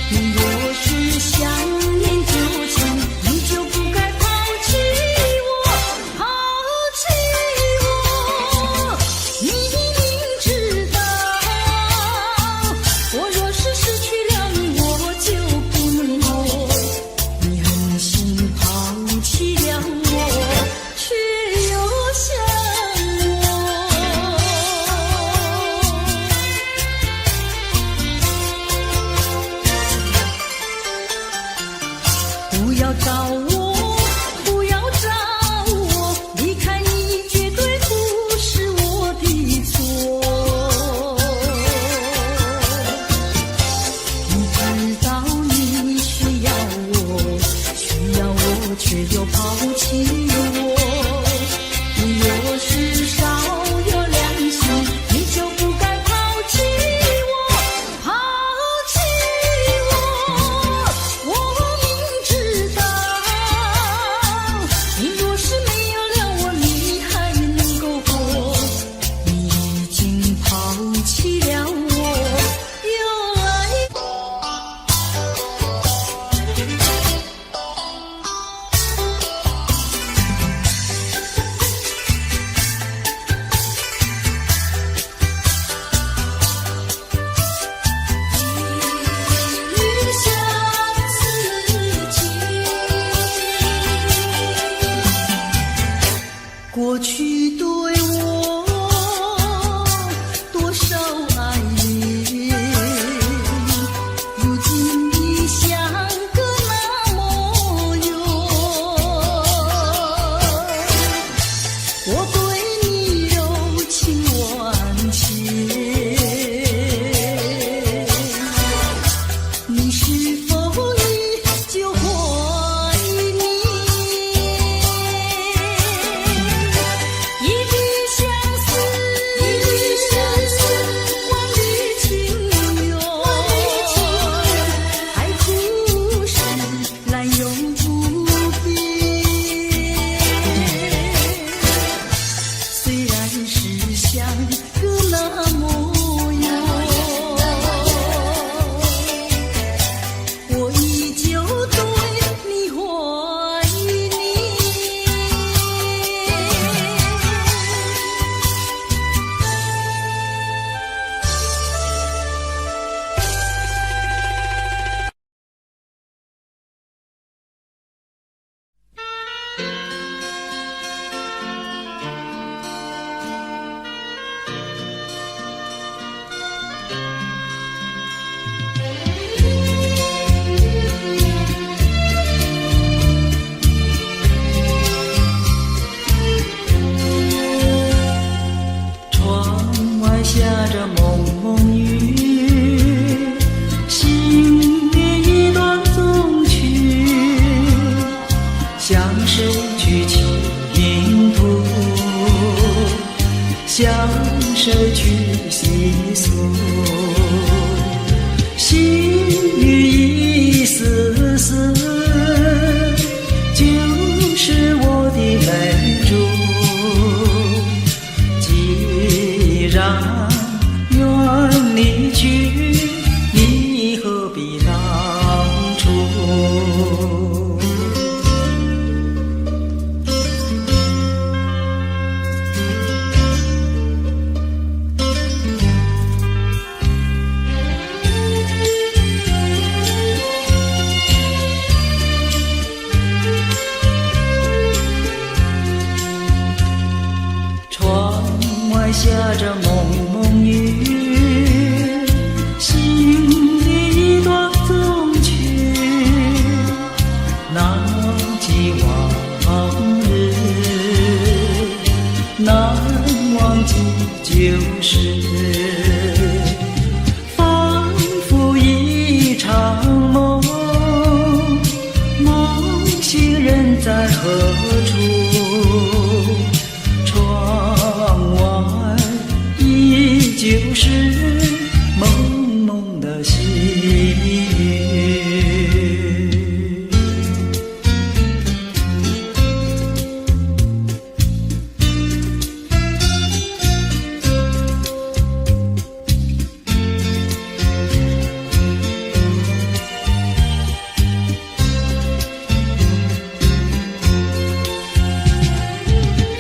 你若是想念旧情，你就不该抛弃我，抛弃我。你知道，我若是失去了你，我就不能活。你狠心抛弃了我，却又想我。不要找我，不要找我，离开你绝对不是我的错。你知道你需要我，需要我却又抛弃我。你若是少有良心，你就不该抛弃我，抛弃我。我明知道，你若是没有了我，你还能够活。你已经抛弃了我，又来。去倾吐，向谁去细诉？心雨一丝丝，就是我的泪珠。既然愿离去，你何必当初？下着蒙蒙雨，心里一段衷曲，难忘记往日，难忘记旧时，仿佛一场梦，梦醒人在何处？就是蒙蒙的细雨。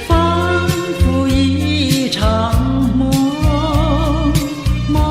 仿佛一场梦，梦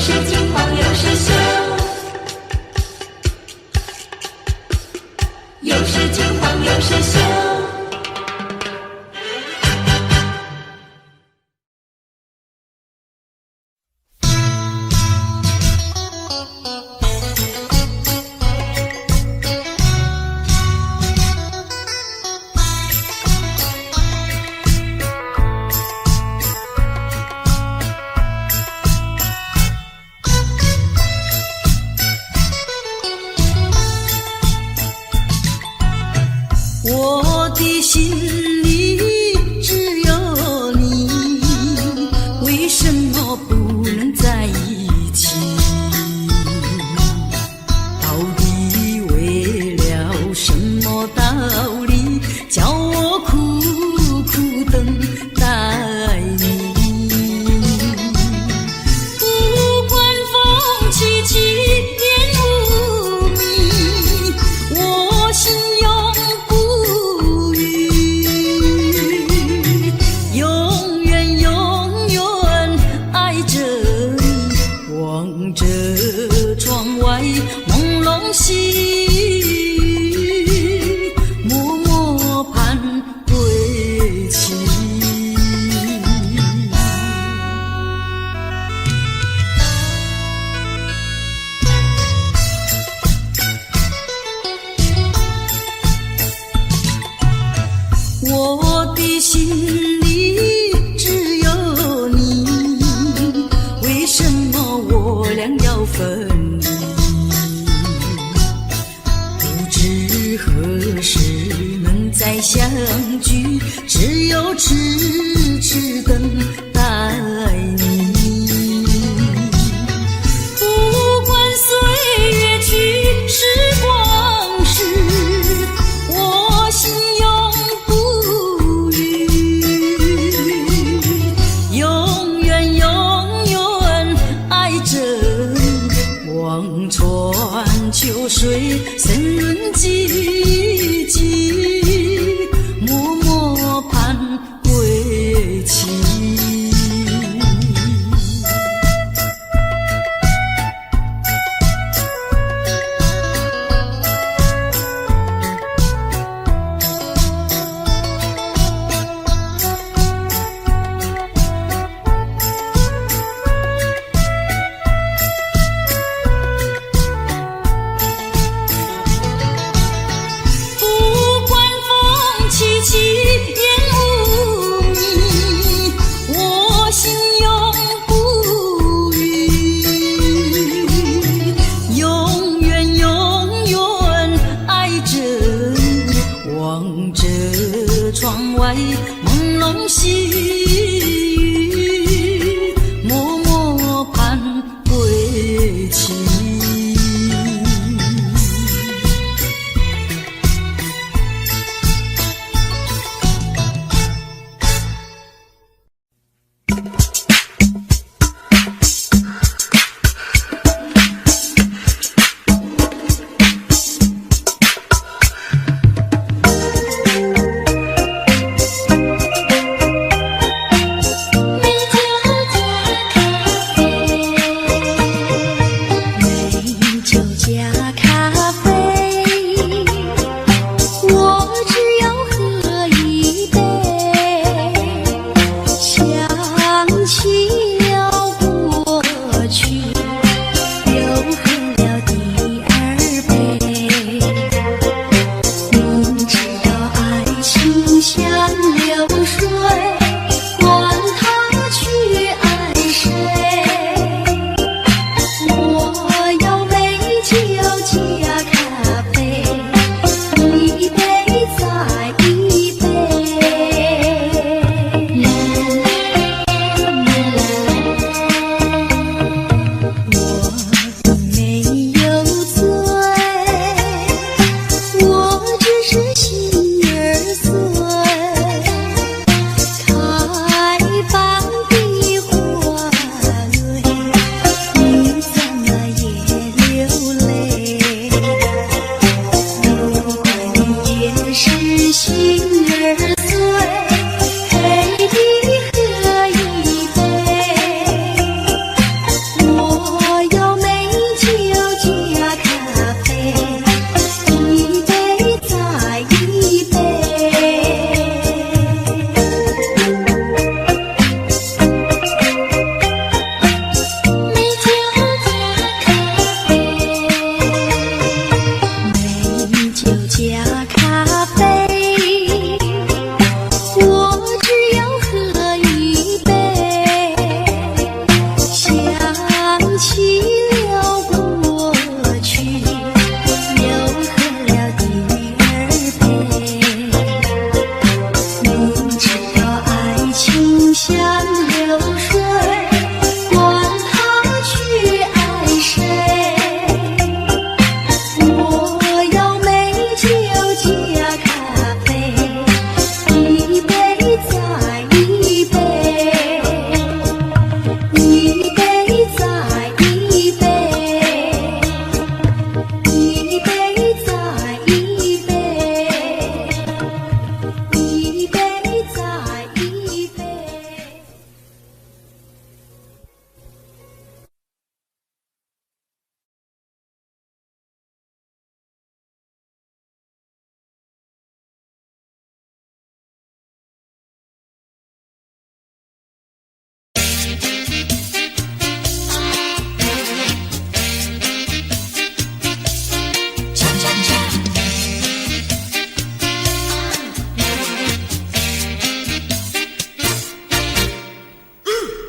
是金黄又是秀，又是金黄又是秀。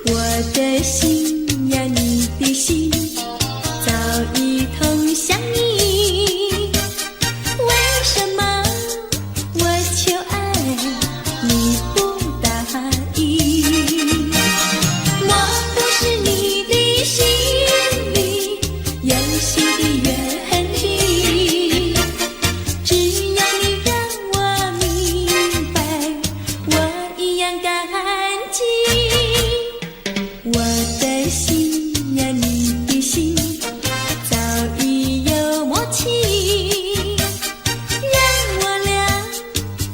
我的心呀，你的心早已通向你，为什么我求爱你不答应？我不是你的心里游戏的原地，只要你让我明白，我一样感激。我的心呀，你的心早已有默契，让我俩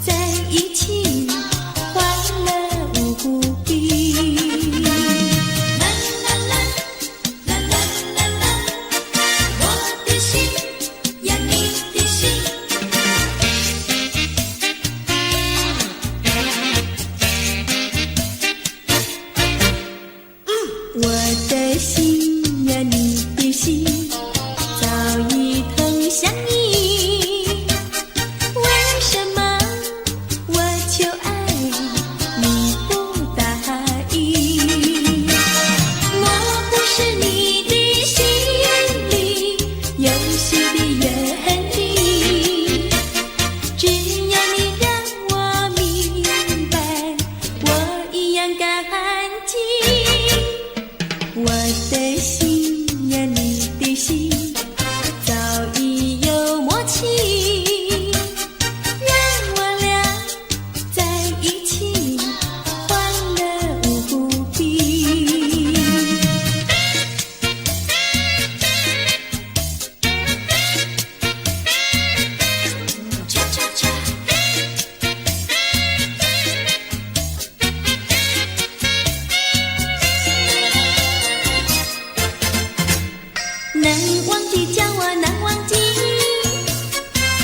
在一起，欢乐无比。啦啦啦，啦啦啦啦，我的心呀，你的心。我的心呀，你的心早已通向你，为什么我求爱你不答应？我不是你的心里游戏的原地，只要你让我明白，我一样感激。我的心呀，你的心早已有默契，让我俩在一起，欢乐无比。恰恰恰。难忘记叫我难忘记，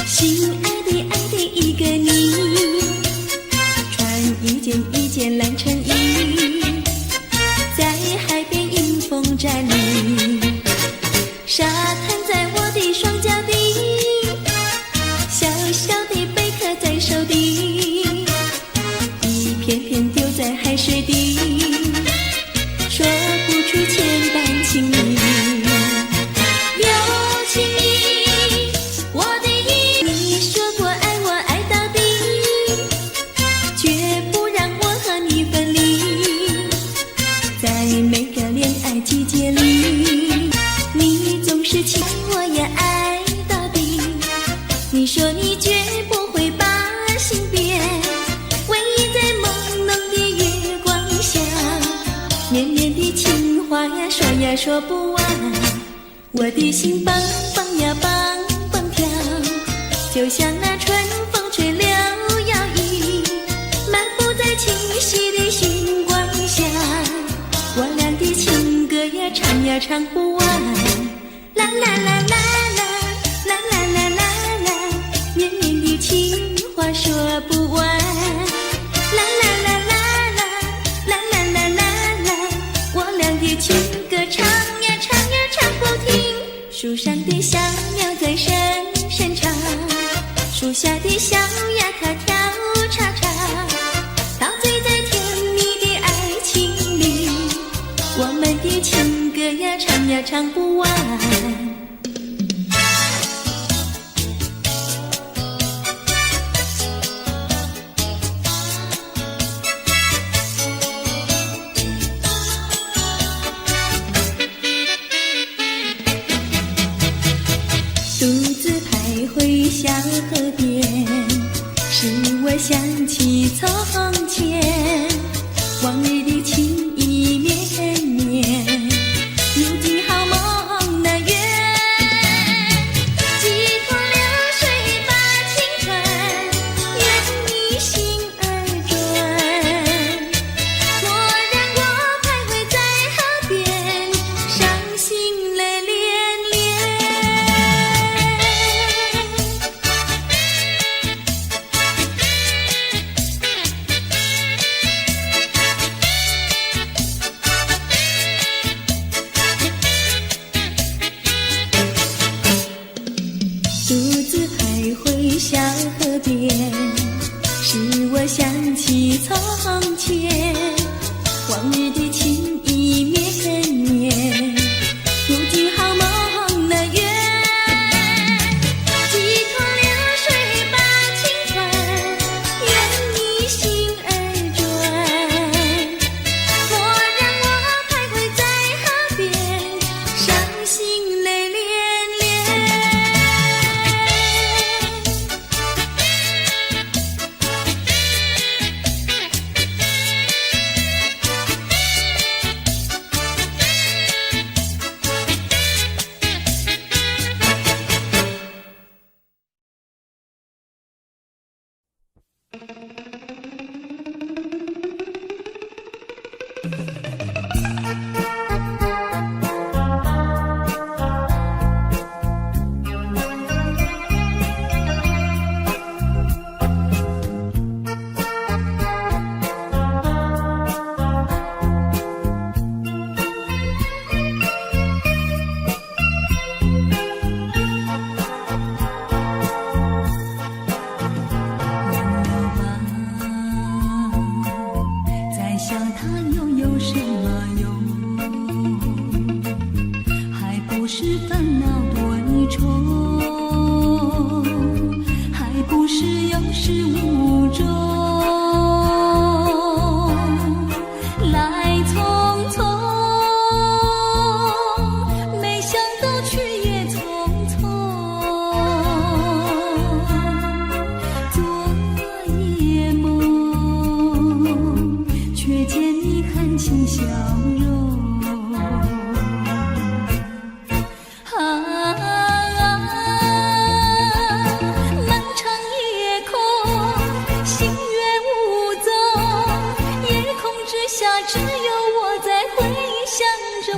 心爱的一个你，穿一件蓝衬衣，在海边迎风站立，沙滩在我的双脚底，小小的贝壳在手底，一片片丢在海水底，说不出千般情意。每个恋爱季节里，你总是亲我也爱到底。你说你绝不会把心变，唯一在朦胧的月光下，绵绵的情话呀说呀说不完。我的心蹦蹦呀蹦蹦跳，就像那春风吹柳摇曳，漫步在清晰的星光下。我俩的情歌呀唱呀唱不完，啦啦啦啦啦，啦啦啦啦啦，绵绵的情话说不完，啦啦啦啦啦，啦啦啦啦啦，我俩的情歌唱呀唱呀唱不停。树上的小鸟在声声唱，树下的小鸭它跳叉叉，陶醉在甜蜜的爱情里。我们的情歌呀唱呀唱不完。独自徘徊小河边，使我想起从前，往日的情意绵绵，如今好梦难圆。几托流水把情传，愿你心儿转。莫让我徘徊在河边，伤心泪连连。独自徘徊小河边，使我想起从前，往日的情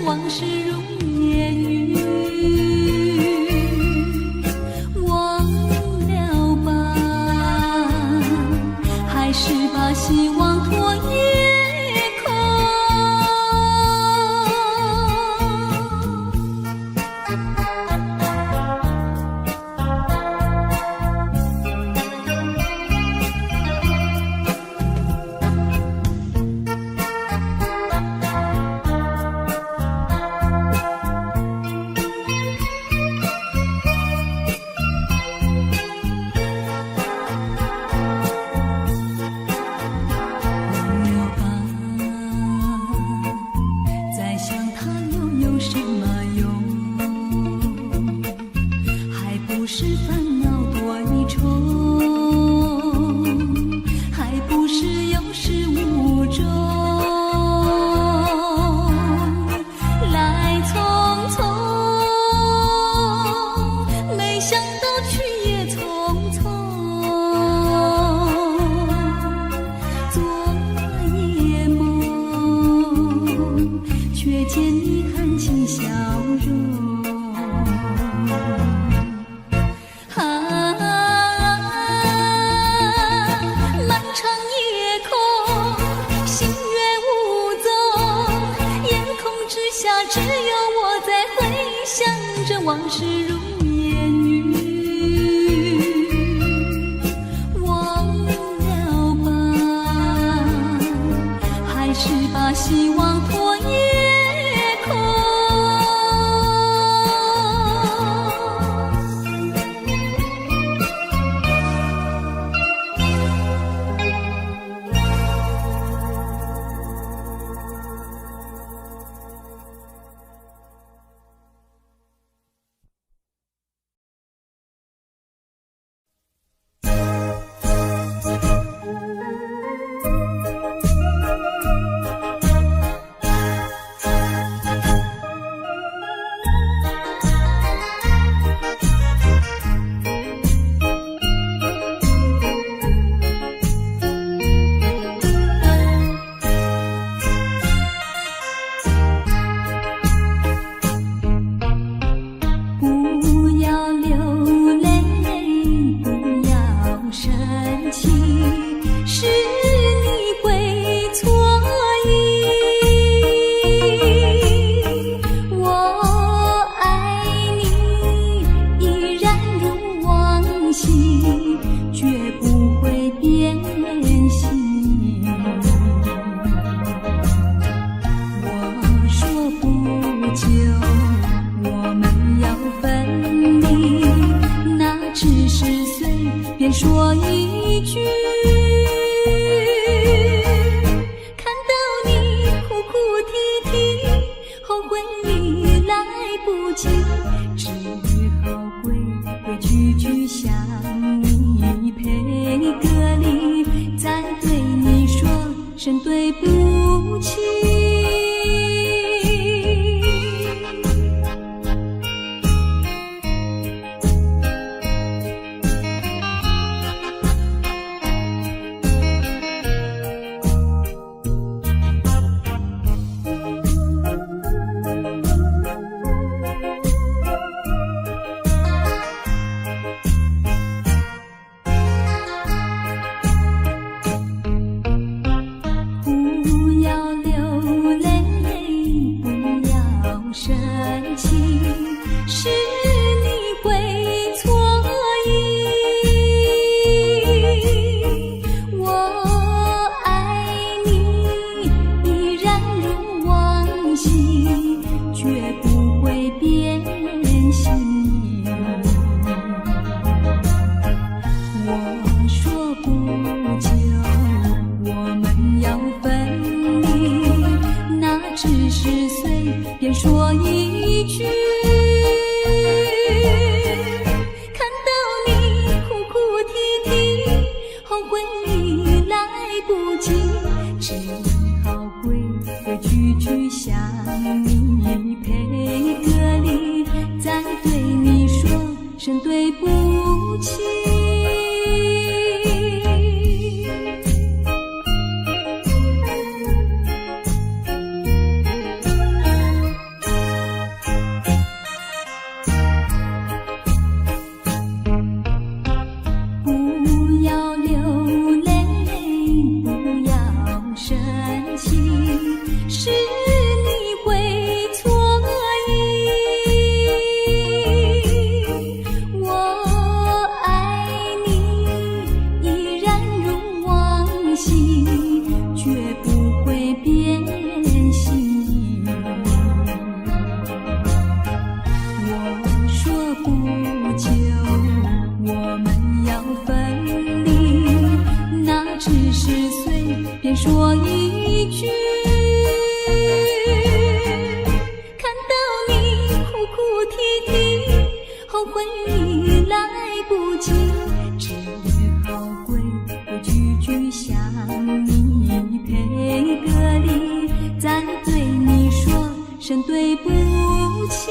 往事如烟云，忘了吧，还是把希望托夜空。往事如烟云，忘了吧，还是把希望托夜空。说一句，看到你哭哭啼啼，后悔你来不及，只好规规矩矩向你赔个礼，再对你说声对不起。10岁便说一句，看到你哭哭啼啼，后悔已来不及，只好规规矩矩向你赔个礼，再对你说声对不起。说一句，看到你哭哭啼啼，后悔已来不及，只好规规矩矩向你赔个礼，再对你说声对不起。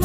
把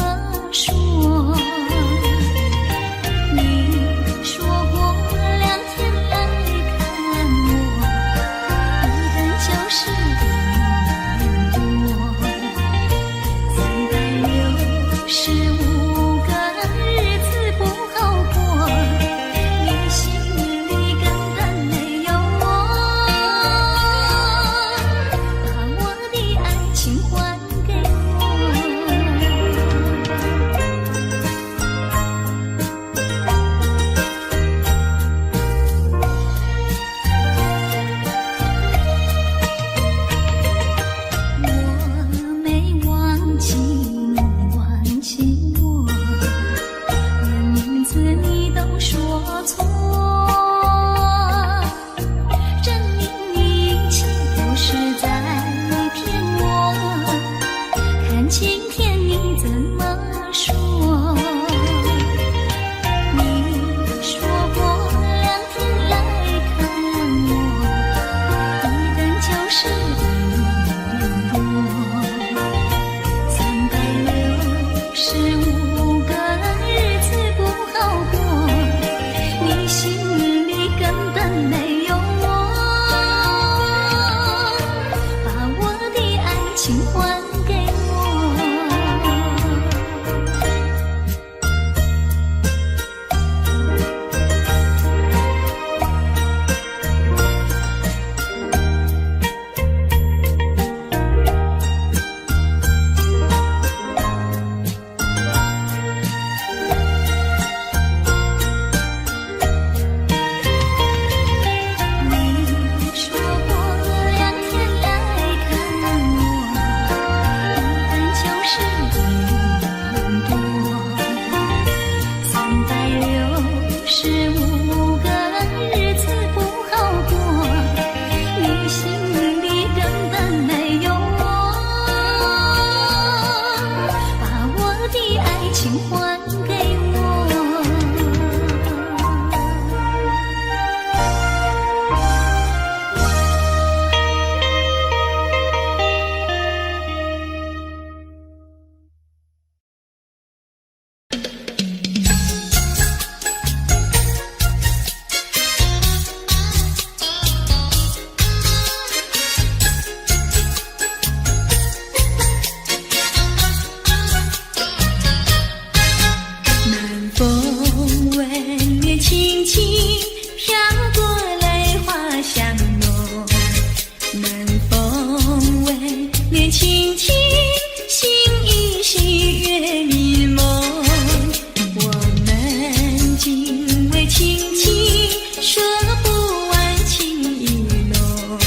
说不完情意浓。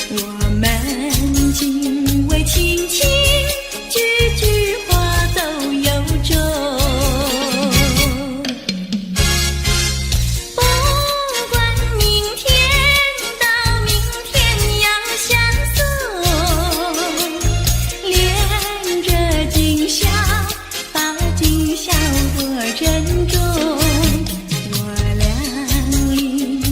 我们紧偎亲亲，句句话都有衷。不管明天到明天要相送，恋着今宵，把今宵多珍重。我俩离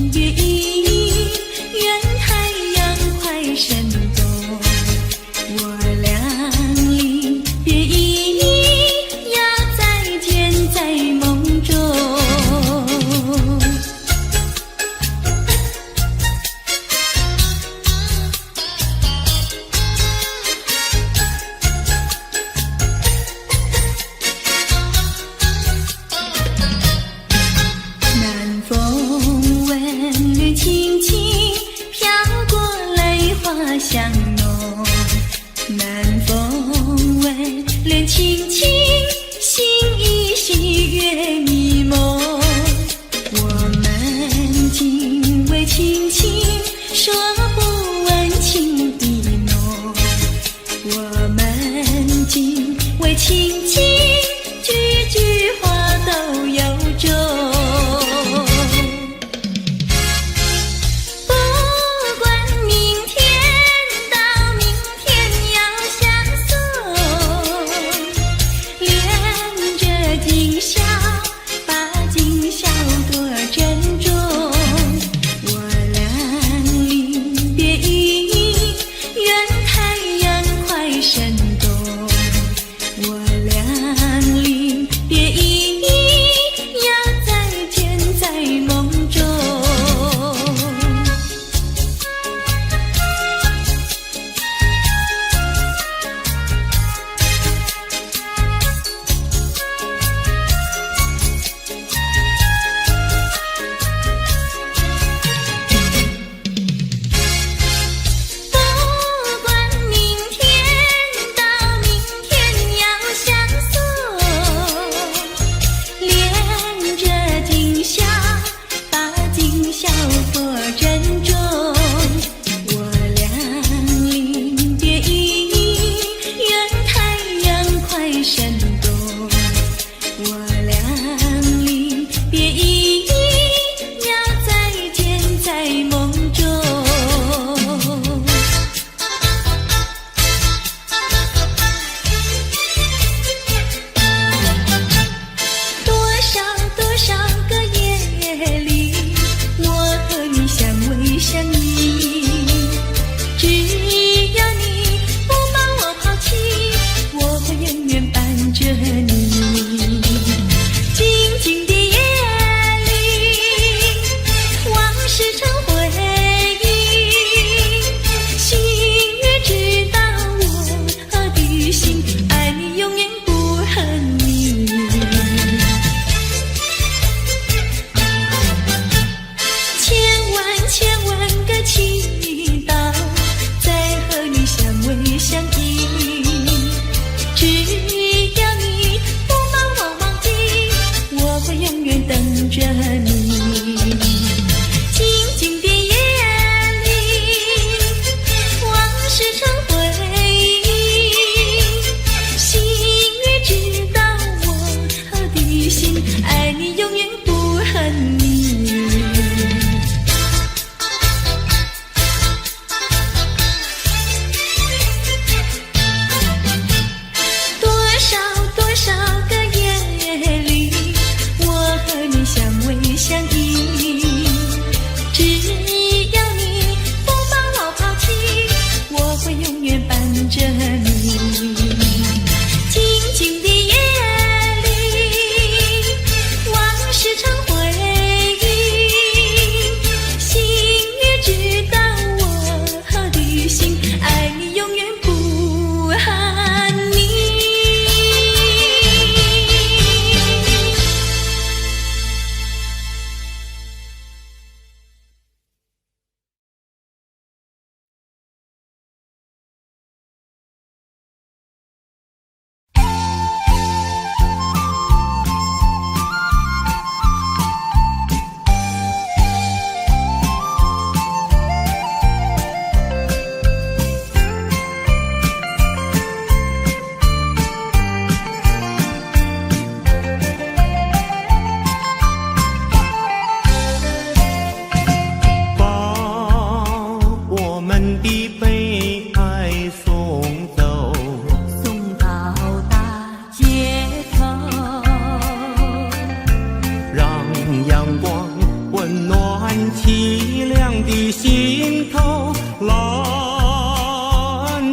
的心头，蓝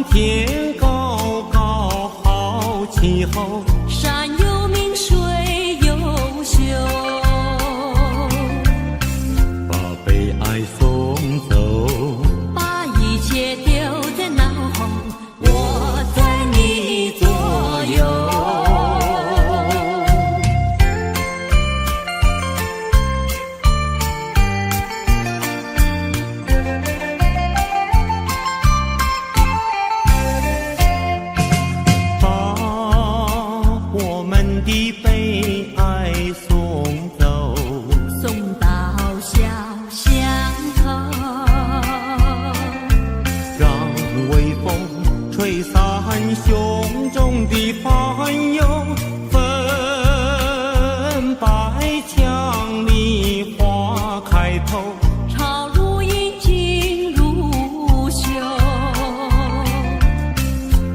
天高高好气候，山有名水有秀，把悲哀送走，把一切丢在脑后，我在你左右。的悲哀送走，送到小巷头，让微风吹散胸中的烦忧，粉白墙里花开头，朝如饮尽如休，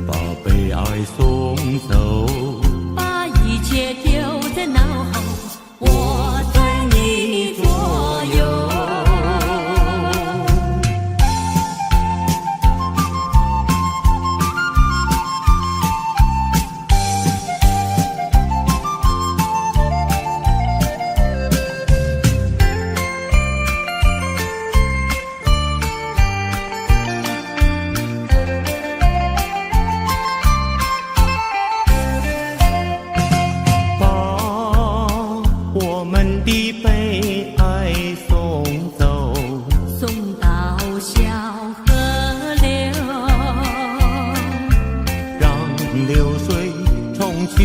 把悲哀送走，一切丢在脑后，我在你左右。我们的悲哀送走，送到小河流，让流水冲去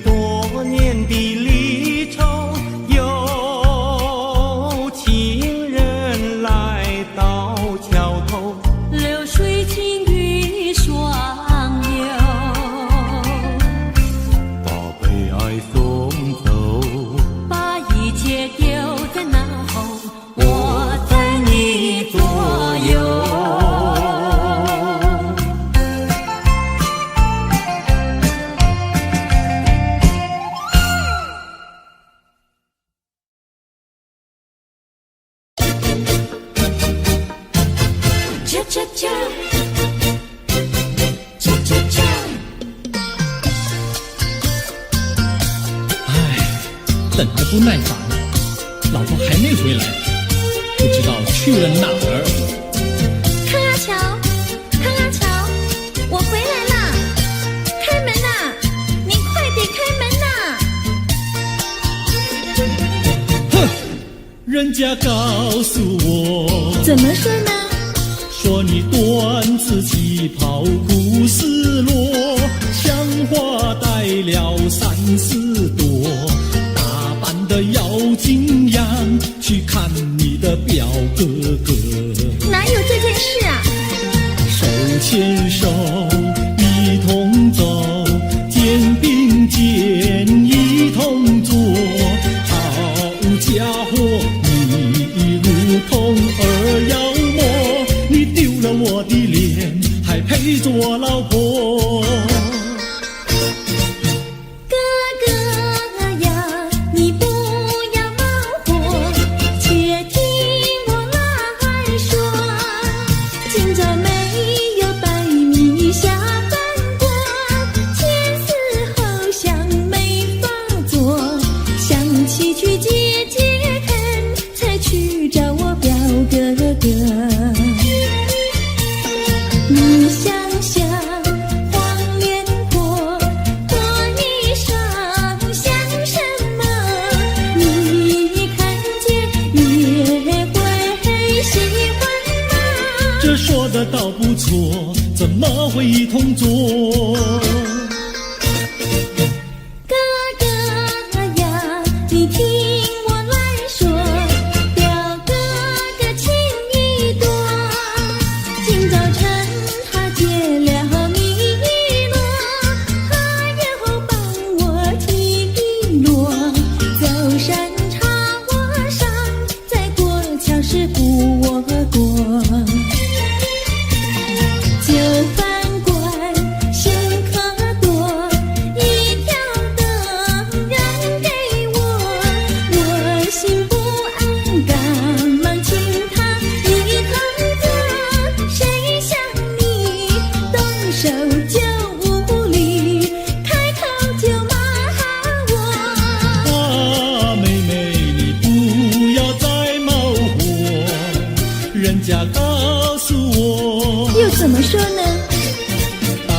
多年的离愁，有情人来到桥头，流水轻于双流，把悲哀送走，一切丢在脑后，我在你左右。恰恰恰，恰恰恰。等得不耐烦，老婆还没回来，不知道去了哪儿。康阿乔，康阿乔，我回来啦！开门呐！你快点开门呐！哼，人家告诉我，怎么说呢？说你短子旗袍苦丝罗，像花戴了3、4朵。的妖精样去看你的表哥哥，哪有这件事啊？手牵手一同走，肩并肩一同坐，好家伙，你如同儿妖魔，你丢了我的脸，还配做我老婆？你想想黄连果，果衣裳像什么？你看见也会喜欢吗？这说的倒不错，怎么会一同做？哥哥呀，你听我来说，表哥哥情意多，今早晨他结了米诺，他又帮我提箫，走山茶我上，再过桥是扶我过。酒饭馆，新客家告诉我，又怎么说呢？打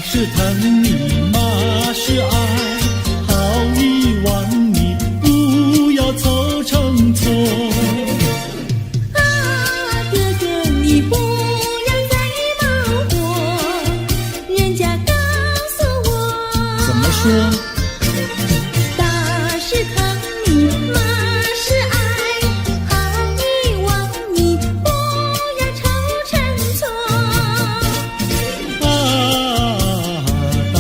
是疼你，骂是爱，好遗忘你，不要凑成错。啊，哥哥你不要再骂我，人家告诉我，怎么说？打是疼你，骂是爱，好遗忘你，不要凑成错。打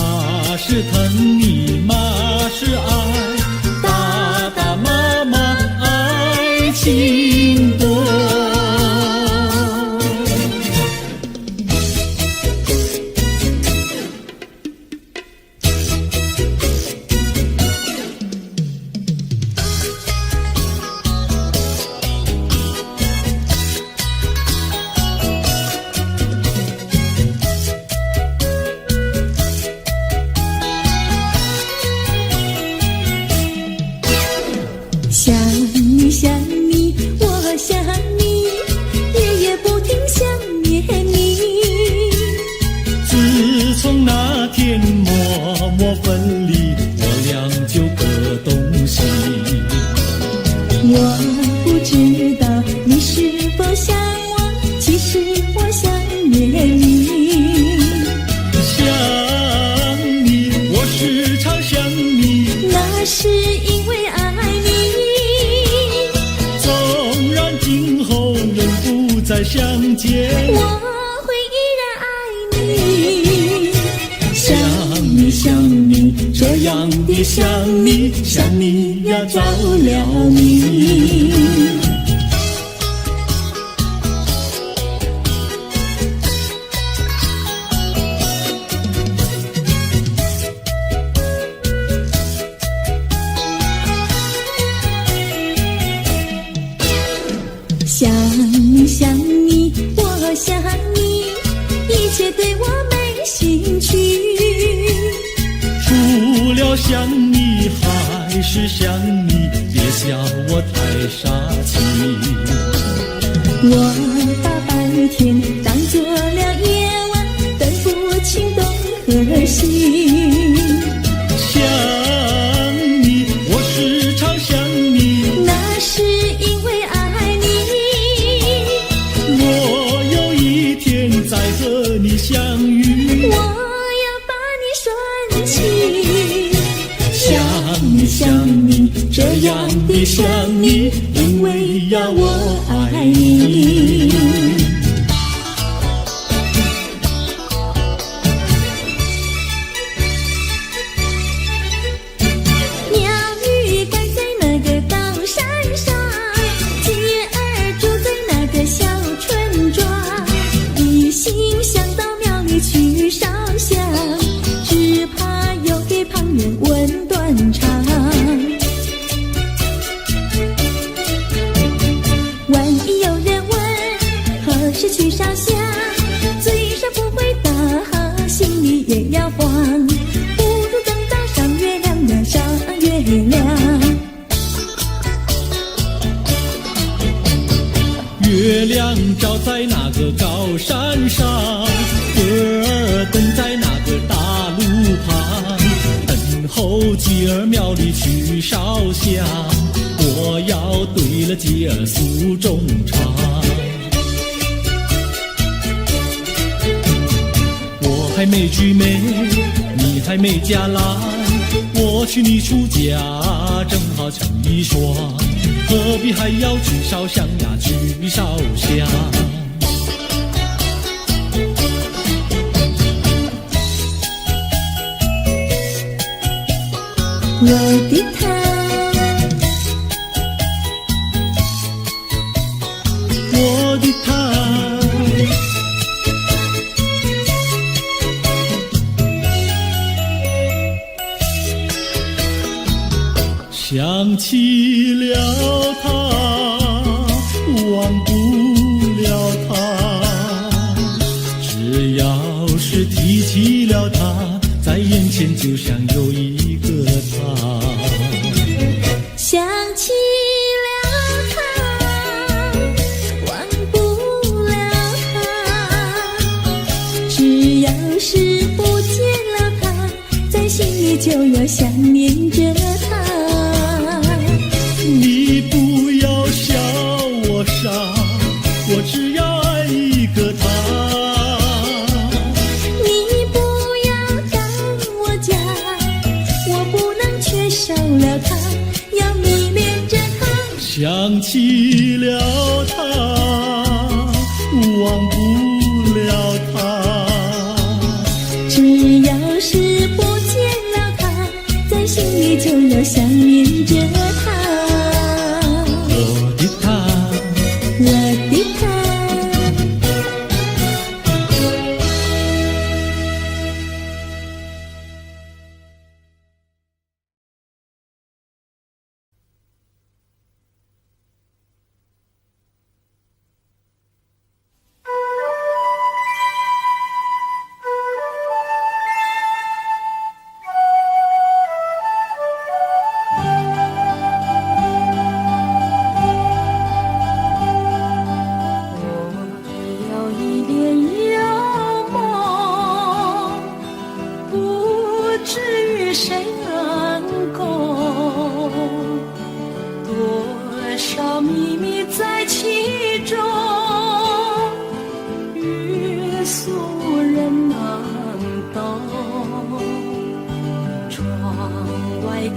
是疼你，骂是爱，打打骂骂爱情多。想你想你，我想你，夜夜不停想念你。自从那天默默分离，我俩就各东西。我不知道你是否想我，其实我想念你。想你，我时常想你，那是因为爱你。纵然今后仍不再相见，我会依然爱你。想你想你，这样的想你，想你呀着了迷。想你想你，我想你，一切对我没兴趣。除了想你还是想你，别笑我太傻气。我把白天当作了夜晚，分不清东和西。想你，我时常想你，那是因为爱你。我有一天再和你相遇，我要把你拴起。想你想你，这样的想你，因为呀我爱你。鸟语盖在那个高山上，鸡儿住在那个小村庄，一心想到庙里去烧香，只怕又给旁人问断肠。万一有人问何时去烧香，嘴上不回答，心里也要慌，不如等到上月亮呀上月亮。月亮照在那个高山上，歌儿等在那个大路旁，等候鸡儿庙里去烧香，我要对了鸡儿诉衷肠。我还没娶媒，你还没嫁来，我娶你出嫁正好成一双，何必还要去烧香呀去烧香。我的他，我的他，想起了他，忘不了他，只要是提起了他，在眼前就像有一个他。想起了他，忘不想起了他，忘不了他。只要是不见了他，在心里就要想念着他。我的他，我的他。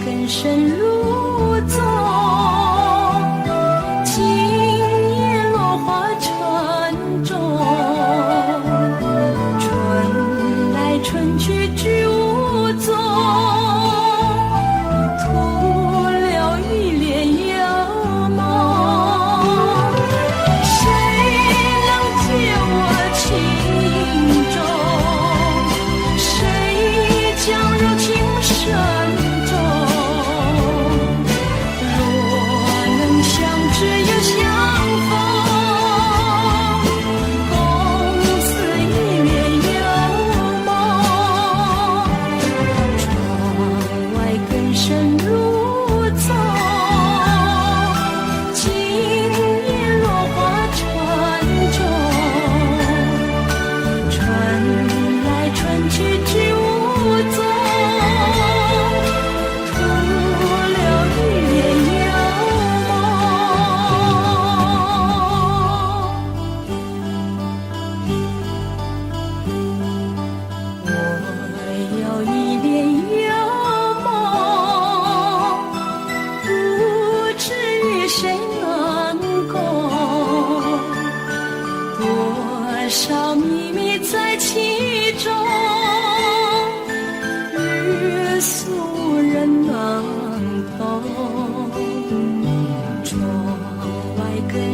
更深入宗，今夜落花沉重，春来春去居无踪，徒留一帘幽梦。谁能解我情衷？谁将柔情深？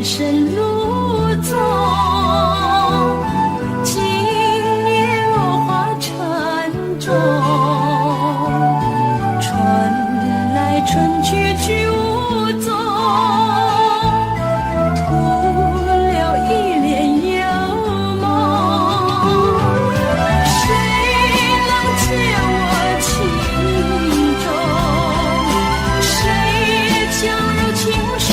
深入宗，今夜落花沉重，春来春去居无踪，徒留一帘幽梦。谁能解我情衷？谁将柔情深？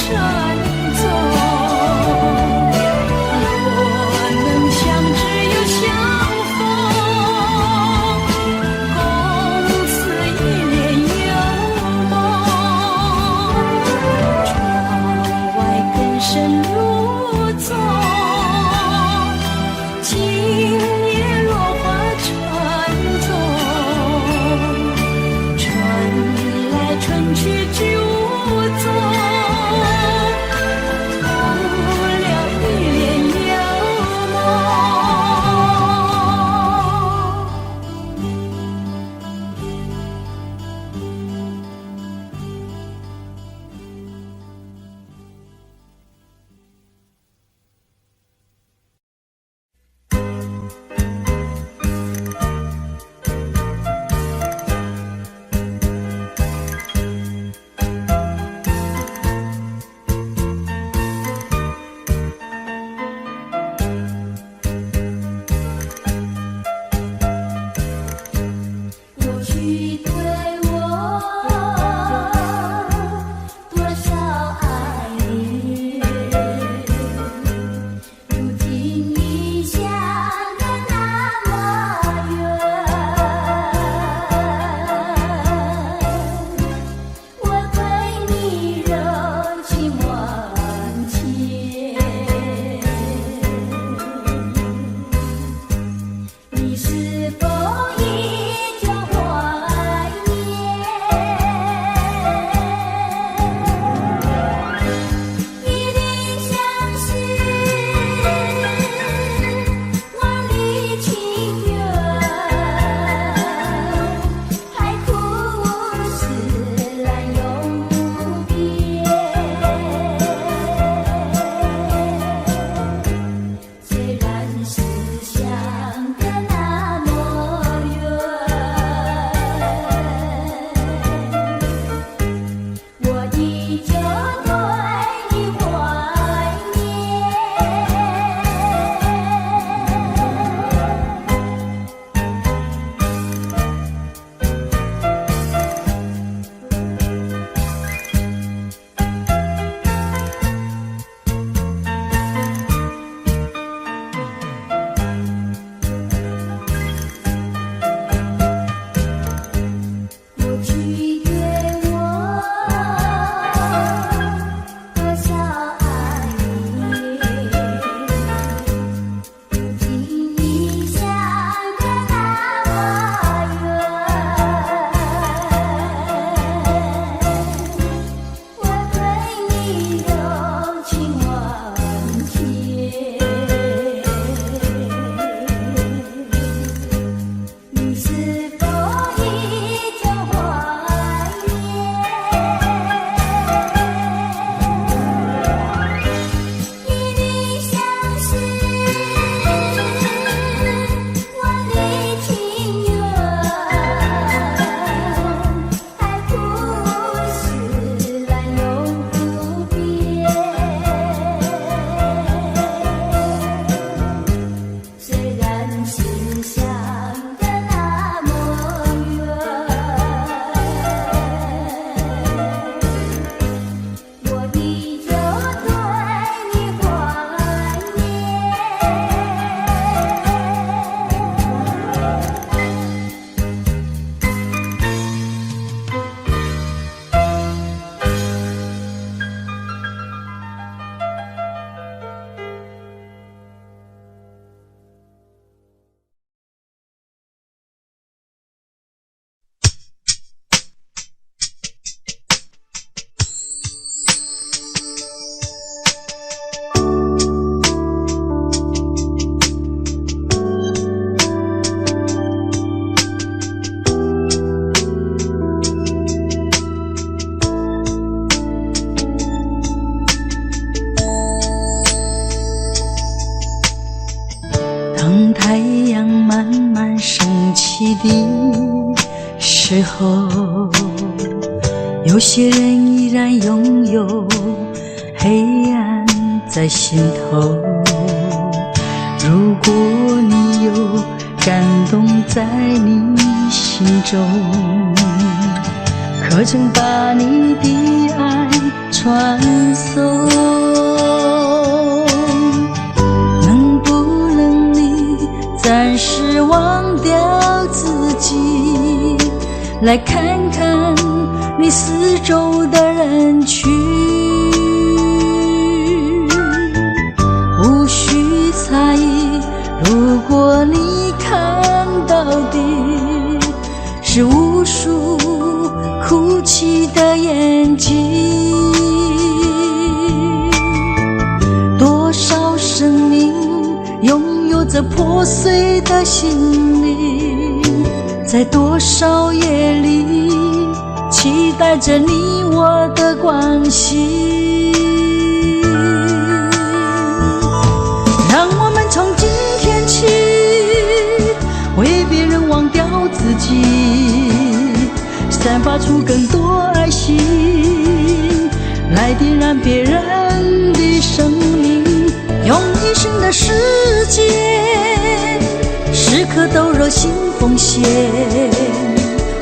太阳慢慢升起的时候，有些人依然拥有黑暗在心头。如果你有感动在你心中，可曾把你的爱传送？能不能你暂时忘掉自己，来看看你四周的人群？无需猜疑，如果你看到的是无数哭泣的眼睛，多少生命拥有着破碎的心灵，在多少夜里期待着你我的关系。让我们从今天起为别人忘掉自己，散发出更多爱心，来点燃别人的生命，用一生的时间，时刻都热心奉献，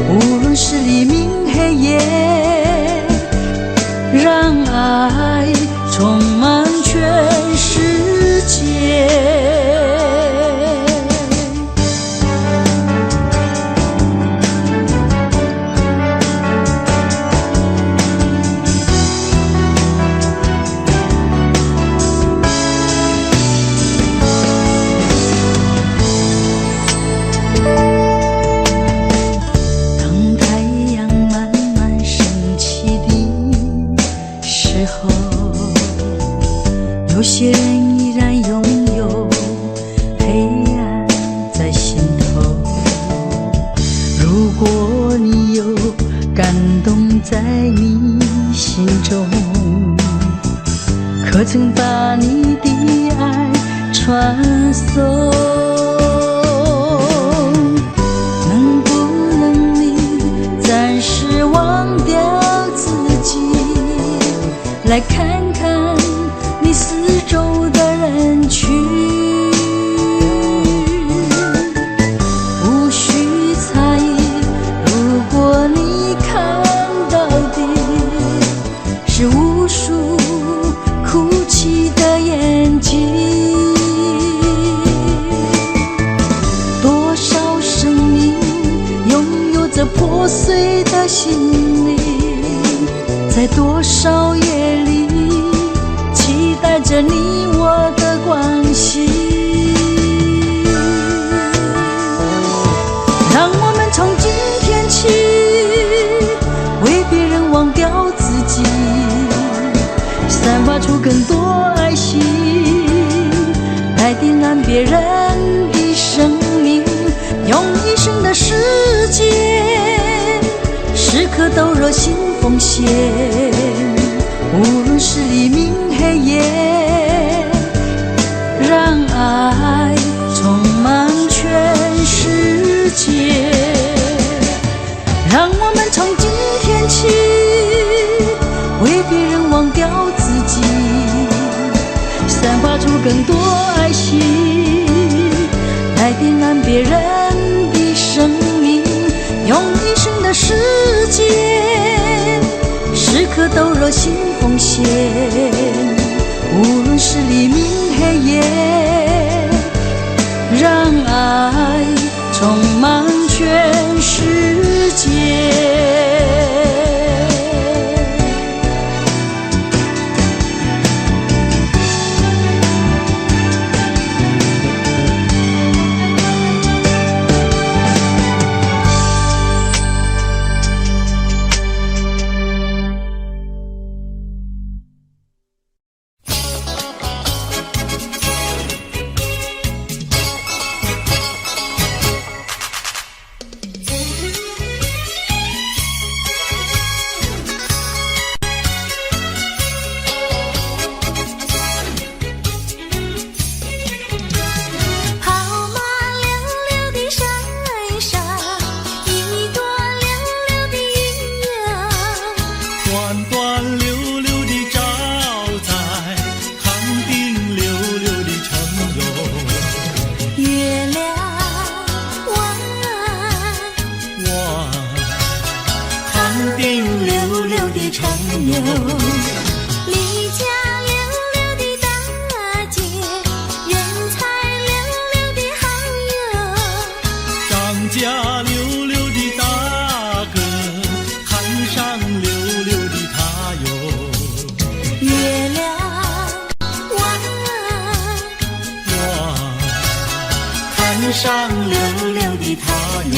无论是黎明黑夜，让爱充满全世界。有些人依然拥有黑暗在心头，如果你有感动在你心中，可曾把你的爱传送？能不能你暂时忘掉自己，来看看你四周的人群？无需猜疑，如果你看到的是无数哭泣的眼睛，多少生命拥有着破碎的心灵，在多少夜里期待着你我的关系。让我们从今天起为别人忘掉自己，散发出更多爱心，来点燃别人的生命，用一生的时间，时刻都热心奉献，无论是黎明黑夜，让爱充满全世界。让我们从今天起为别人忘掉自己，散发出更多爱心，来点燃别人的生命，用一生的时间，时刻都热心奉献，无论是黎明黑夜，让爱充满全世界。上溜溜的他哟。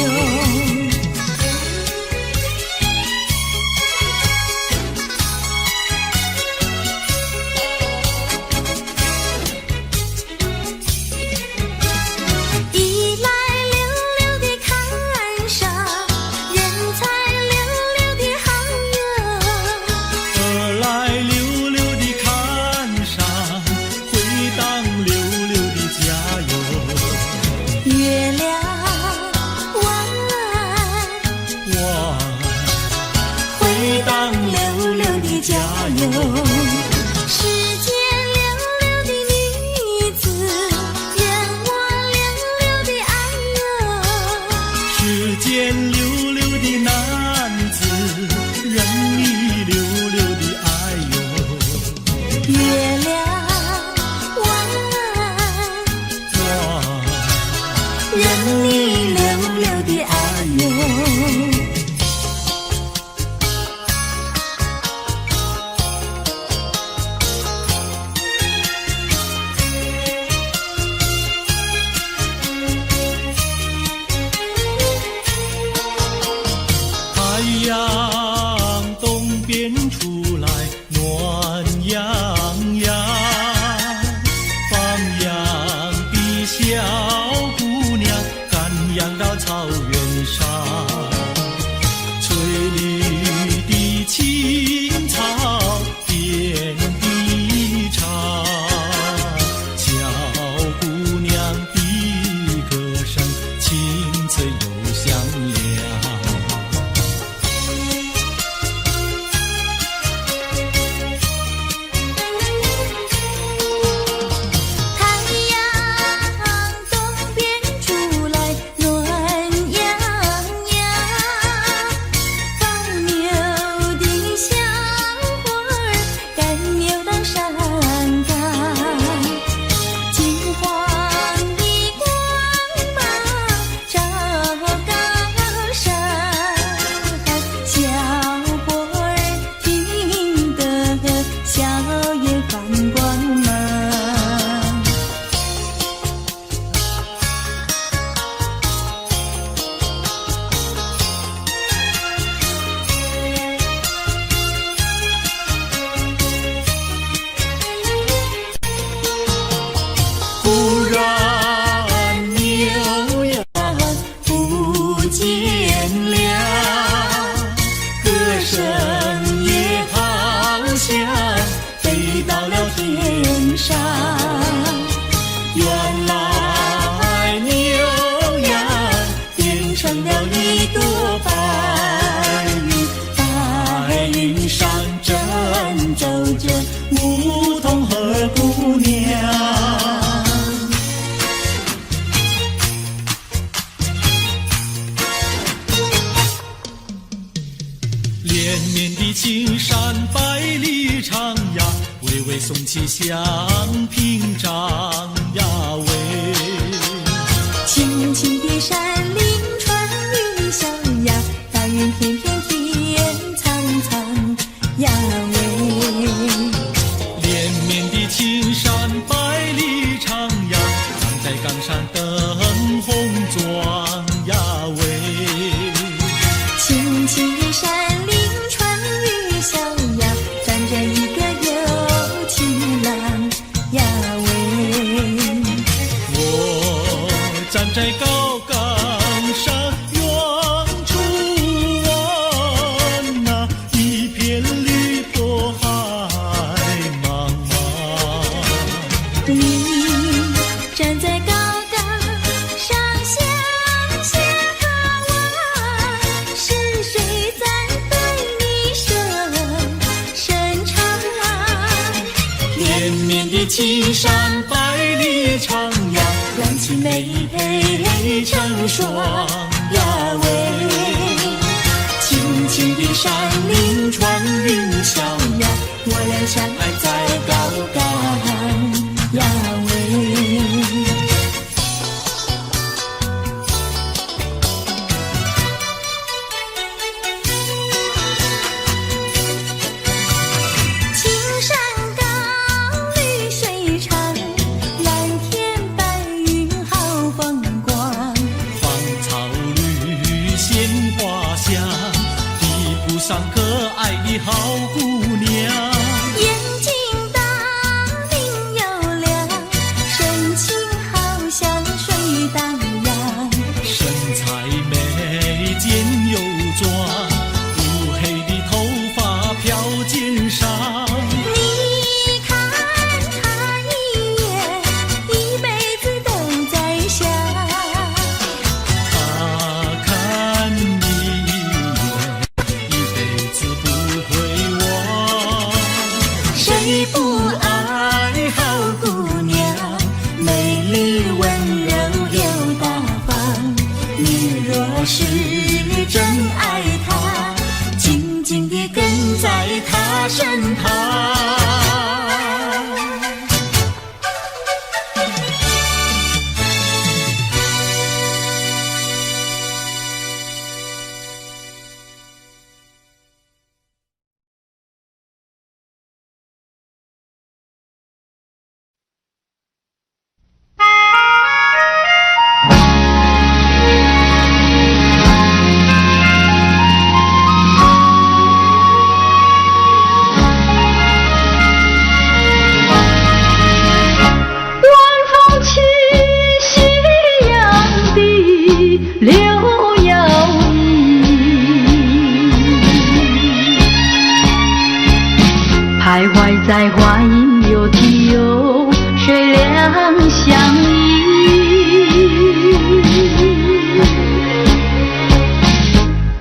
加油！世间溜溜的女子，愿我溜溜的爱哟。世间溜溜的男子，任你溜溜的爱哟。月亮弯，我任你溜溜的爱哟。太阳东边出来暖洋洋，放羊的小姑娘赶羊到草原上，翠绿的青草遍地长，小姑娘的歌声清脆又响亮。忽然牛羊不见了，歌声也好像飞到了天上。原来牛羊变成了一朵白云，白云上正走着牧童和姑娘。连绵的青山百里长呀，巍巍耸起像屏障呀喂。青青的山林穿云霄呀，白云片片天苍苍呀喂。连绵的青山百里长呀，站在岗上灯红妆呀喂。青青的山林穿云霄呀，站着一个有情郎呀喂。我站在高岗上远处望那一片绿波海茫茫。你站在高岗上向下看望，是谁在对你伸长？连绵的青山百里长呀，蓝旗眉配成双呀喂。青青的山林穿云霄呀，我俩相爱在高岗呀喂。青山高，绿水长，蓝天白云好风光。来话音有体有水两相依。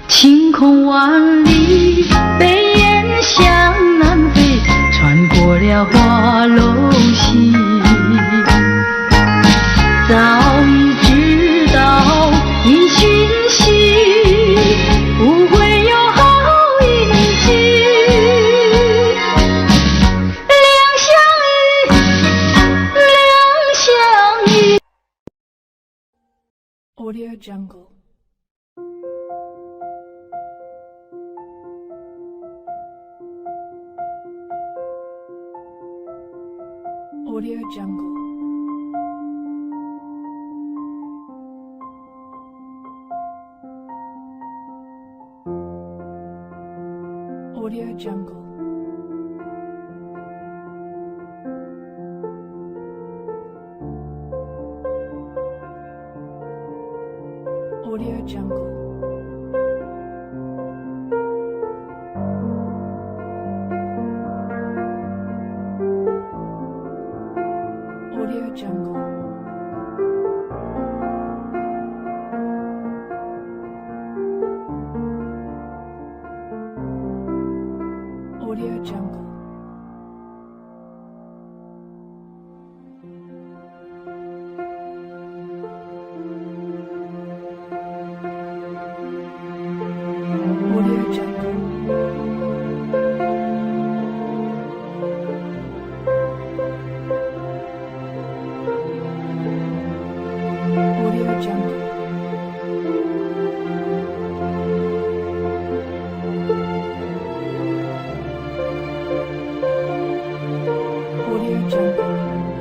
晴空万里，北雁向南飞，穿过了花楼溪。早已知道因讯息，不会有好运气。两相依，两相依。Audio Jungle. Audio Jungle. Audio Jungle. Audio Jungle. Audio Jungle. Audio Jungle. Audio Jungle. Audio Jungle. Audio Jungle.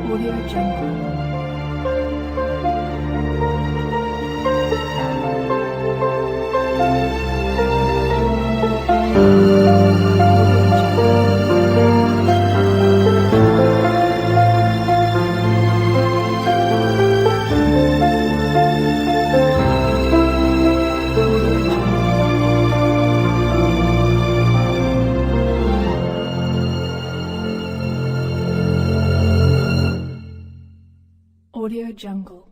Audio Jungle. Audio Jungle. Audio Jungle. Audio Jungle.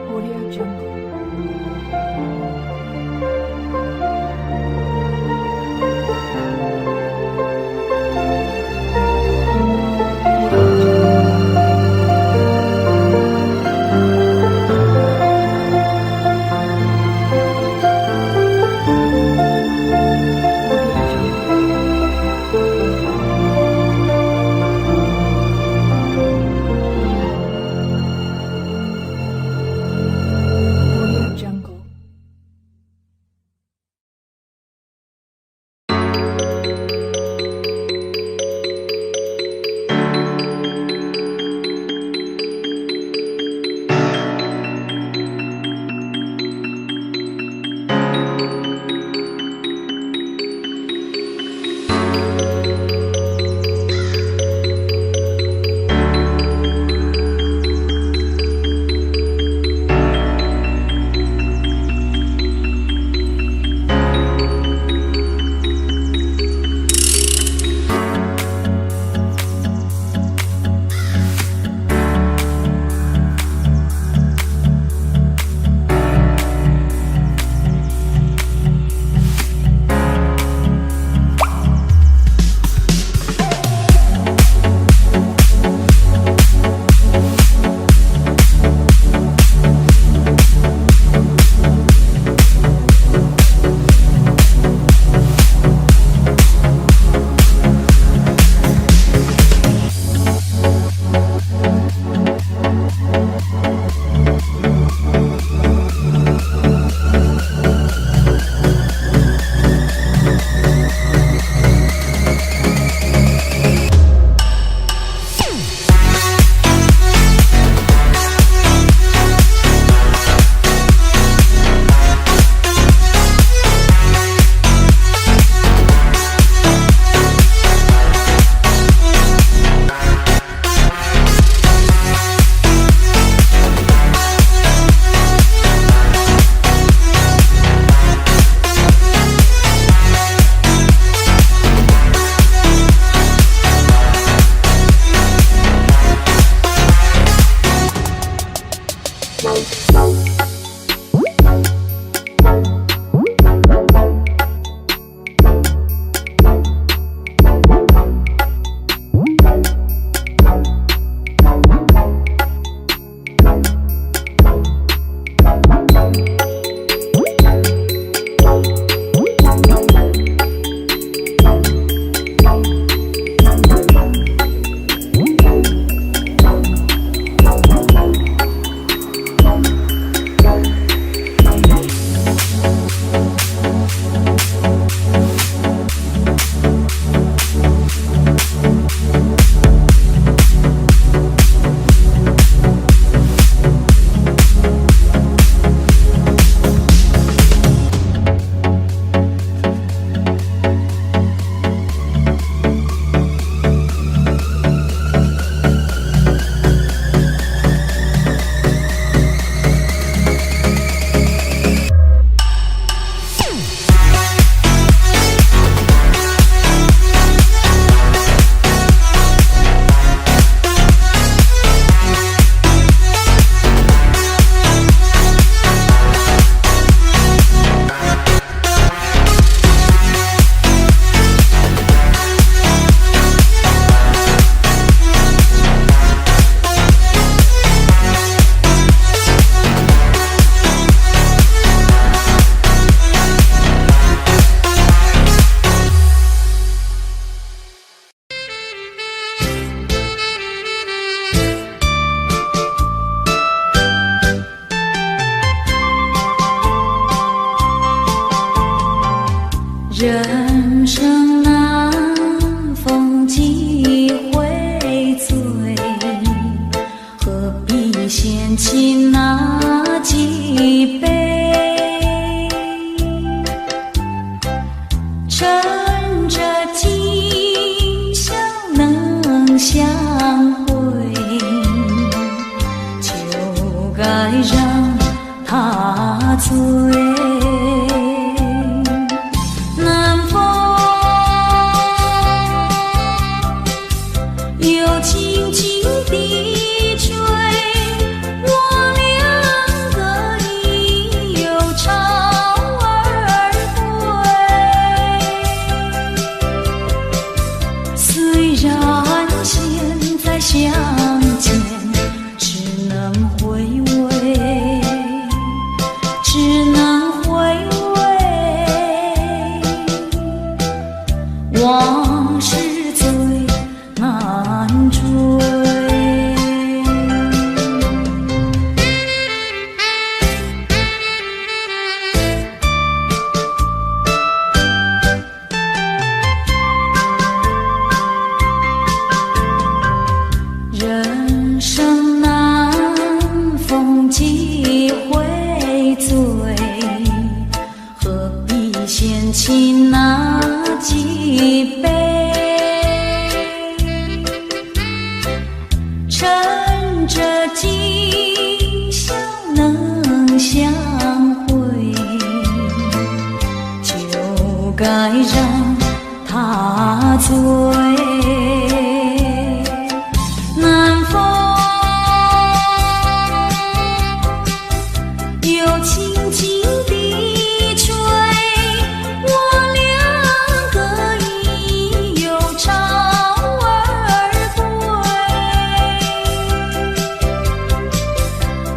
Audio Jungle. 人生难逢几回醉，何必嫌弃那几杯？趁着今宵能相会，就该让他醉。南风又轻轻地吹，我两个已又潮儿归。虽然现在相见只能回味，只能回味，往事最难追。人生难逢几回醉，何必嫌弃那几杯？趁着今宵能相会，就该让他醉。南风又轻轻地吹，我两个已又潮儿归。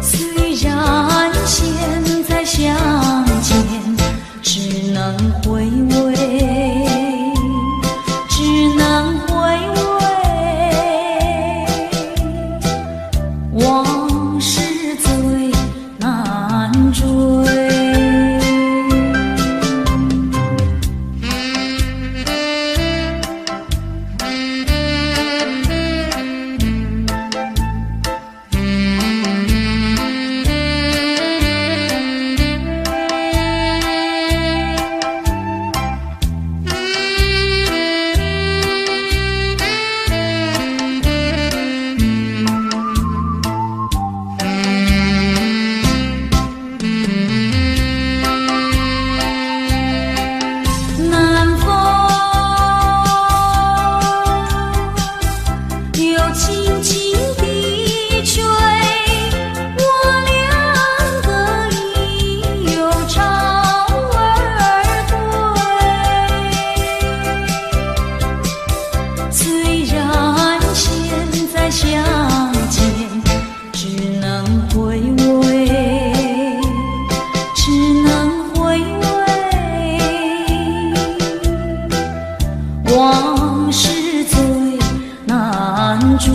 虽然现在相见只能回味，只能回味，往事最难追。南风又轻轻地吹，我两个已又潮儿归。虽然现在相见只能回味，只能回味，往事最难追。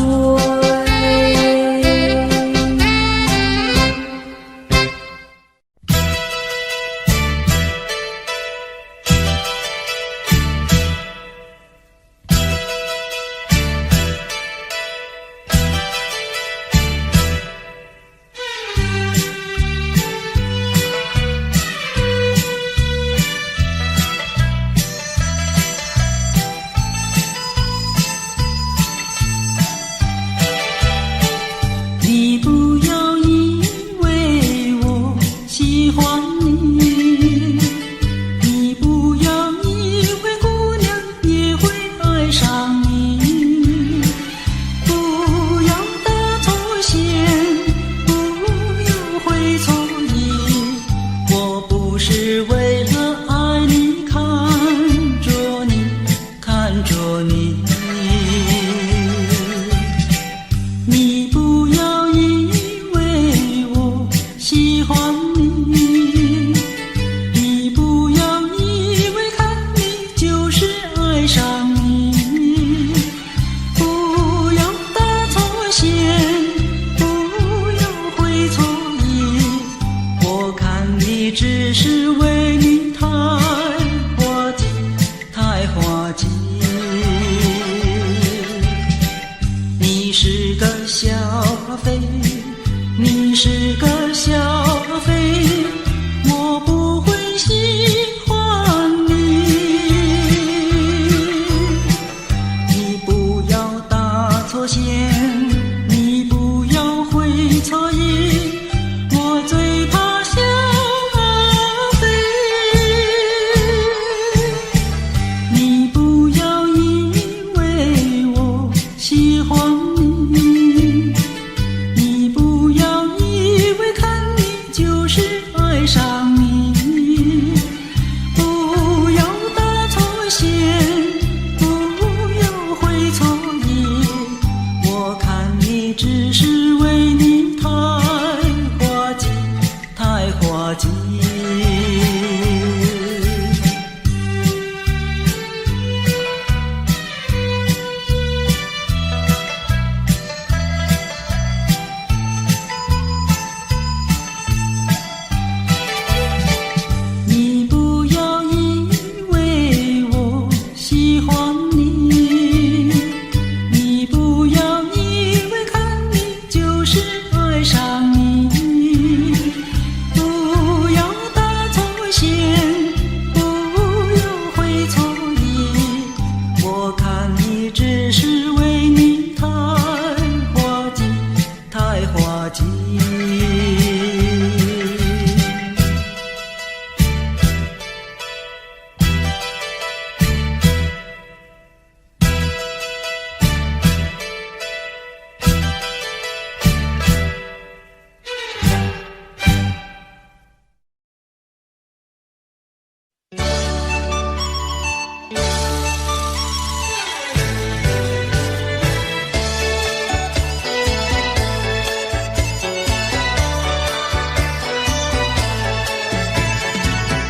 你不要以为我喜欢你，你不要以为姑娘也会爱上你。不要打错线，不要会错意，我不是为了爱你看着你，看着你。你不要以为我喜欢你，你不要以为看你就是爱上你。不要打错线，不要会错意，我看你只是为你太过急。爱上你。不要打错线，不要会错意，我看你只是为你太滑稽，太滑稽。你不要以为我喜欢你，你不要以为看你就是爱上你，不要打错线，不要会错意，我看你只是为你太滑稽，太滑稽。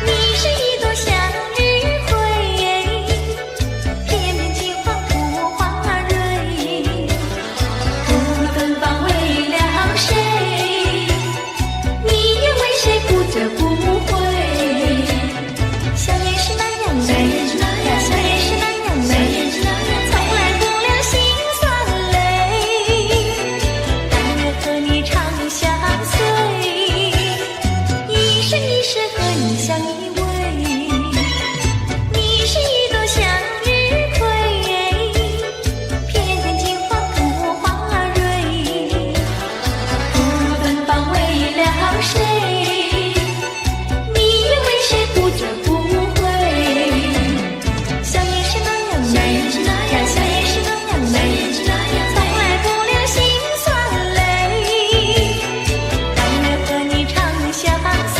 你是一朵向日葵，偏偏金黄不花蕊，不分芳为了谁，你又为谁不得不悔？想也是那样美，想也是那样美，从来不留心酸泪，但愿和你长相随，一生一世和你相依偎。你是一朵向日葵，偏偏金黄不花蕊，不分芳为了谁，你又为谁不得不悔？想也是那样美，想也是那样美，从来不留心酸泪，但愿和你长相随，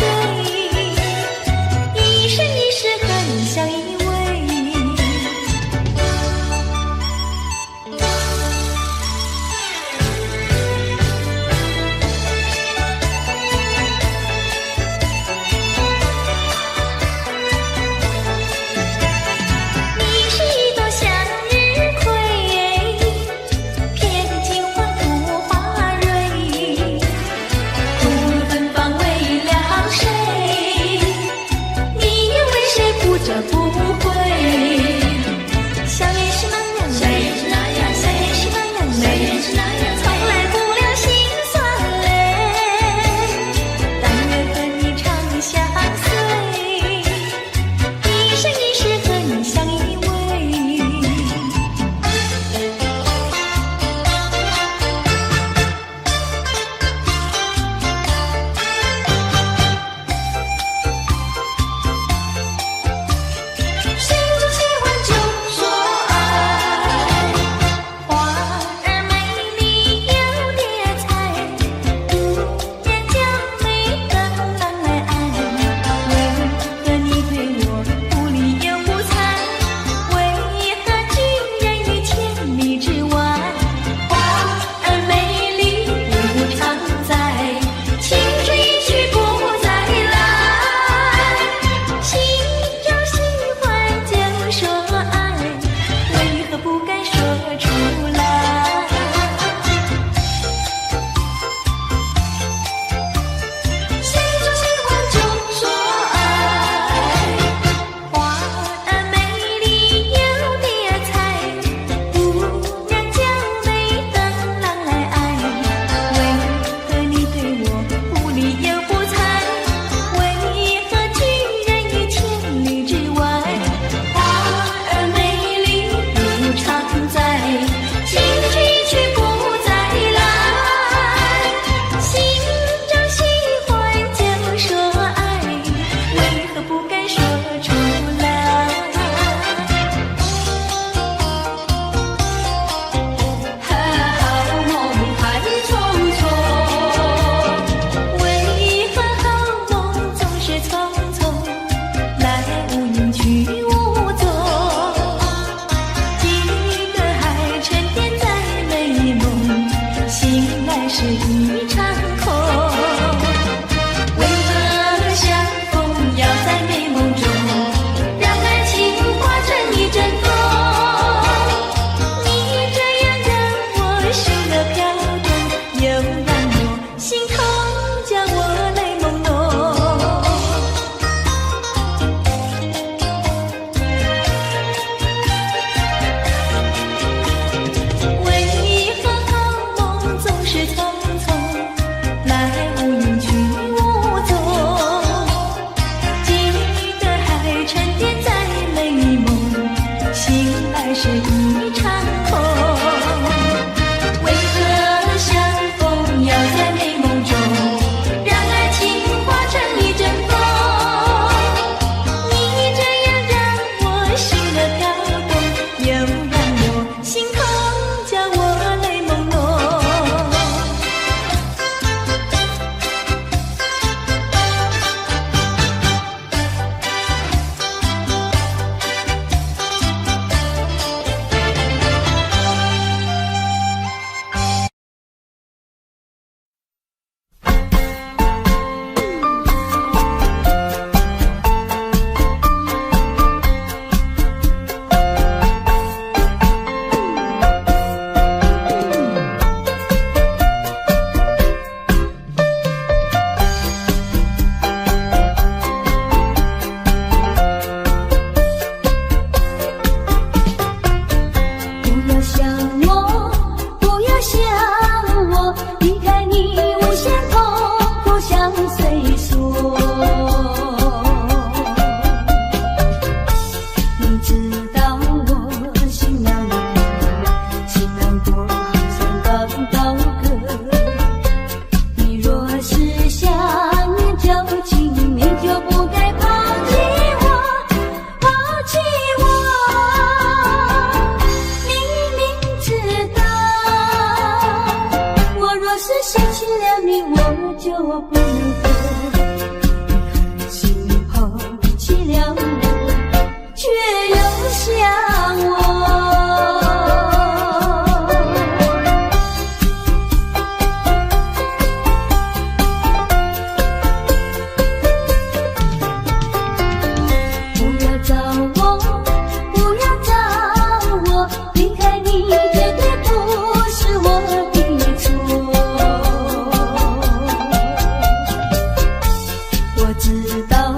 知道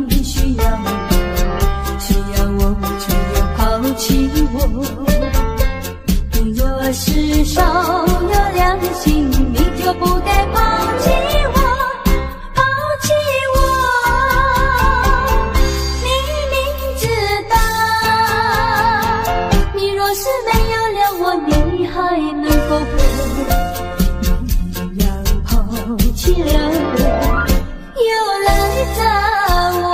你需要我，却又抛弃我。你若是少有良心，你就不该抛弃我，抛弃我。你明知道，你若是没有了我，你还能够你要抛弃了我，又来找我。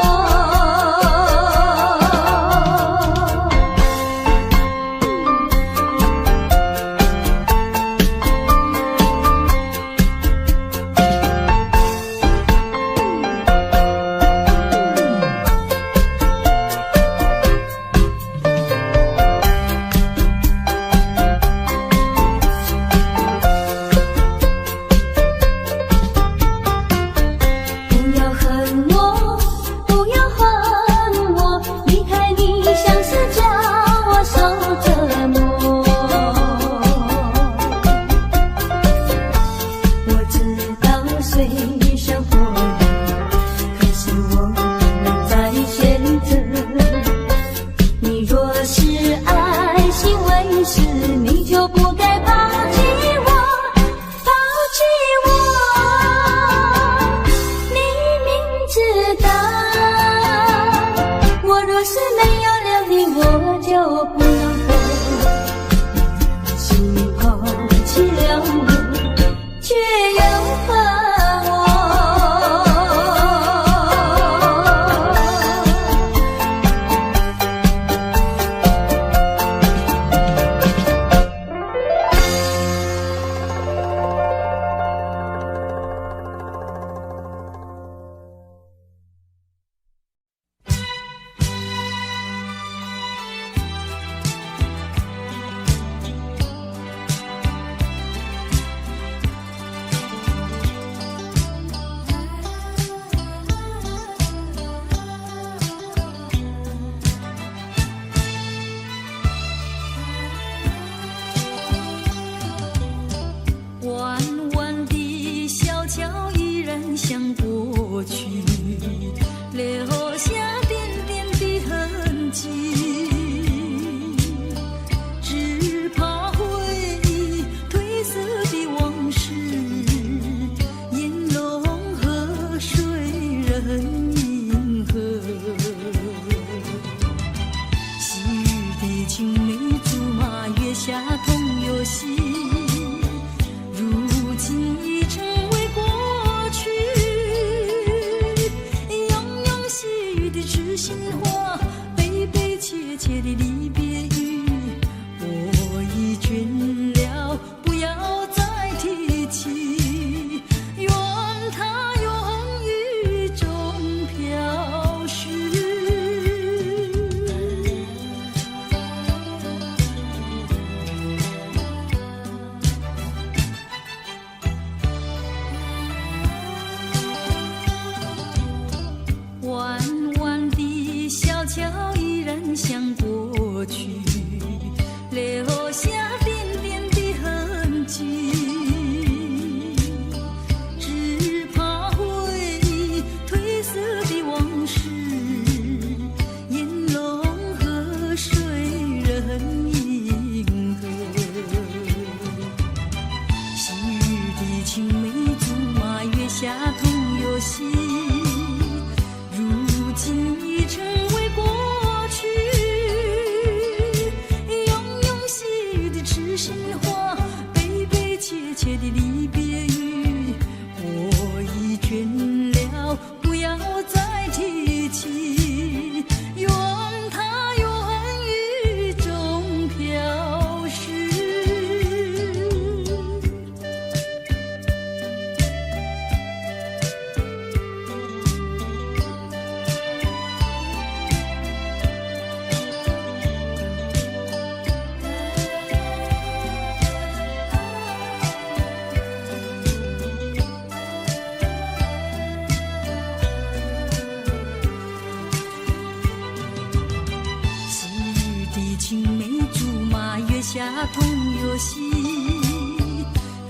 下同游戏，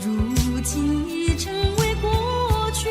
如今已成为过去。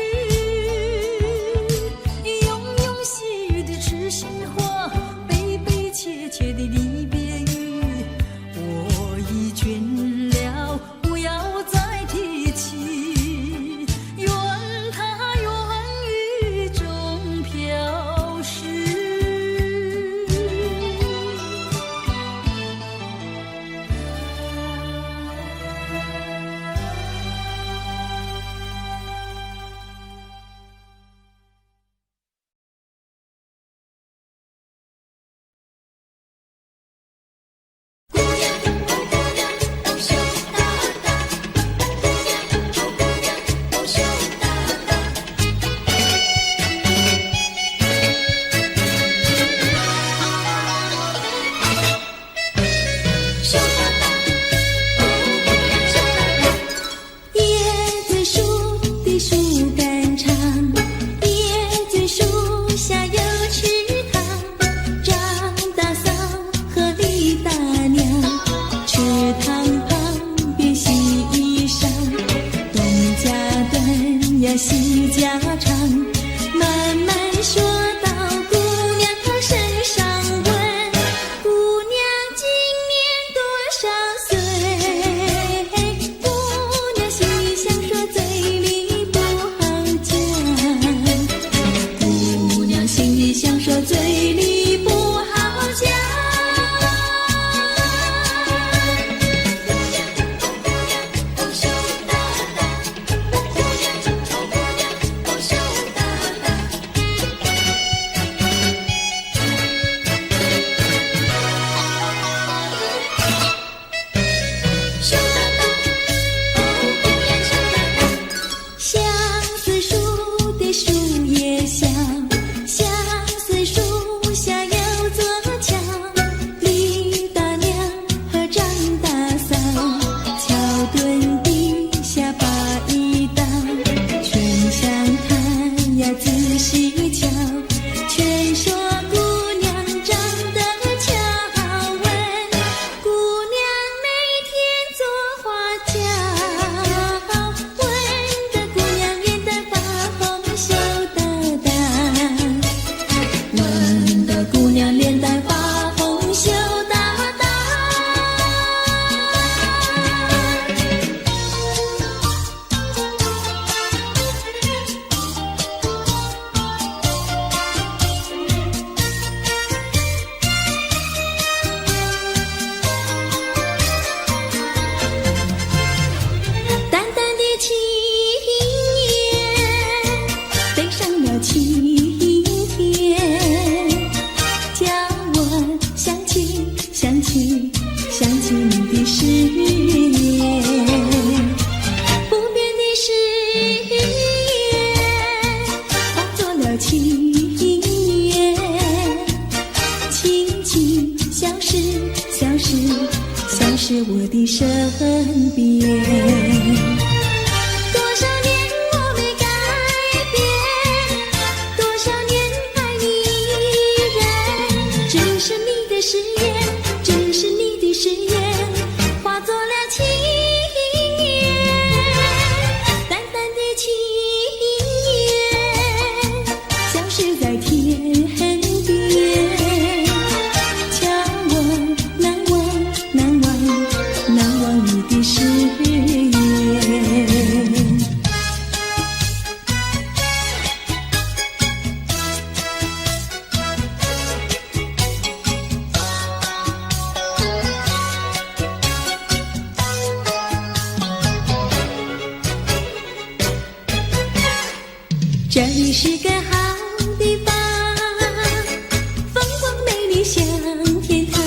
缘，轻轻消失，消失，消失我的身边。多少年我没改变，多少年爱你依然，只是你的誓言，只是你的誓言，化作了情缘，淡淡的情缘，消失在天边。瞧我难忘，难忘，难忘你的誓言。这里是个好地方，风光美丽像天堂，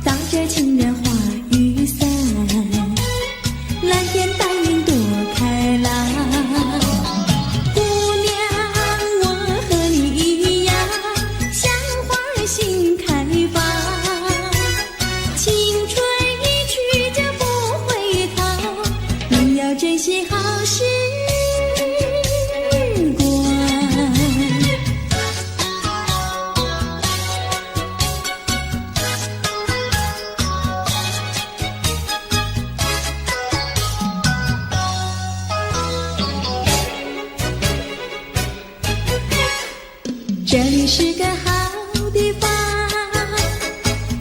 打着情人花雨伞，蓝天白云多开朗。姑娘，我和你一样，像花儿心开放，青春一去就不回头，你要珍惜好时这里是个好地方，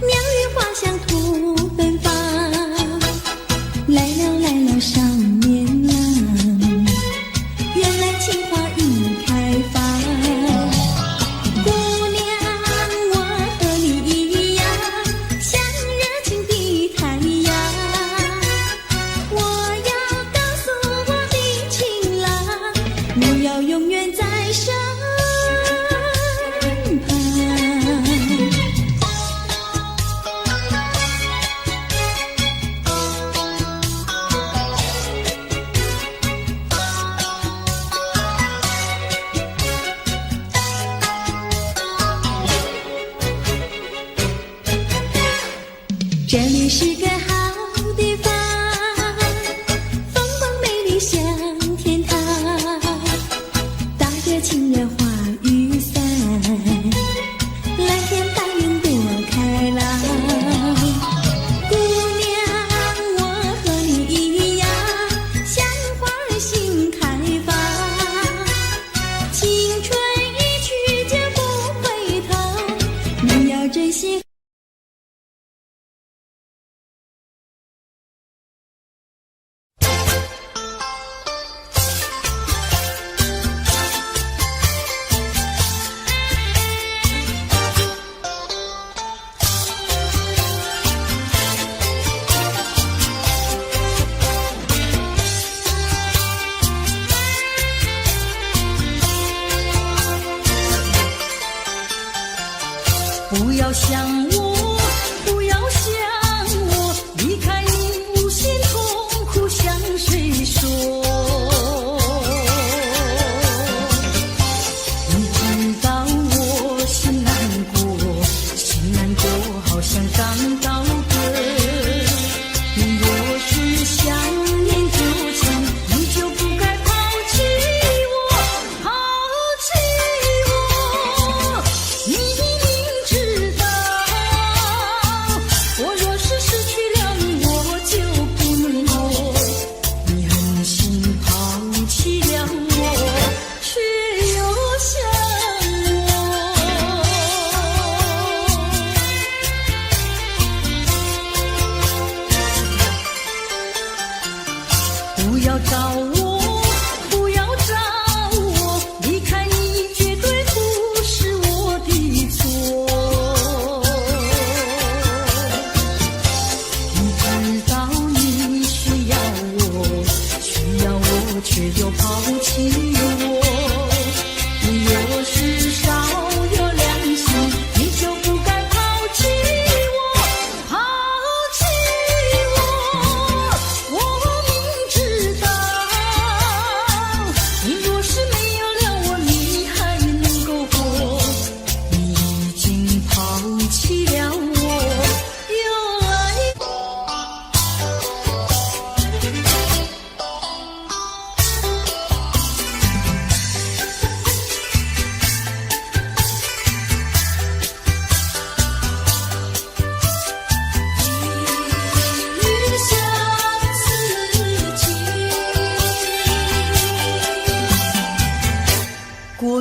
鸟语花香吐芬芳，来了来了少年郎，原来情花已开放。姑娘，我和你一样，像热情的太阳，我要告诉我的情郎，你要永远在身旁。这里是个好地方，风光美丽像天堂，打着情人花雨伞，蓝天白云多开朗。姑娘，我和你一样，像花儿心开放，青春一去就不回头，你要珍惜。不要想我，不要想我，离开你无限痛苦向谁说？你知道我心难过，心难过好像刚到根。你若是想念旧情，你就不该抛弃我，抛弃我。你明知道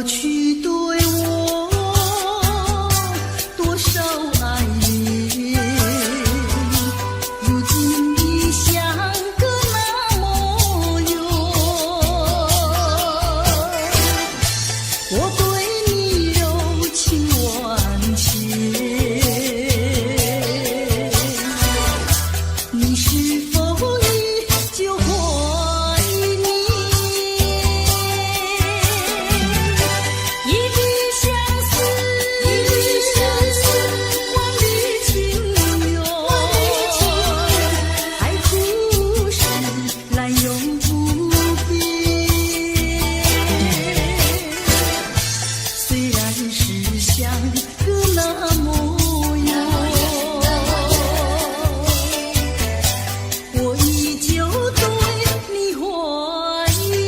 去对我多少爱恋，如今已相隔那么远。我对你柔情万千，你是否依旧怀念？一笔相思，万里情缘，爱故事来永不变。虽然是相隔那么远，我依旧对你怀念。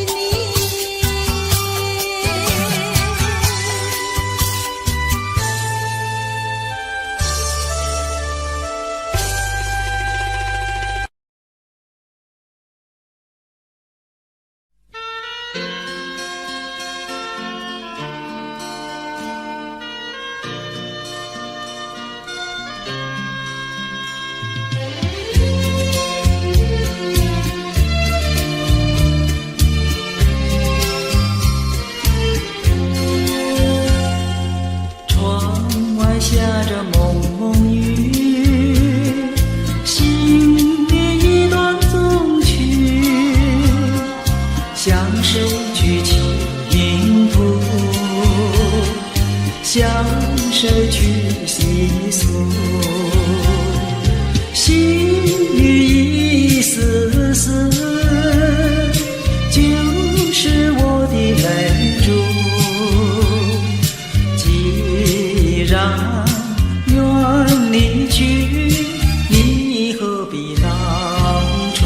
窗外下着蒙蒙雨，心里一段衷曲，向谁去倾吐？向谁去细诉？心里一丝丝，就是我的泪珠。既然愿离去，你何必当初？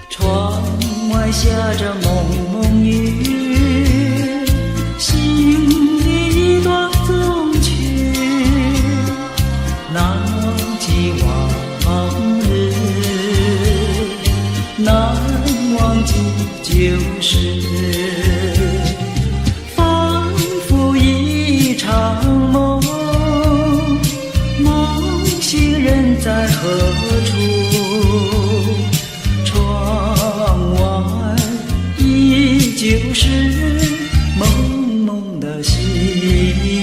窗外下着蒙蒙雨，心里一段衷曲，难记往日，难忘记旧时，仿佛一场梦，梦醒人在何处？窗外依旧是蒙蒙的细雨。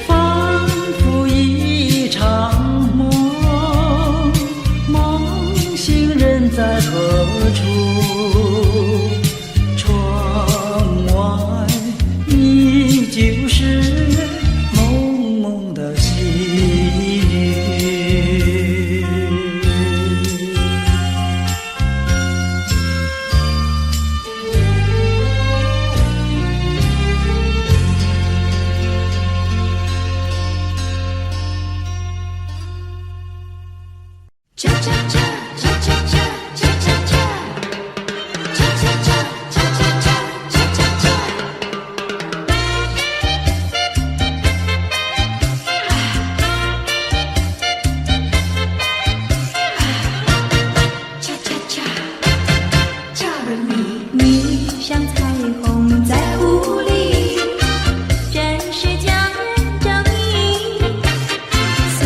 仿佛一场梦，梦醒人在何处？窗外依旧是蒙蒙的细雨。你像彩虹在湖里，真是叫人着迷。虽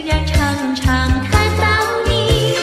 然常常看到你，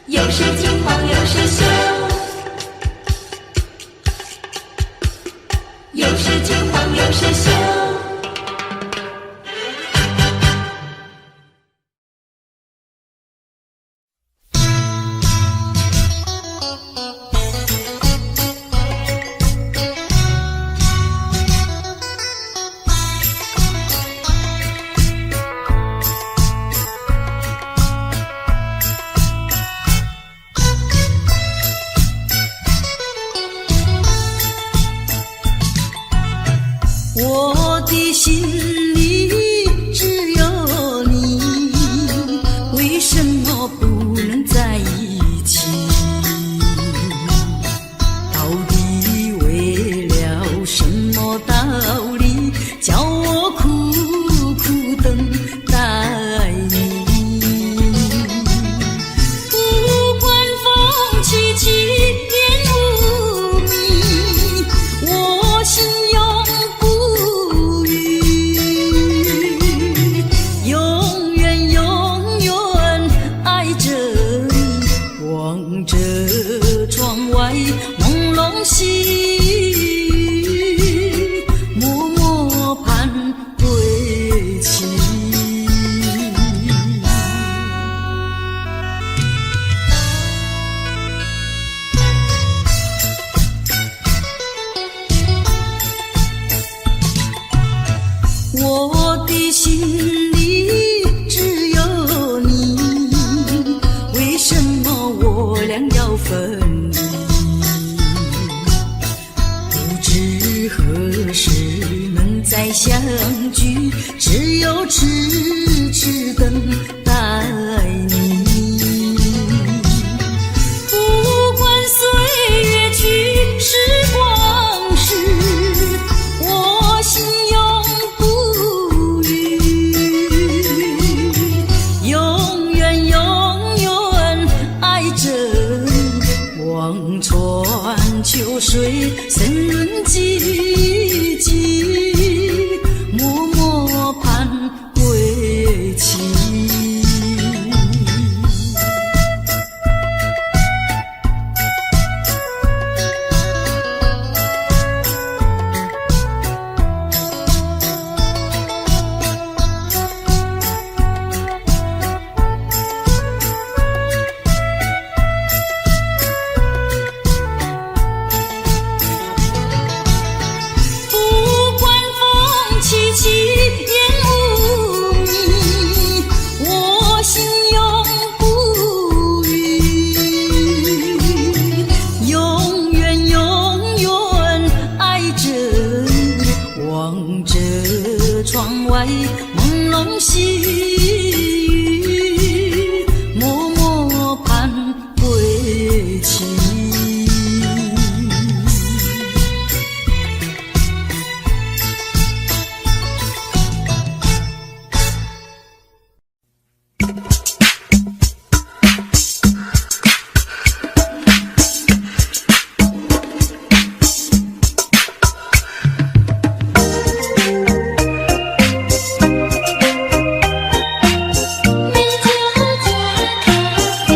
又是金黄又是秀，又是金黄又是秀。我的心里只有你，为什么不能在一起？到底为了什么道理，叫我苦苦等待你？不管风起起，烟雾迷，我心永不永远永远爱着你，望着窗外朦胧细雨，默默盼归期。我的心里只有你，为什么我俩要分离？不知何时能再相聚，只有痴痴等待你。不管岁月去，时光逝，我心永不永远永远爱着你，望穿秋水，深润寂寂，默默盼归期。不管风起起，烟雾迷，我心永不永远永远爱着你，望着窗外朦胧细雨，默默盼归期。美酒加咖啡，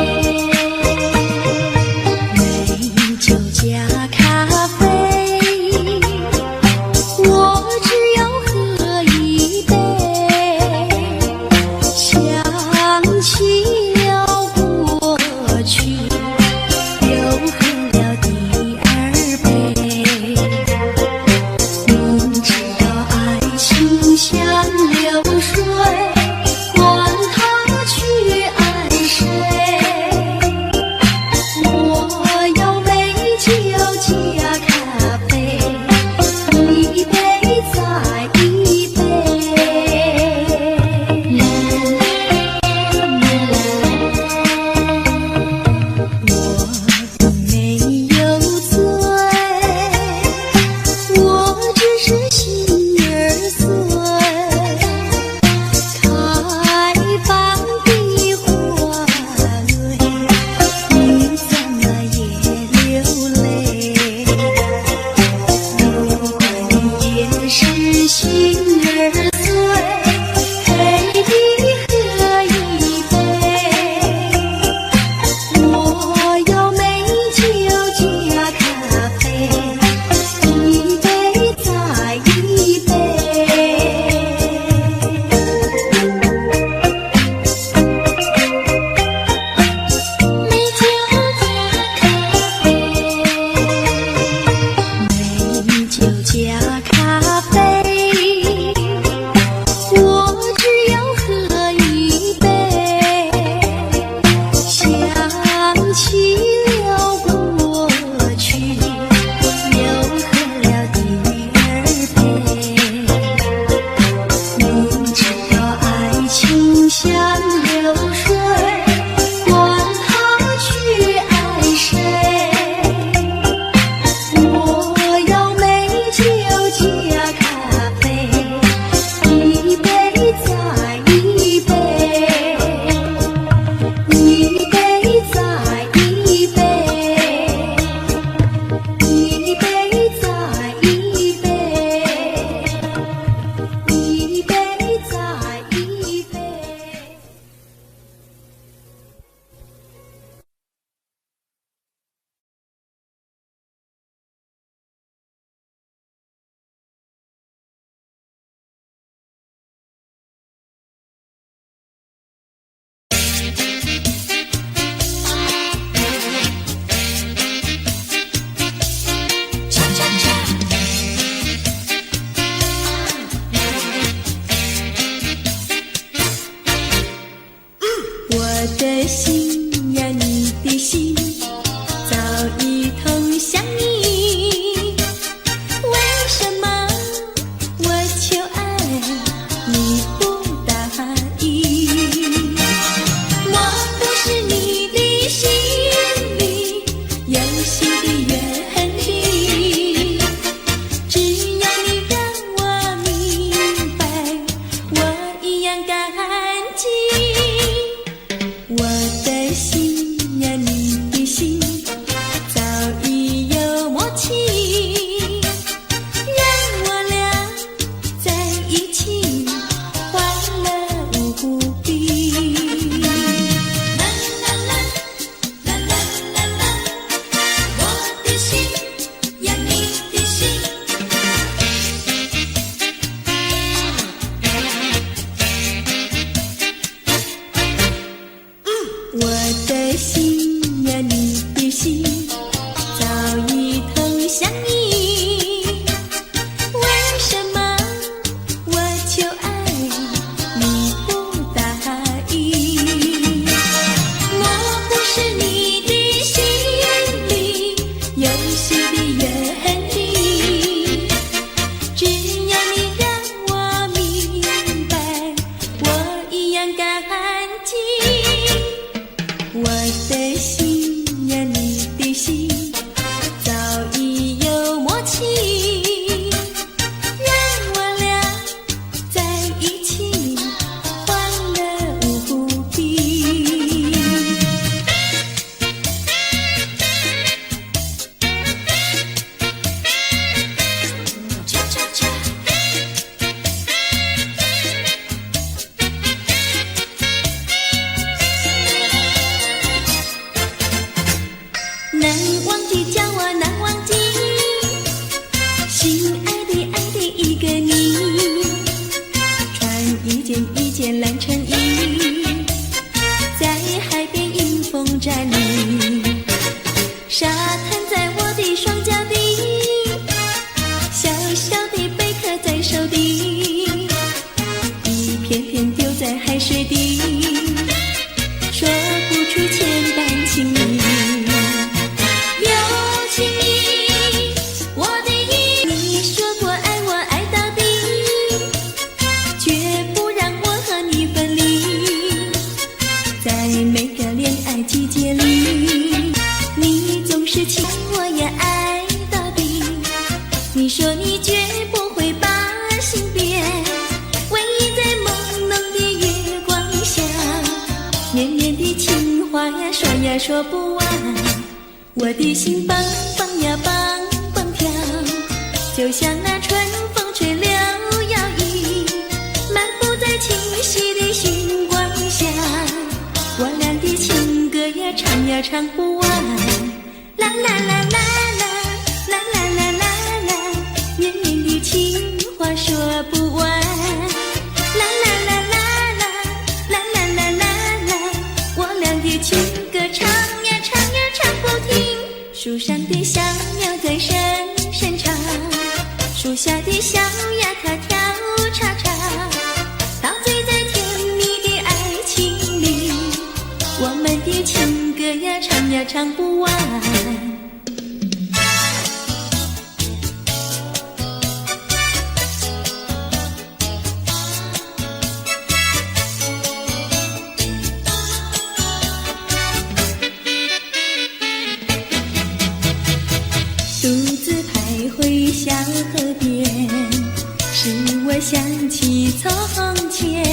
的心呀，你的心早已有默契，让我俩在一起欢乐无比。恰恰恰。难忘记叫我难忘记，心爱的爱的一个你，穿一件蓝衬衣，在海边迎风站立，沙滩在我的双脚底，小小的贝壳在手底，一片片丢在海水底，说不出千般情意。季节里，你总是亲我呀爱到底。你说你绝不会把心变，唯一在朦胧的月光下，绵绵的情话呀说呀说不完。我的心蹦蹦呀蹦蹦跳，就像那春风吹柳摇曳，漫步在清晰的星光下，我俩的情歌呀唱呀唱不完，啦啦啦啦啦啦啦啦啦啦，绵绵的情话说不完，啦啦啦啦啦啦啦啦啦啦，我俩的情歌唱呀唱呀唱不停。树上的小鸟在声声唱，树下的小鸭它跳叉叉，陶醉在甜蜜的爱情里，我们的情歌呀唱呀唱不完。独自徘徊小河边，使我想起从前，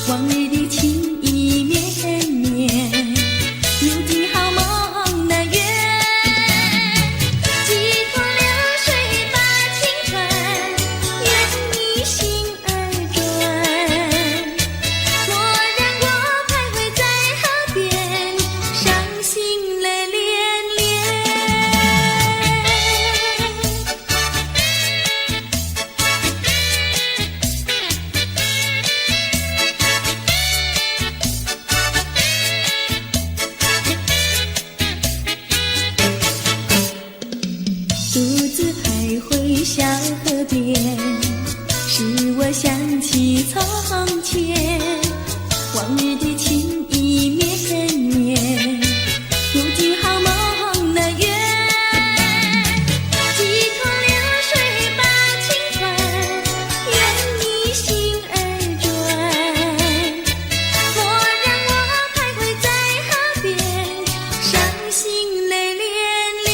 往日的情意绵绵，如今好梦难圆。几托流水把情传，愿你心儿转。蓦然我徘徊在河边，伤心泪涟涟。独自徘徊小河边，使我想起从前，往日的情意绵绵，如今好梦难圆。几托流水把情传，愿你心儿转。蓦然我徘徊在河边，伤心泪涟涟。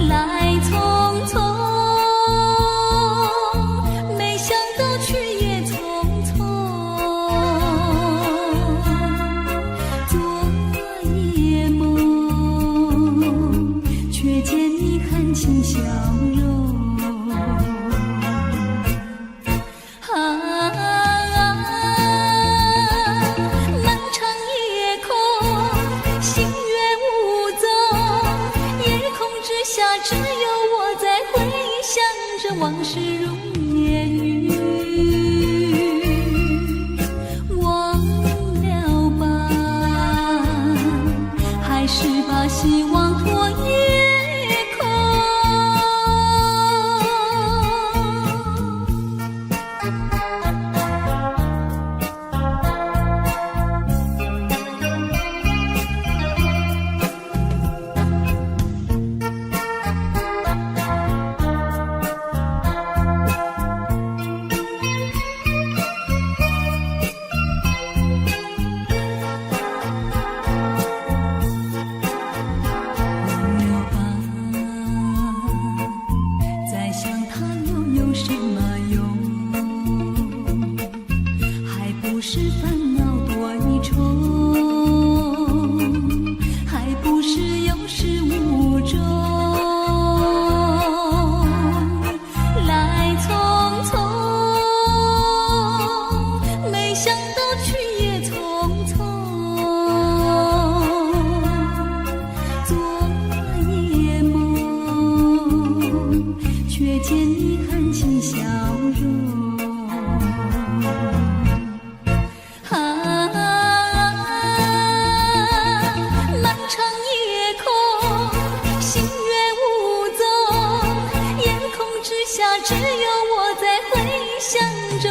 来匆匆。言语，忘了吧，还是把希望托夜空。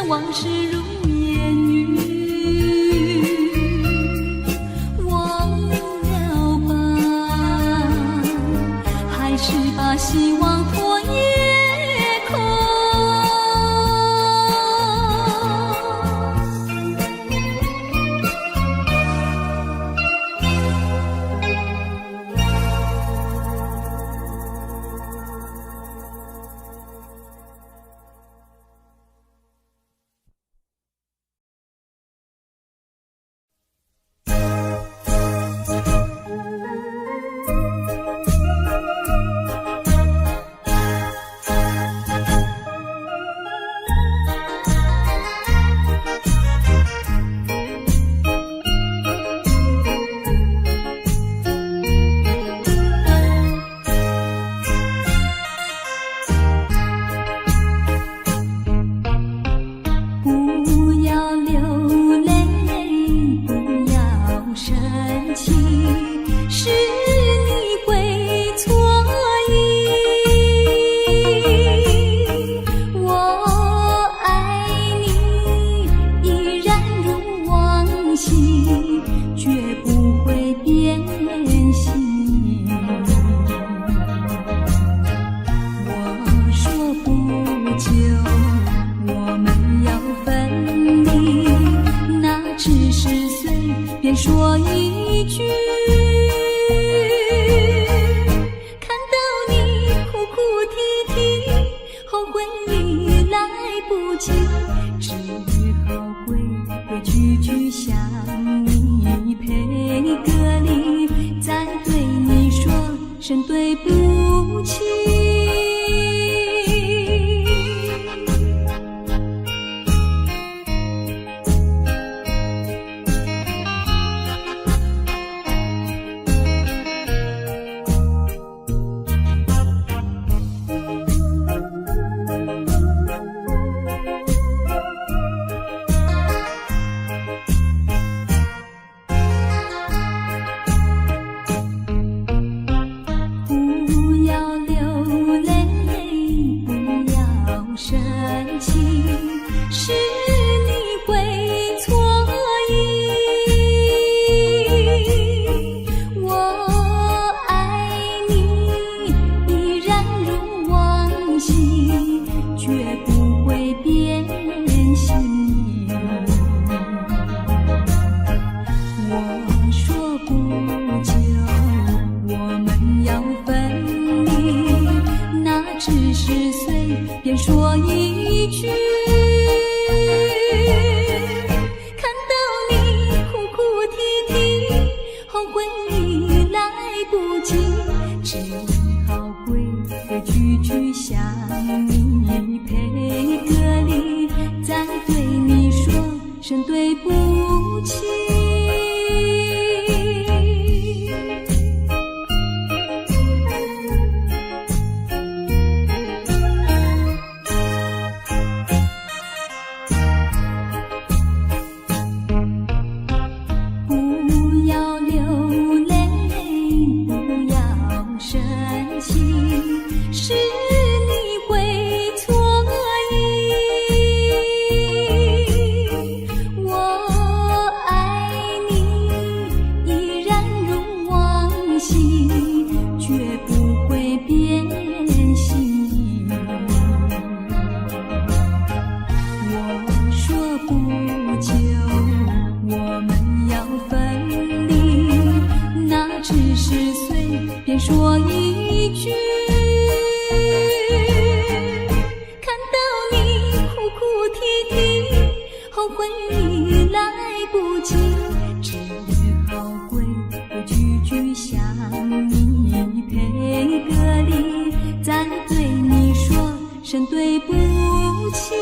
往事如烟雨，忘了吧，还是把希望托夜空。说一句，看到你哭哭啼啼，后悔已来不及，只好规规矩矩向你赔个礼，再对你说声对不起。说一句，看到你哭哭啼啼，后悔已来不及，只好规规矩矩向你赔个礼，再对你说声对不起。回忆来不及，只好归句句向你配歌里，再对你说声对不起。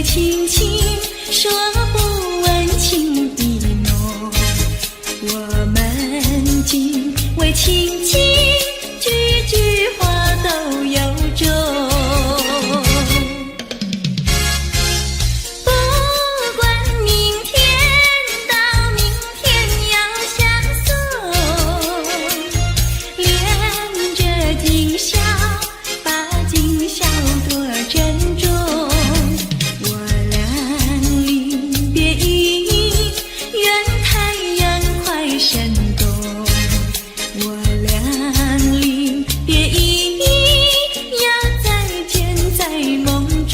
轻轻说不完情意浓，我们竟为情情句句话都有衷。不管明天到明天要相送，恋着今宵，把今宵多珍重。我俩离别意，愿太阳快升东。我俩离别意，要再见在梦中。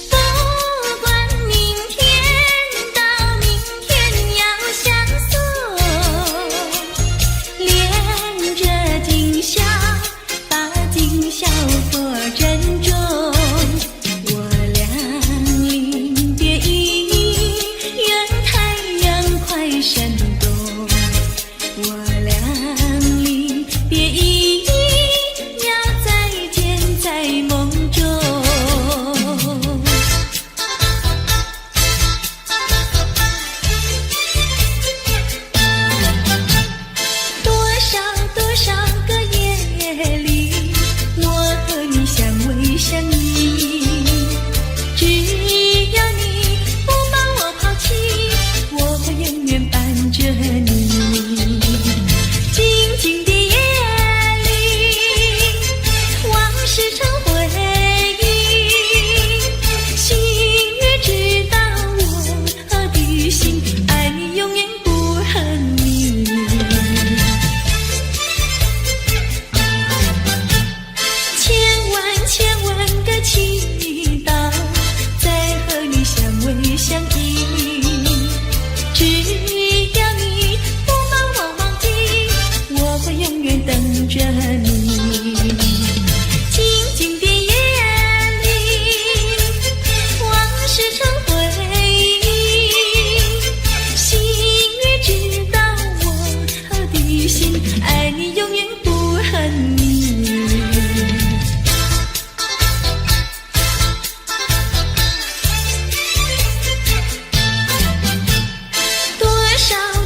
不管明天到明天要相送，恋着今宵，把今宵多珍重。我俩离别意，愿太阳快升东。我俩离别意，要再见在梦中。多少个夜里，我和你相偎相依。只要你不把我抛弃，我会永远伴着你。静静的夜里，往事成回忆。心月知道我的心，爱你永远不恨你。千万个祈祷，再和你相偎相依。只要你不把我忘记，我会永远等着你。静静的夜里，往事成回忆。心月知道我的心，爱你永远不恨你。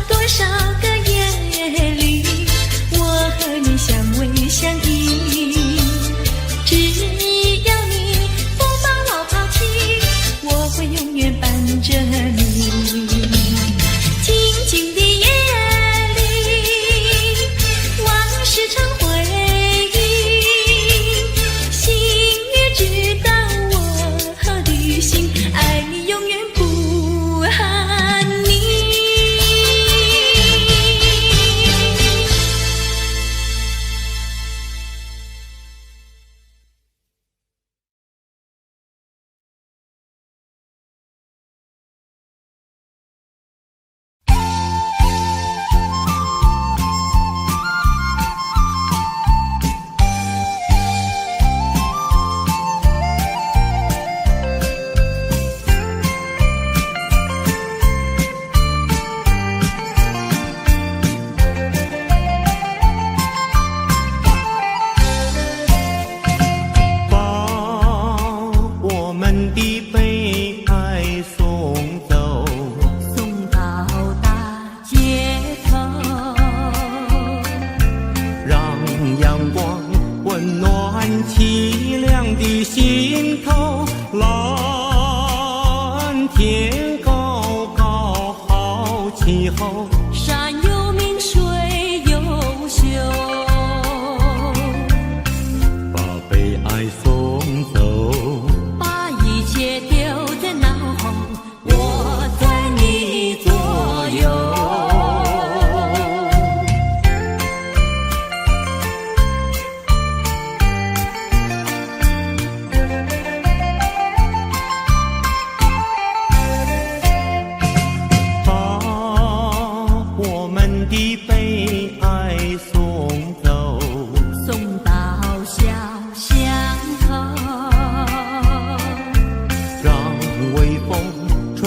多少个夜里，我和你相偎相依。只要你不把我抛弃，我会永远伴着你。静静的夜里，往事成回忆。心月知道我的心，爱你永远不恨你。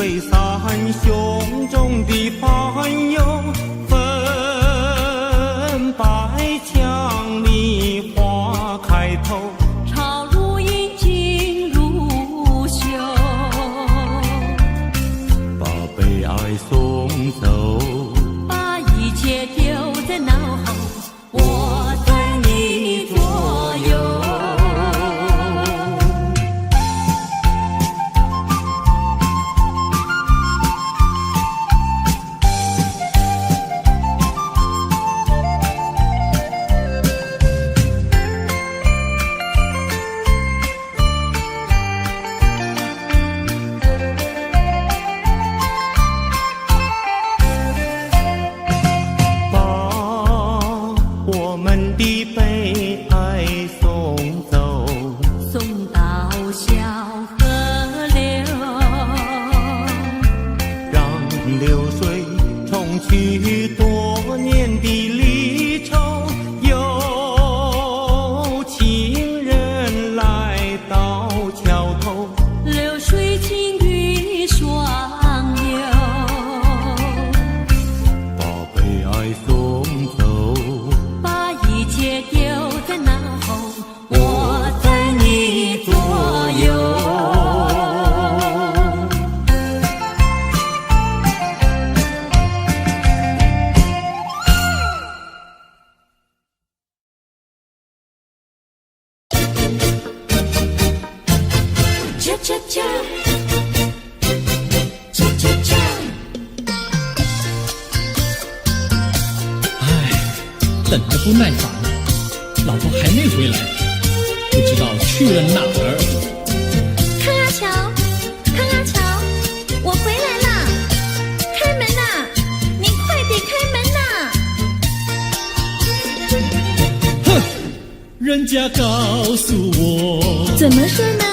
吹散胸中的烦忧，粉白墙里花开头，朝如饮，尽如休，把悲哀送走，把一切丢在脑后，我在你左右。我们的悲哀送走，送到小河流，让流水冲去多年的离愁。有情人来到桥头，流水尽与双流，把悲哀送走，一切丢在脑后，我在你左右。恰恰恰，恰恰恰。等得不耐烦了，老婆还没回来，不知道去了哪儿。康阿乔，康阿乔，我回来啦！开门呐！你快点开门呐！哼，人家告诉我，怎么说呢？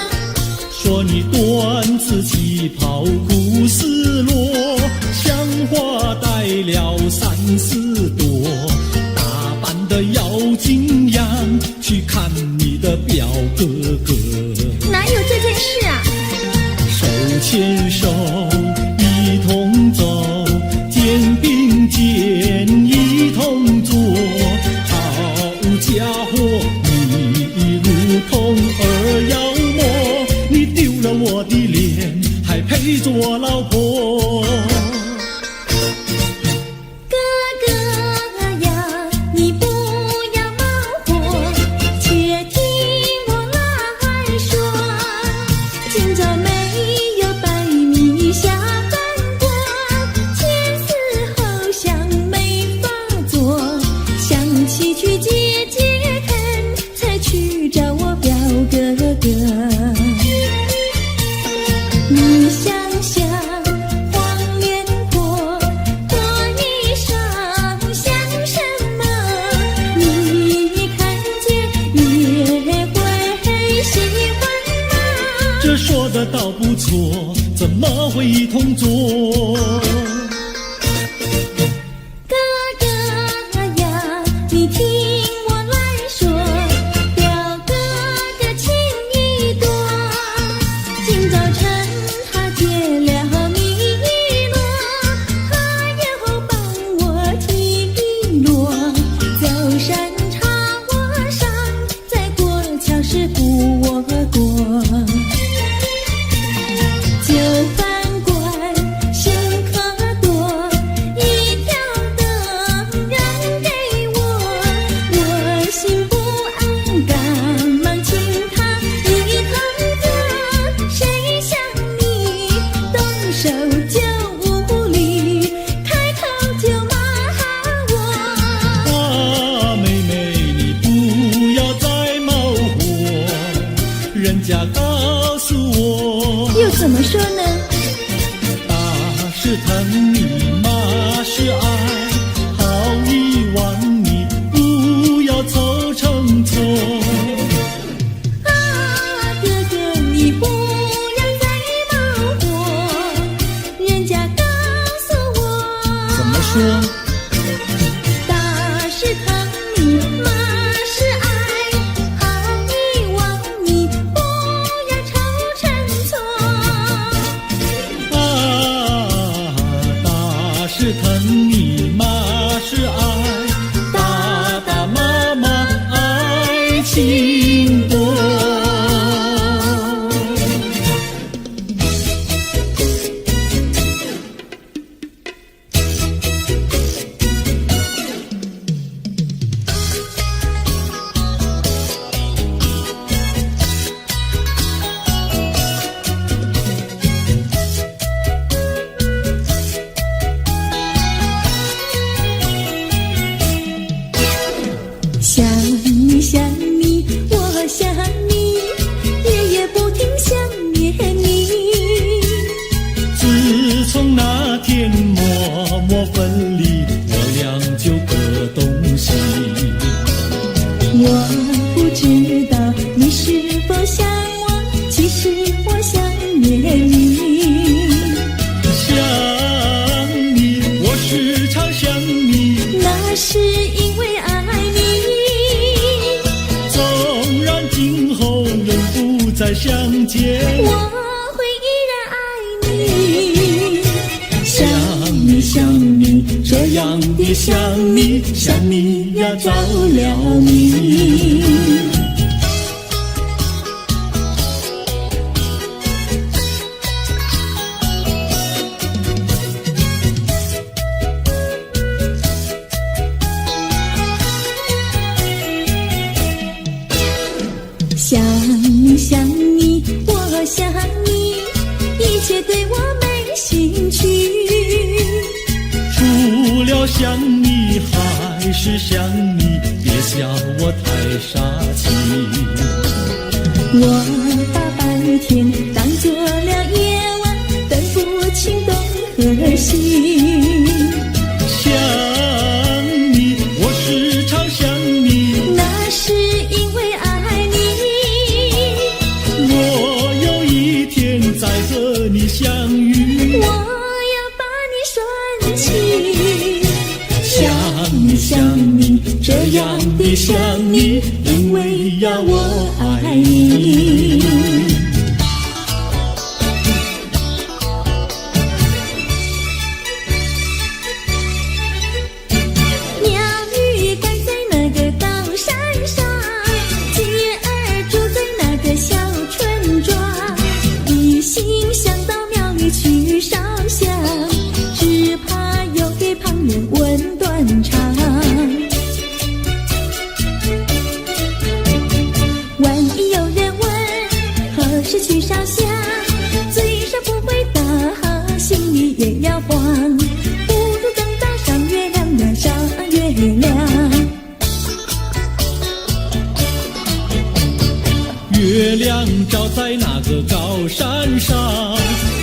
说你短子旗袍故丝落，像花戴了3、4朵。的妖精样去看你的表哥哥，哪有这件事啊？手牵手一同走，肩并肩一同坐。好家伙，你如同儿妖魔，你丢了我的脸，还配做我老婆？倒不错，怎么会一同坐？哥哥呀，你听我来说，表哥哥情意多。今早晨他结了米罗，他又帮我提箩，走山茶我上，再过桥是扶我过。就饭馆深可多，一条灯让给我，我心不安，赶忙请他一同坐。谁想你动手就无理，开口就骂我。啊，妹妹你不要再冒火，人家告诉我。又怎么说呢？打是疼你，骂是爱，好一碗你不要凑成错。啊，哥哥你不要再冒火，人家告诉我。怎么说？打是疼你，骂是爱，好一碗你不要凑成错。啊，分离，我俩就各东西。我不知道你是否想我，其实我想念你。想你，我时常想你，那是因为爱你。纵然今后仍不再相见，我会依然爱你。想你想你，这样的想你，想你呀着了迷。想你想你，我想你，一切对我没兴趣。除了想你还是想你，别笑我太傻气。我把白天当作了夜晚，分不清东和西。想你，我时常想你，那是因为爱你。我有一天再和你相遇，我要把你拴起。想你想你，这样的想你，因为呀我爱你。鸟语赶在那个高山上，鸡儿住在那个小村庄，一心想到庙里去烧香，只怕又给旁人问断肠。万一有人问何时去烧香，嘴上不回答，心里也要慌。不如等到上月亮呀，上月亮。月亮照在那个高山上，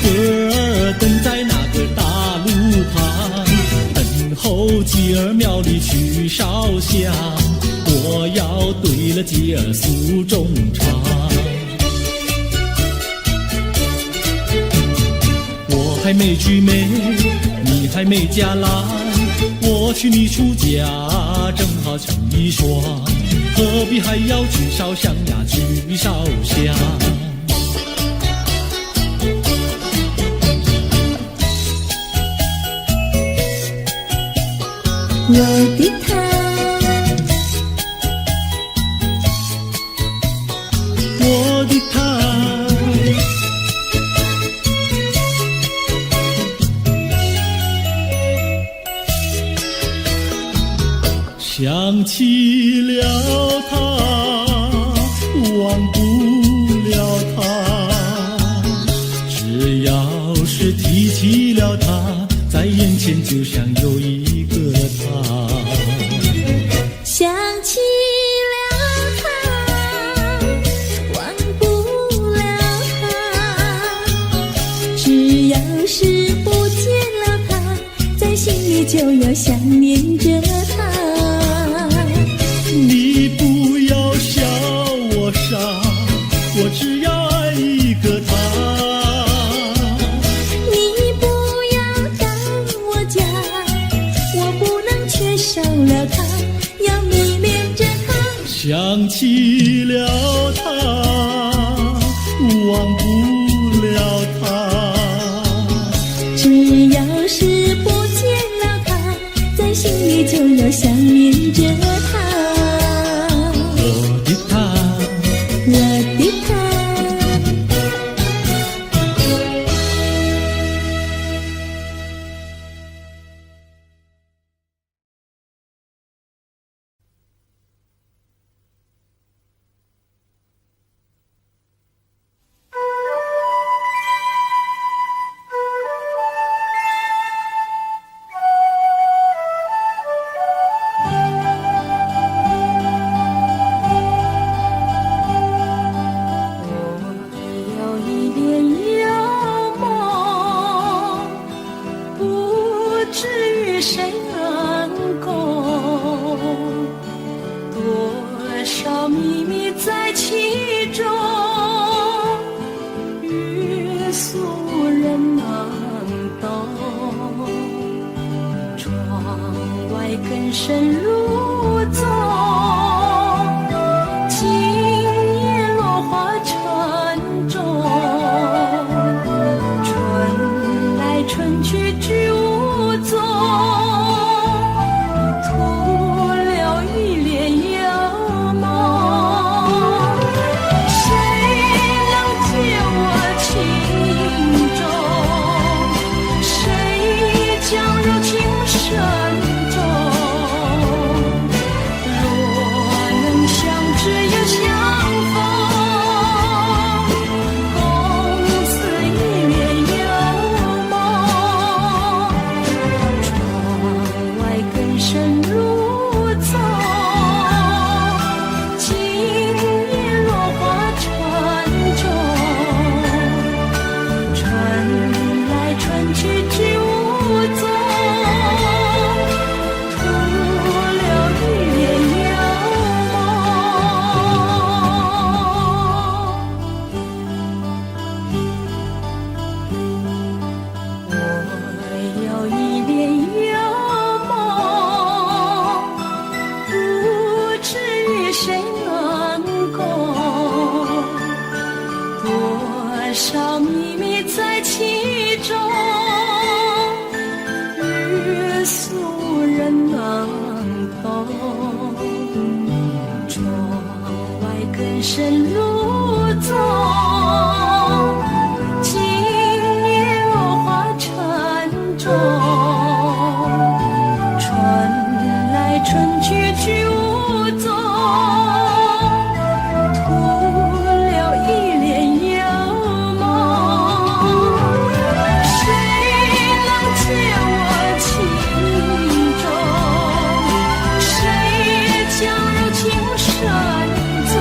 歌儿等在那个大路旁，等候鸡儿庙里去烧香，我要对了鸡儿诉衷肠。我还没娶媒，你还没嫁来，我娶你出嫁正好成一双，何必还要去烧香呀，去烧香。我的他，我的他，想起了他，忘不了他，只要是提起了他，在眼前就像有一个他。想起了他，忘不了他，只要是不见了他，在心里就要想念着他。你不要笑我傻，我只要爱一个他。你不要当我假，我不能缺少了他，要迷恋着他。想起了他，忘不了他，只要是不见了他，在心里就要想念着他。我的他，我的他，深入宗。今夜落花沉重，春来春去知无踪，徒留一帘幽梦。谁能解我情衷？谁将柔情深重？若能相知又相逢，共此一帘幽梦。窗外更深入宗，今夜落花沉重。春来春去知无踪，徒留一帘幽梦。我有一帘幽梦，不知与谁能共，多少秘密在其中，日俗人能懂。窗外更深入宗，今夜落花沉重。春来春去知无踪，徒留一帘幽梦。谁能解我情衷？谁将柔情深重？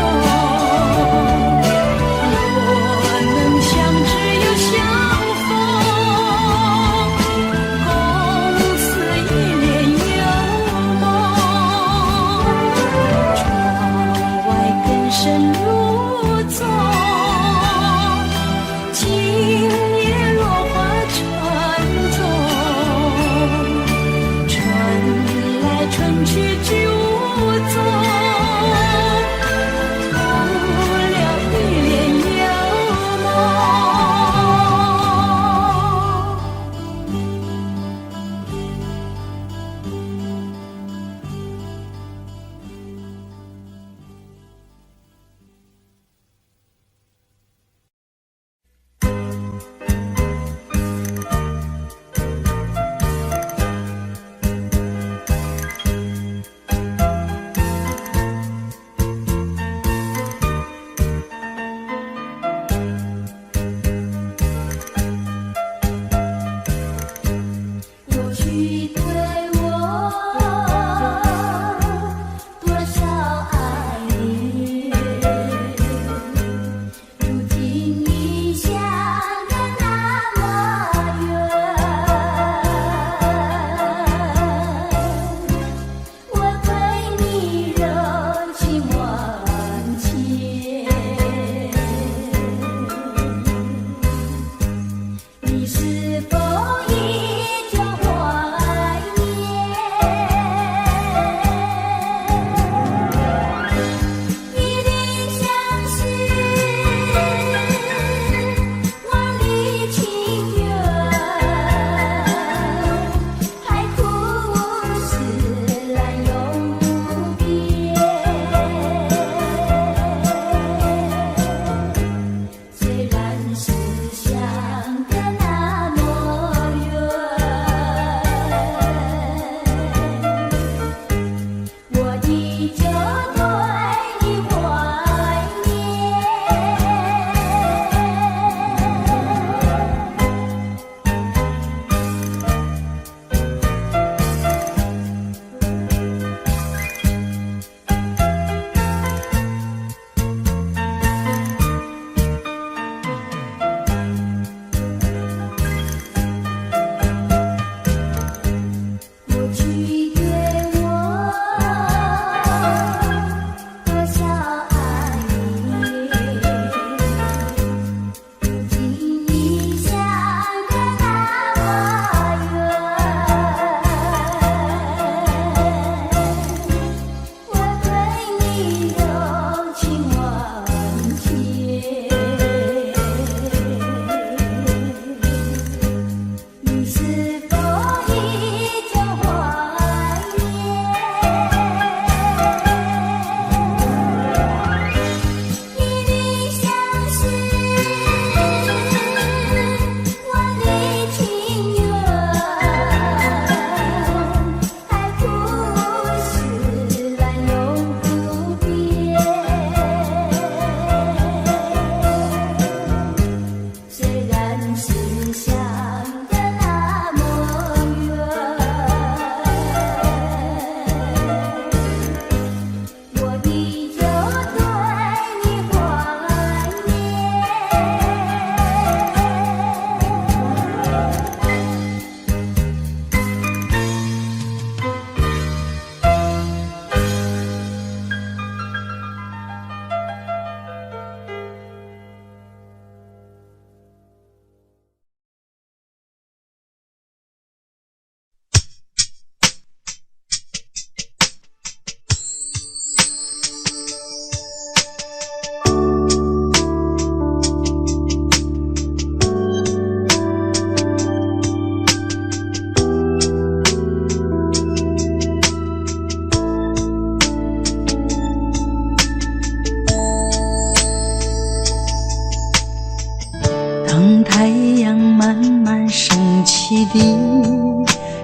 当太阳慢慢升起的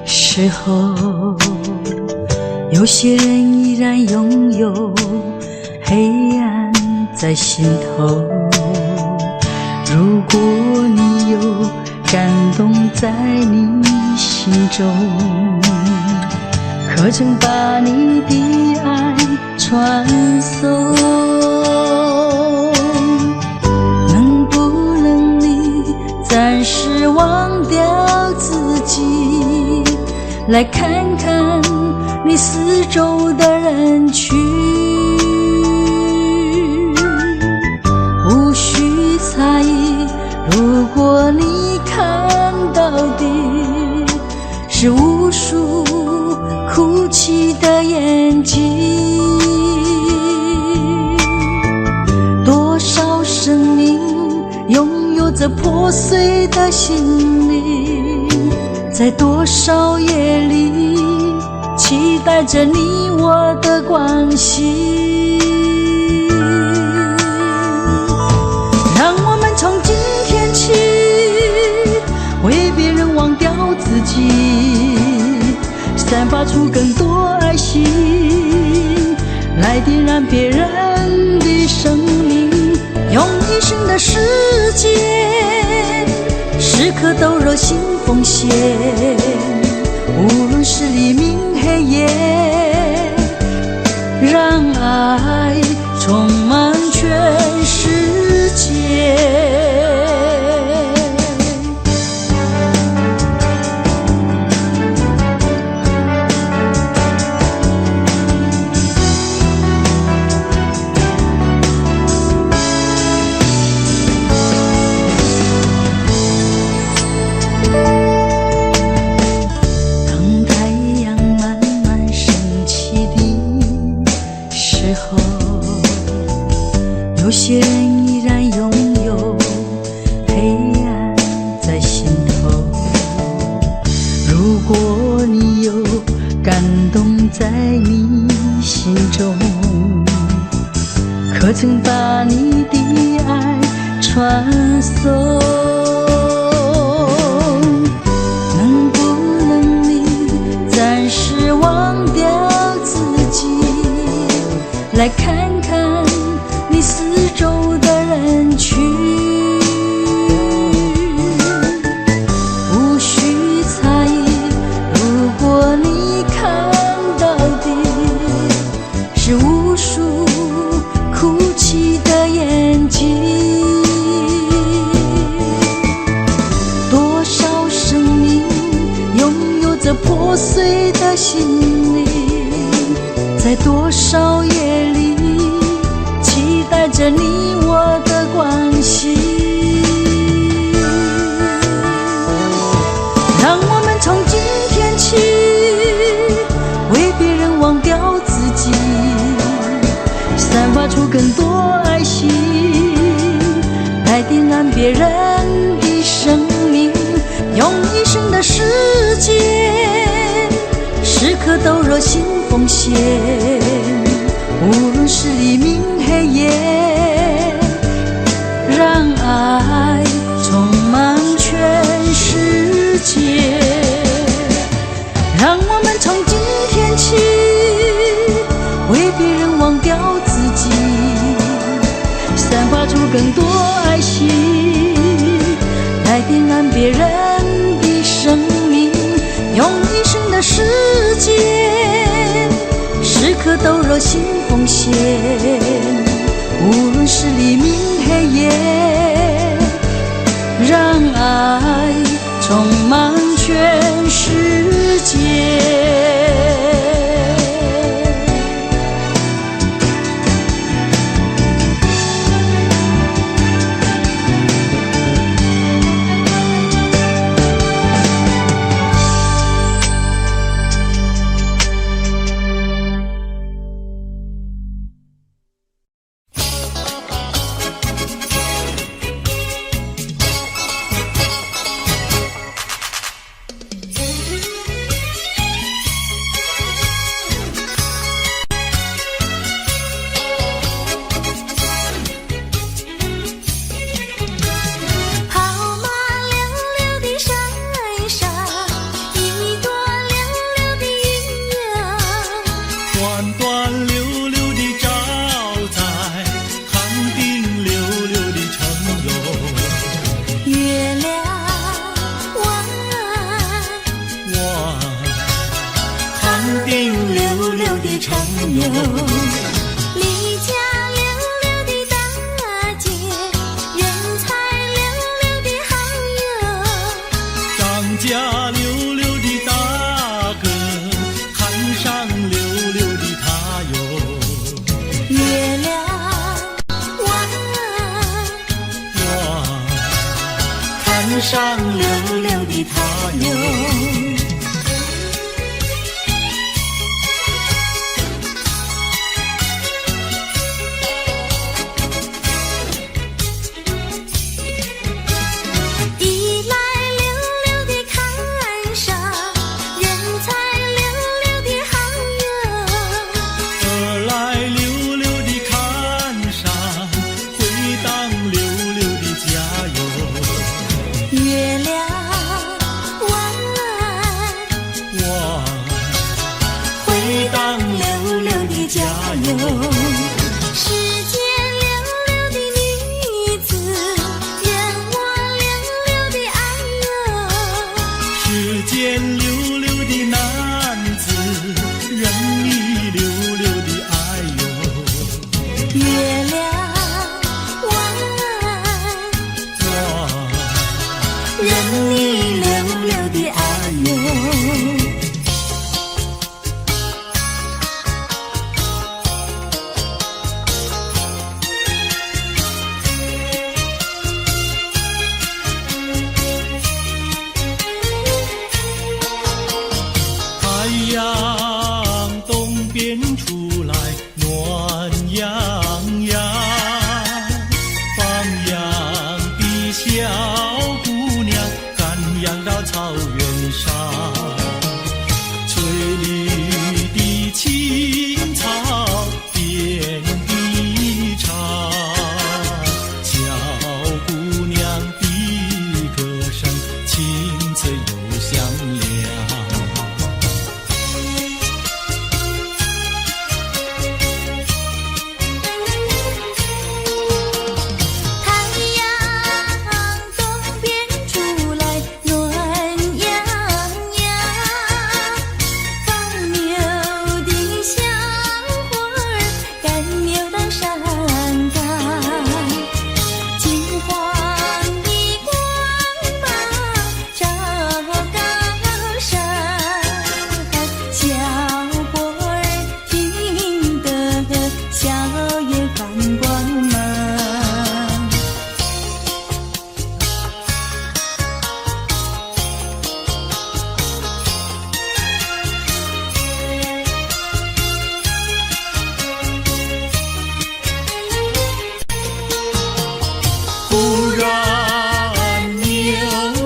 时候，有些人依然拥有黑暗在心头。如果你有感动在你心中，可曾把你的爱传送？能不能你暂时忘掉自己，来看看你四周的人群？无需猜疑，如果你看到的是无数哭泣的眼睛，多少生命拥有着破碎的心灵，在多少夜里期待着你我的关系。让我们从今天起为别人忘掉自己，散发出更多爱心，来点燃别人的生命，用一生的时间，时刻都热心奉献，无论是黎明黑夜，让爱充满全世界。有些人依然拥有黑暗在心头，如果你有感动在你心中，可曾把你的爱传送？能不能你暂时忘掉自己，来看看你四周的人群？无需猜疑，如果你看到的是无数哭泣的眼睛，多少生命拥有着破碎的心灵，在多少夜里期待着你我的关系。让我们从今天起为别人忘掉自己，散发出更多爱心，来点燃别人的生命，用一生的时间，时刻都热心奉献，无论是黎明黑夜，让爱充满全世界。让我们从今天起为别人忘掉自己，散发出更多爱心，来点燃别人的生命，用一生的时间，时刻都热心奉献，无论是黎明黑夜，让爱充满全世界。友，离家溜溜的大姐，人才溜溜的好友，张家溜溜的大哥，看上溜溜的他哟。月亮弯，看上溜溜的他哟。一来溜溜的看上，人才溜溜的好友，二来溜溜的看上，回当溜溜的家哟。月亮弯，回当溜溜的家哟。世间溜溜的女子，任我溜溜的爱哟。世间溜溜的男子，任你溜溜的爱哟。月亮弯，任你溜溜的爱哟。太阳东边出来暖洋洋，放羊的小姑娘赶羊到草原上，翠绿的青草遍地长，小姑娘的歌声清脆又响亮。太阳东边出来暖洋洋，放牛的小伙儿赶牛到山岗，金黄的光芒照高山，小伙儿听得笑眼放光芒。忽然牛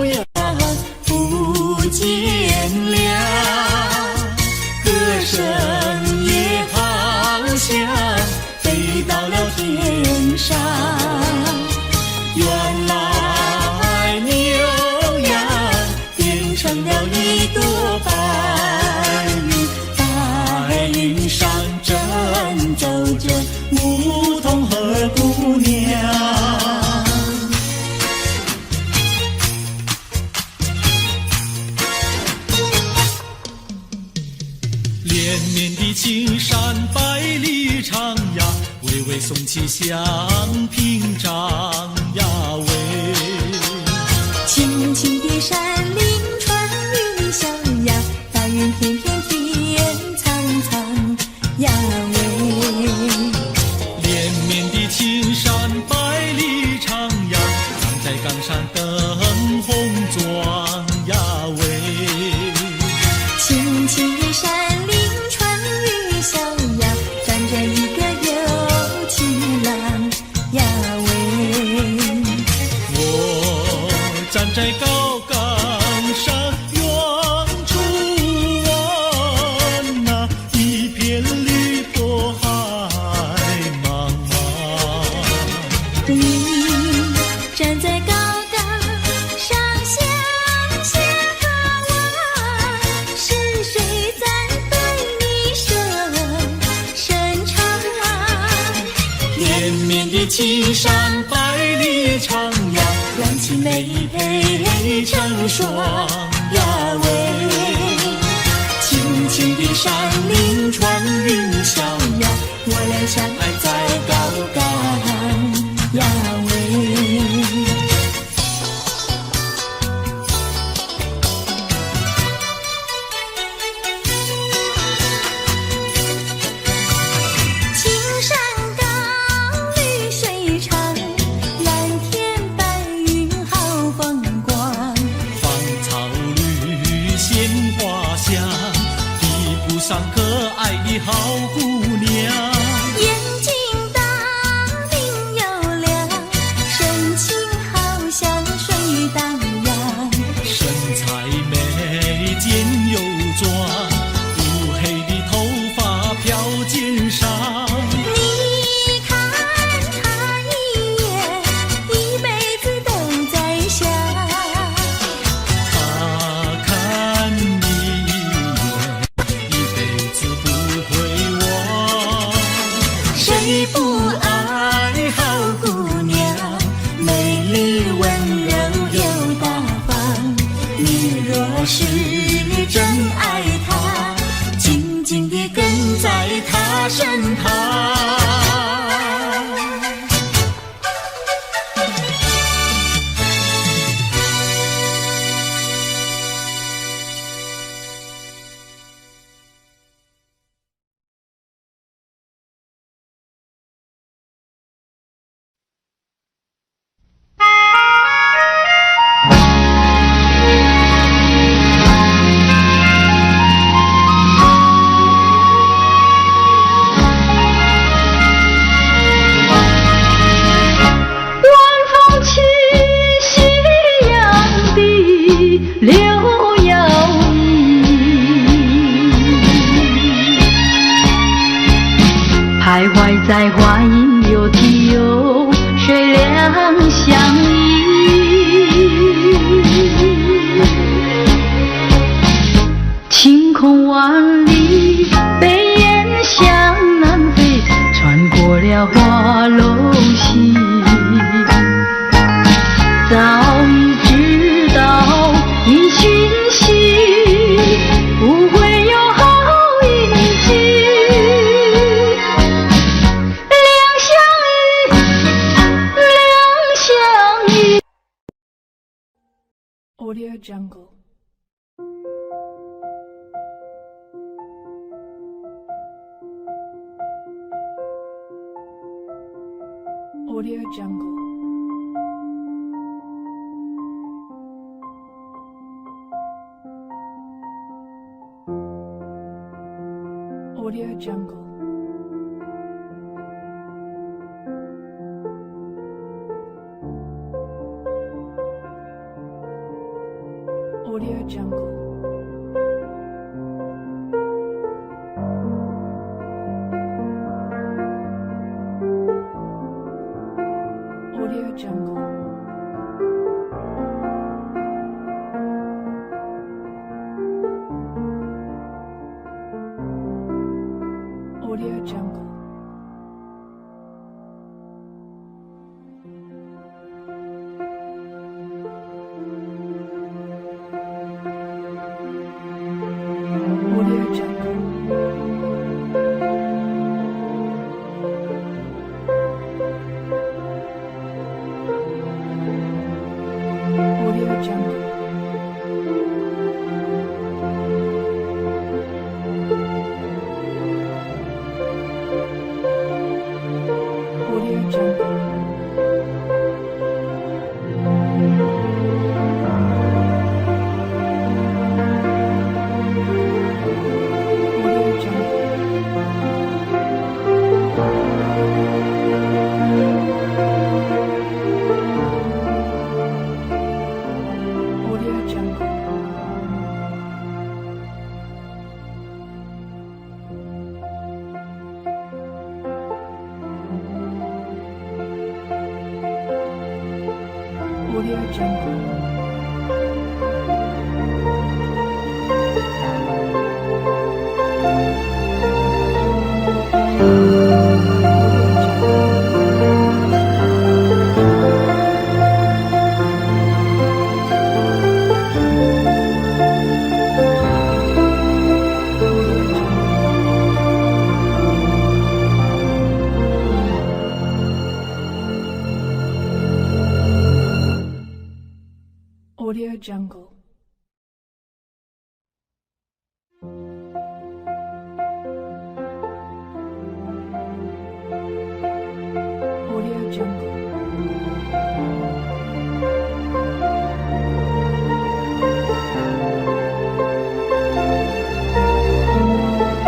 羊不见了，歌声也好像飞到了天上。原来牛羊变成了一朵白云，白云上正走着牧童和姑娘。连绵的青山百里长呀，巍巍耸起像屏障呀喂。青青的山林穿云霄呀，白云片片天苍苍呀喂。连绵的青山百里长呀，站在岗上灯红妆呀喂。青青的山林穿云霄呀，站着一个有情郎呀喂。我站在高岗上远处望那一片绿波海茫茫。你站在高岗上向下望，是谁在对你伸长？连绵的青山百里长呀，两情眉配成双呀喂。青青的山林穿云霄上可爱的好姑娘。眼睛大明又亮，神情好像顺雨荡漾，身材美肩又转，乌黑的头发飘肩上。你看他一眼，一辈子都在想。他看你一眼，一辈子不会忘。谁不爱好姑娘？美丽温柔又大方。你若是真爱她，紧紧地跟在她身旁。徘徊在花影又啼又水两相依，晴空万里，飞燕向南飞，穿过了花楼溪，早已知道一讯息，不会有好运气。Audio Jungle. Audio Jungle. Audio Jungle. Audio Jungle. Audio Jungle. Audio Jungle. Audio Jungle. Audio Jungle. Audio Jungle. Audio Jungle. Audio Jungle. Audio Jungle. Audio Jungle. Audio Jungle. Audio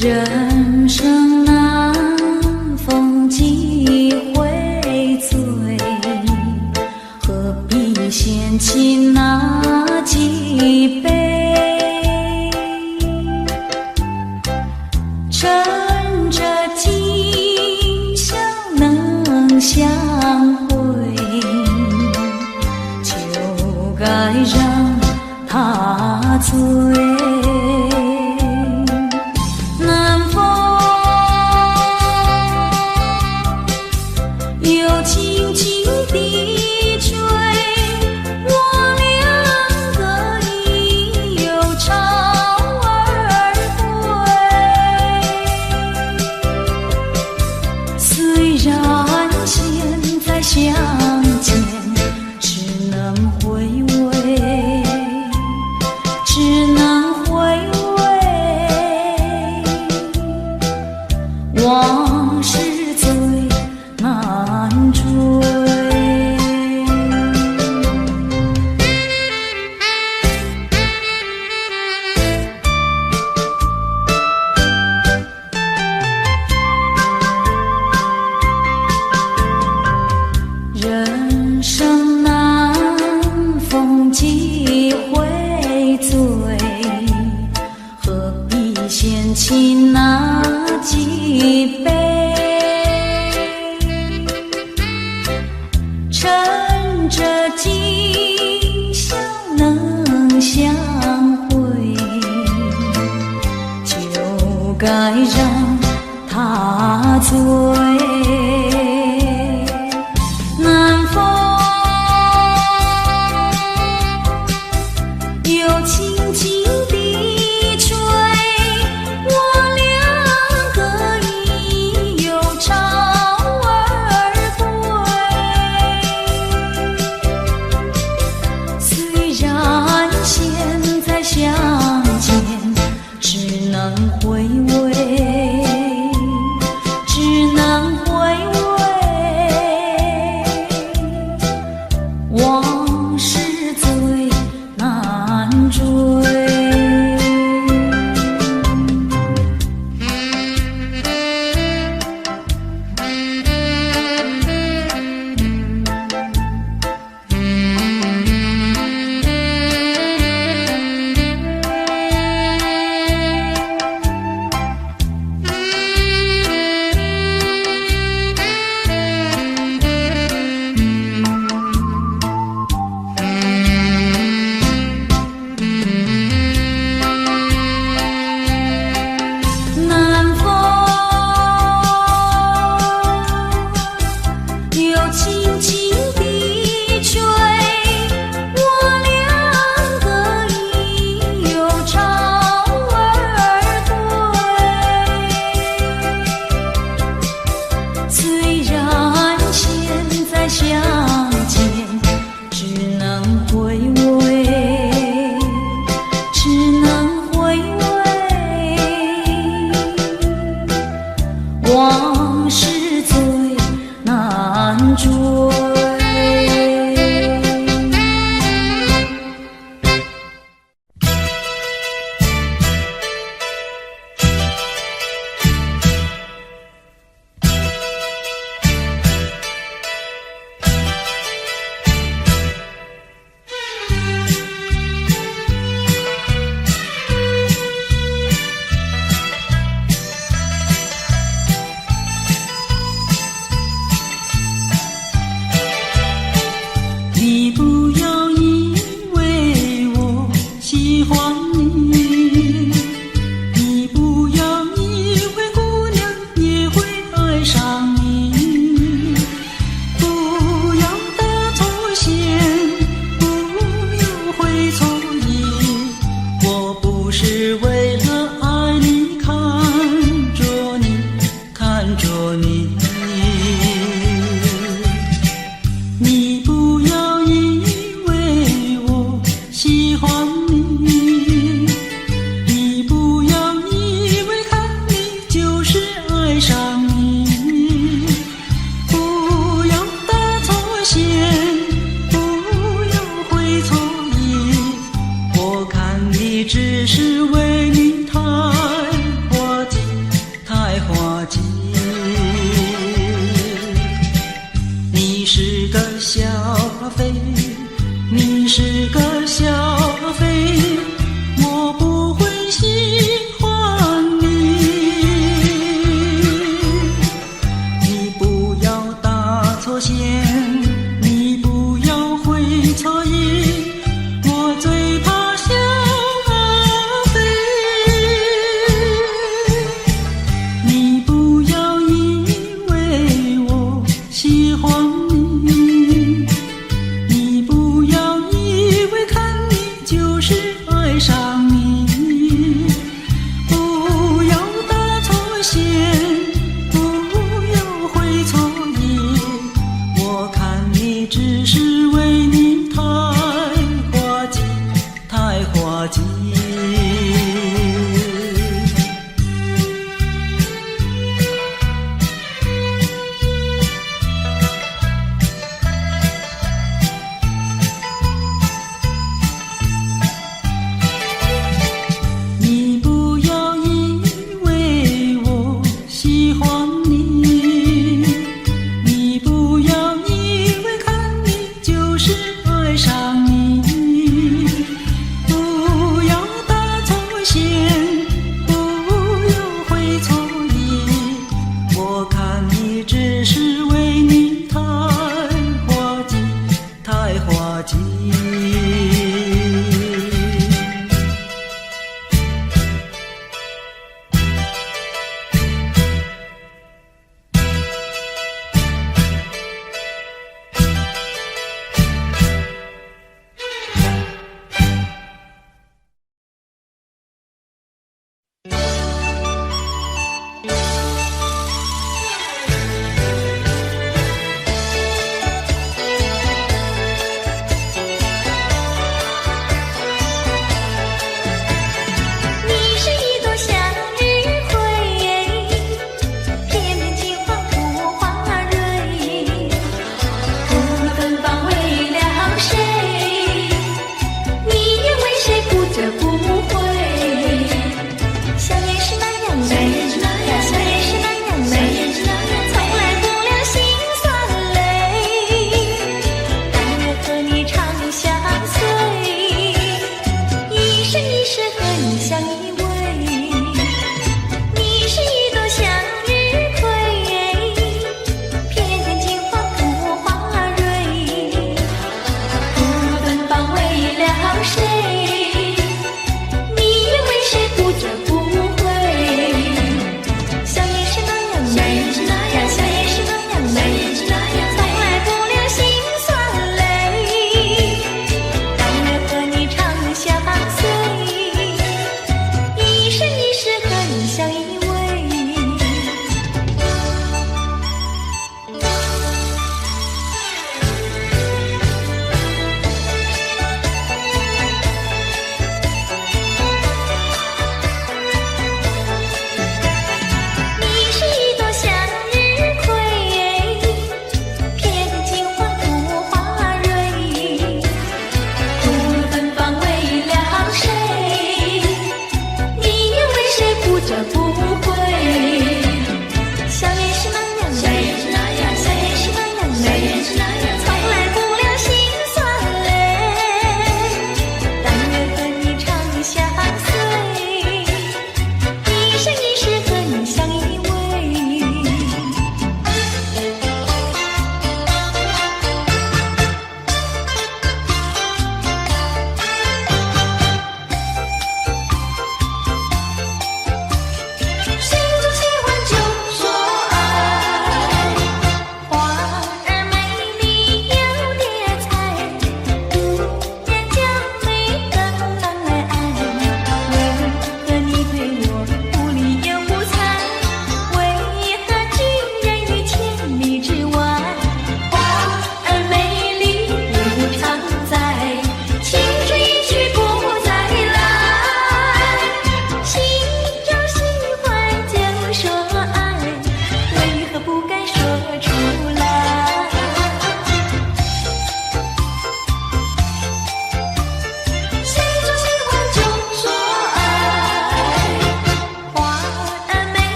人生难逢几回醉，何必嫌弃那几杯？趁着今宵能相会，就该让他醉。南风又轻轻地吹，我两个已有巢儿归。虽然现在相见只能回味，只能回味，往事最难追。人生难逢几回醉，何必嫌弃那几杯？趁着今宵能相会，就该让他醉。南风又轻轻地吹，我两个已有巢儿归。虽然现在相见只能回味，只能回味，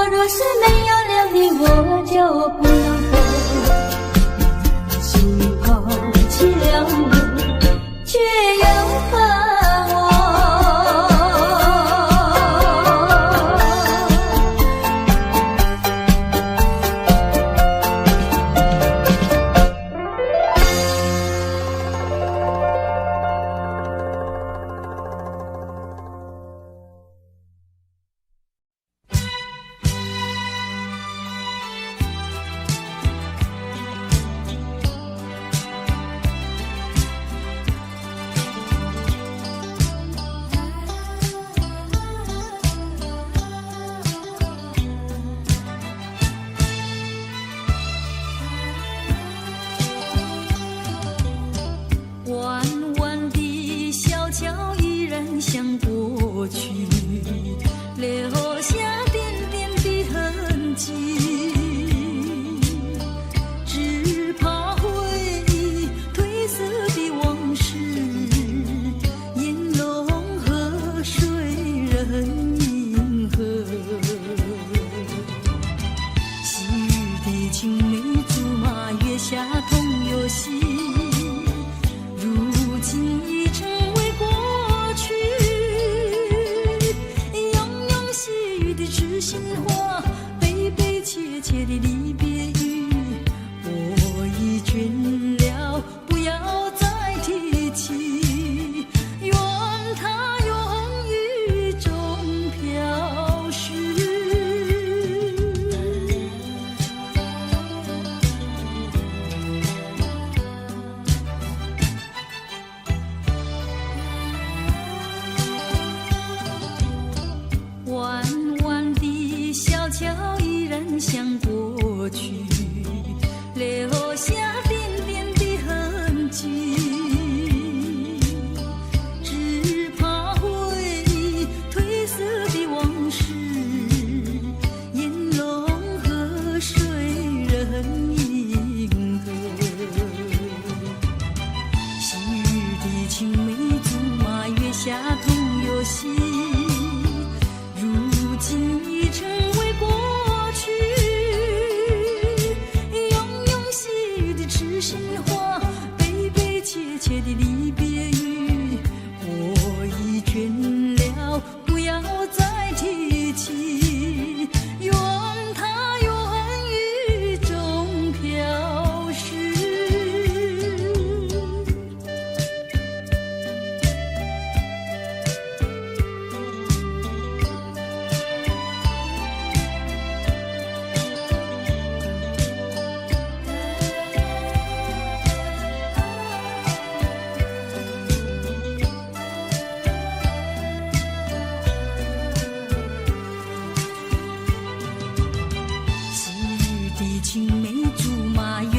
若是没有了你，我就不能活。心抛弃了我，却又恨我。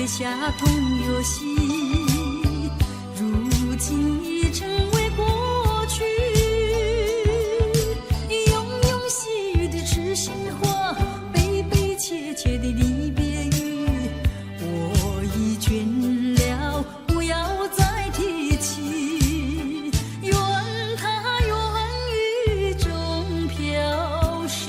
下同游戏，如今已成为过去。庸庸细语的痴心话，悲悲切切的离别语，我已倦了，不要再提起。愿它愿雨中飘逝。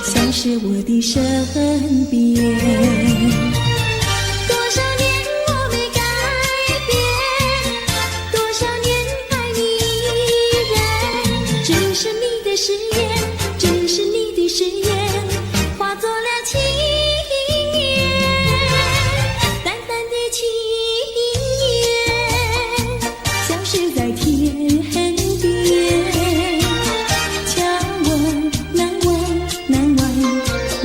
消失我的身边。多少年我没改变，多少年爱你依然，只是你的誓言，只是你的誓言，化作了情缘，淡淡的情缘，消失在天边。瞧我难忘，难忘，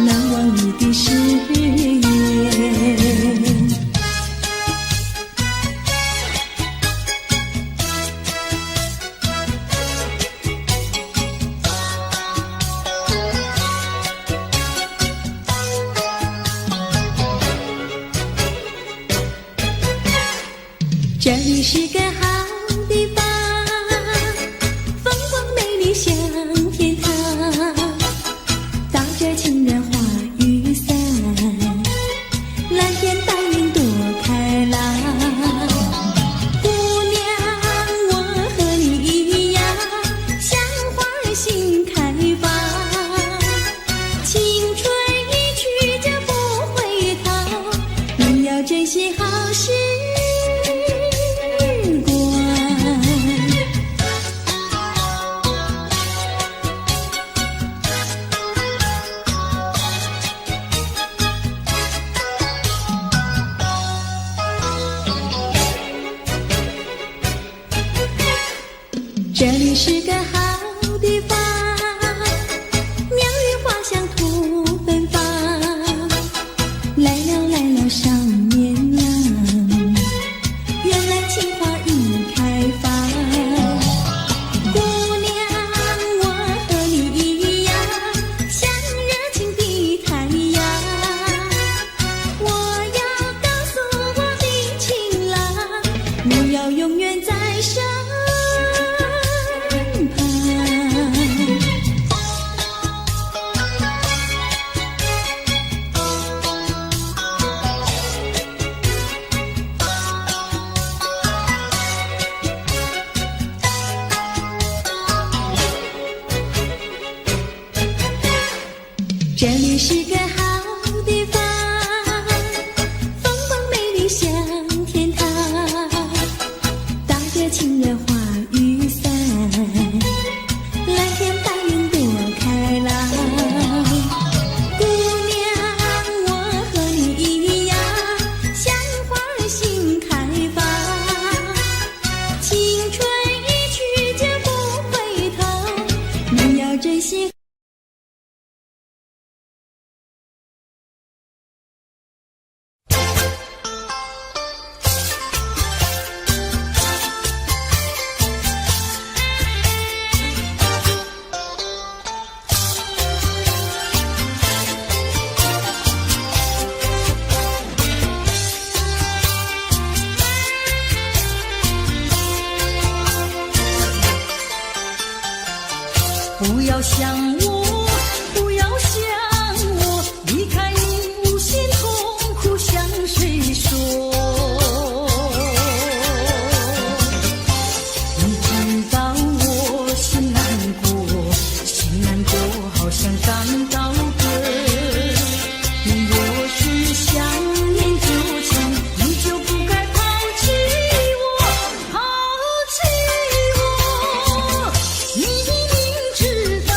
难忘你的誓言。这里是个好地方，风光美丽像天堂，打着情人花雨伞，蓝天白云多开朗。姑娘，我和你一样，像花儿心开放，青春一去就不回头，你要珍惜好时这里是个好地方，鸟语花香吐芬芳，来了来了少年郎，原来情花已开放。姑娘，我和你一样，像热情的太阳，我要告诉我的情郎，你要永远在身这里是个好地方，风光美丽像天堂，打着情人花雨伞，蓝天白云多开朗。姑娘，我和你一样，像花儿心开放，青春一去就不回头，你要珍惜。不要想我，不要想我，离开你无限痛苦向谁说？你知道我心难过，心难过好像感到歌。你若是想念旧情，你就不该抛弃我，抛弃我。你明知道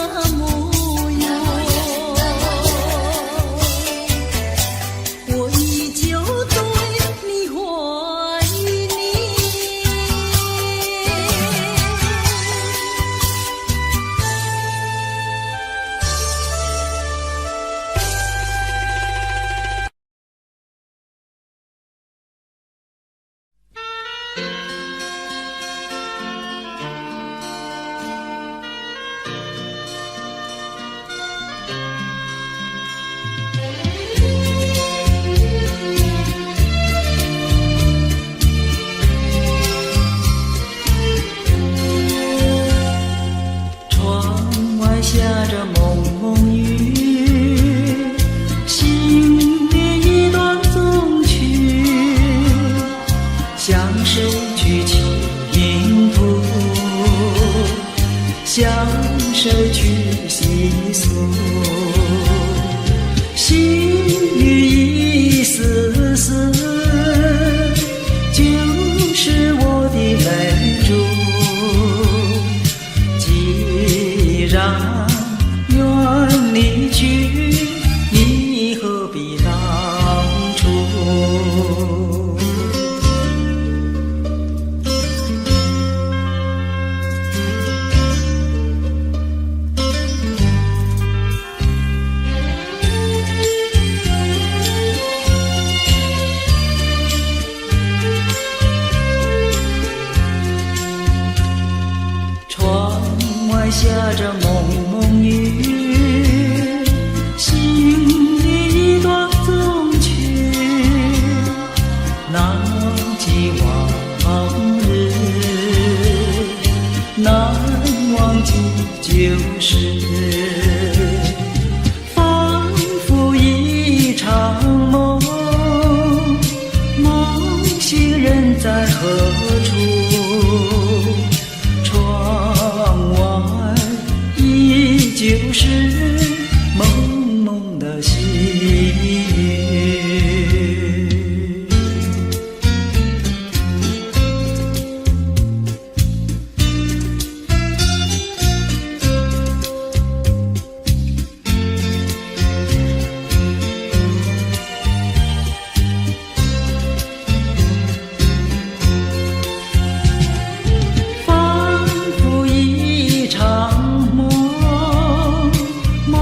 了模样。我依旧对你怀念。窗外下着蒙蒙雨，心里一段衷曲，向谁去倾吐？向谁去细诉？心里一丝丝，就是我的泪珠。既然愿离去，你何必当初？窗外下着蒙蒙雨，心里一段衷曲，难忘记往日，难忘记旧时，仿佛一场梦，梦醒人在何处？窗外依旧是蒙蒙的细雨。仿佛一场梦，梦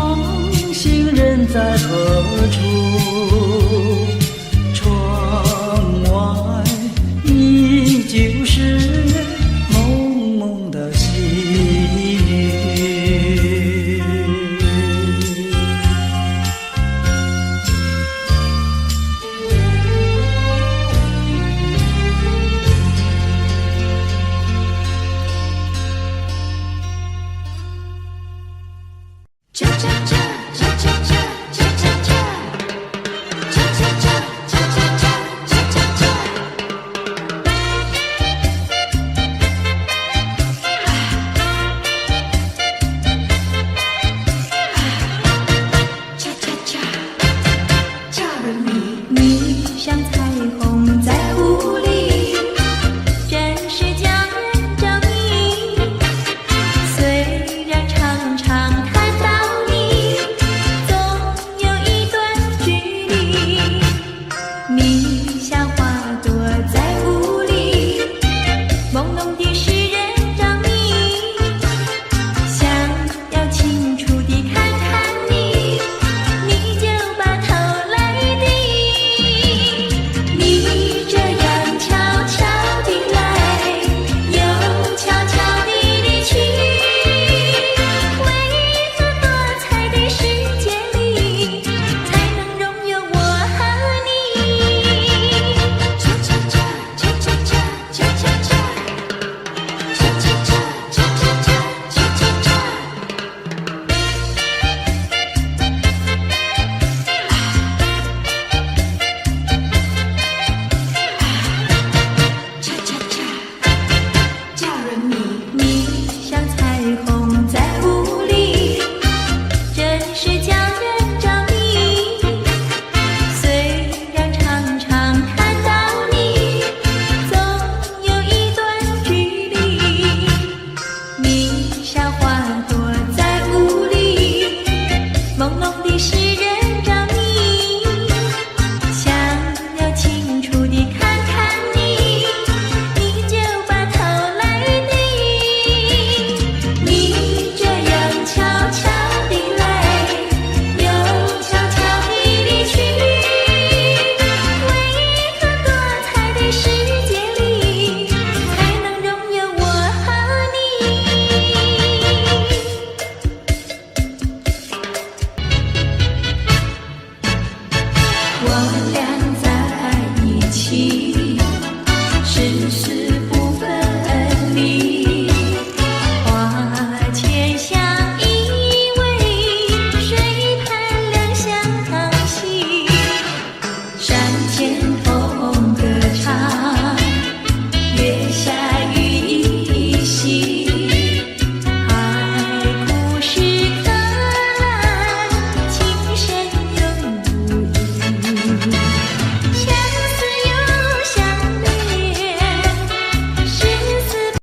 醒人在何处？窗外依旧是蒙蒙的细雨。cha cha cha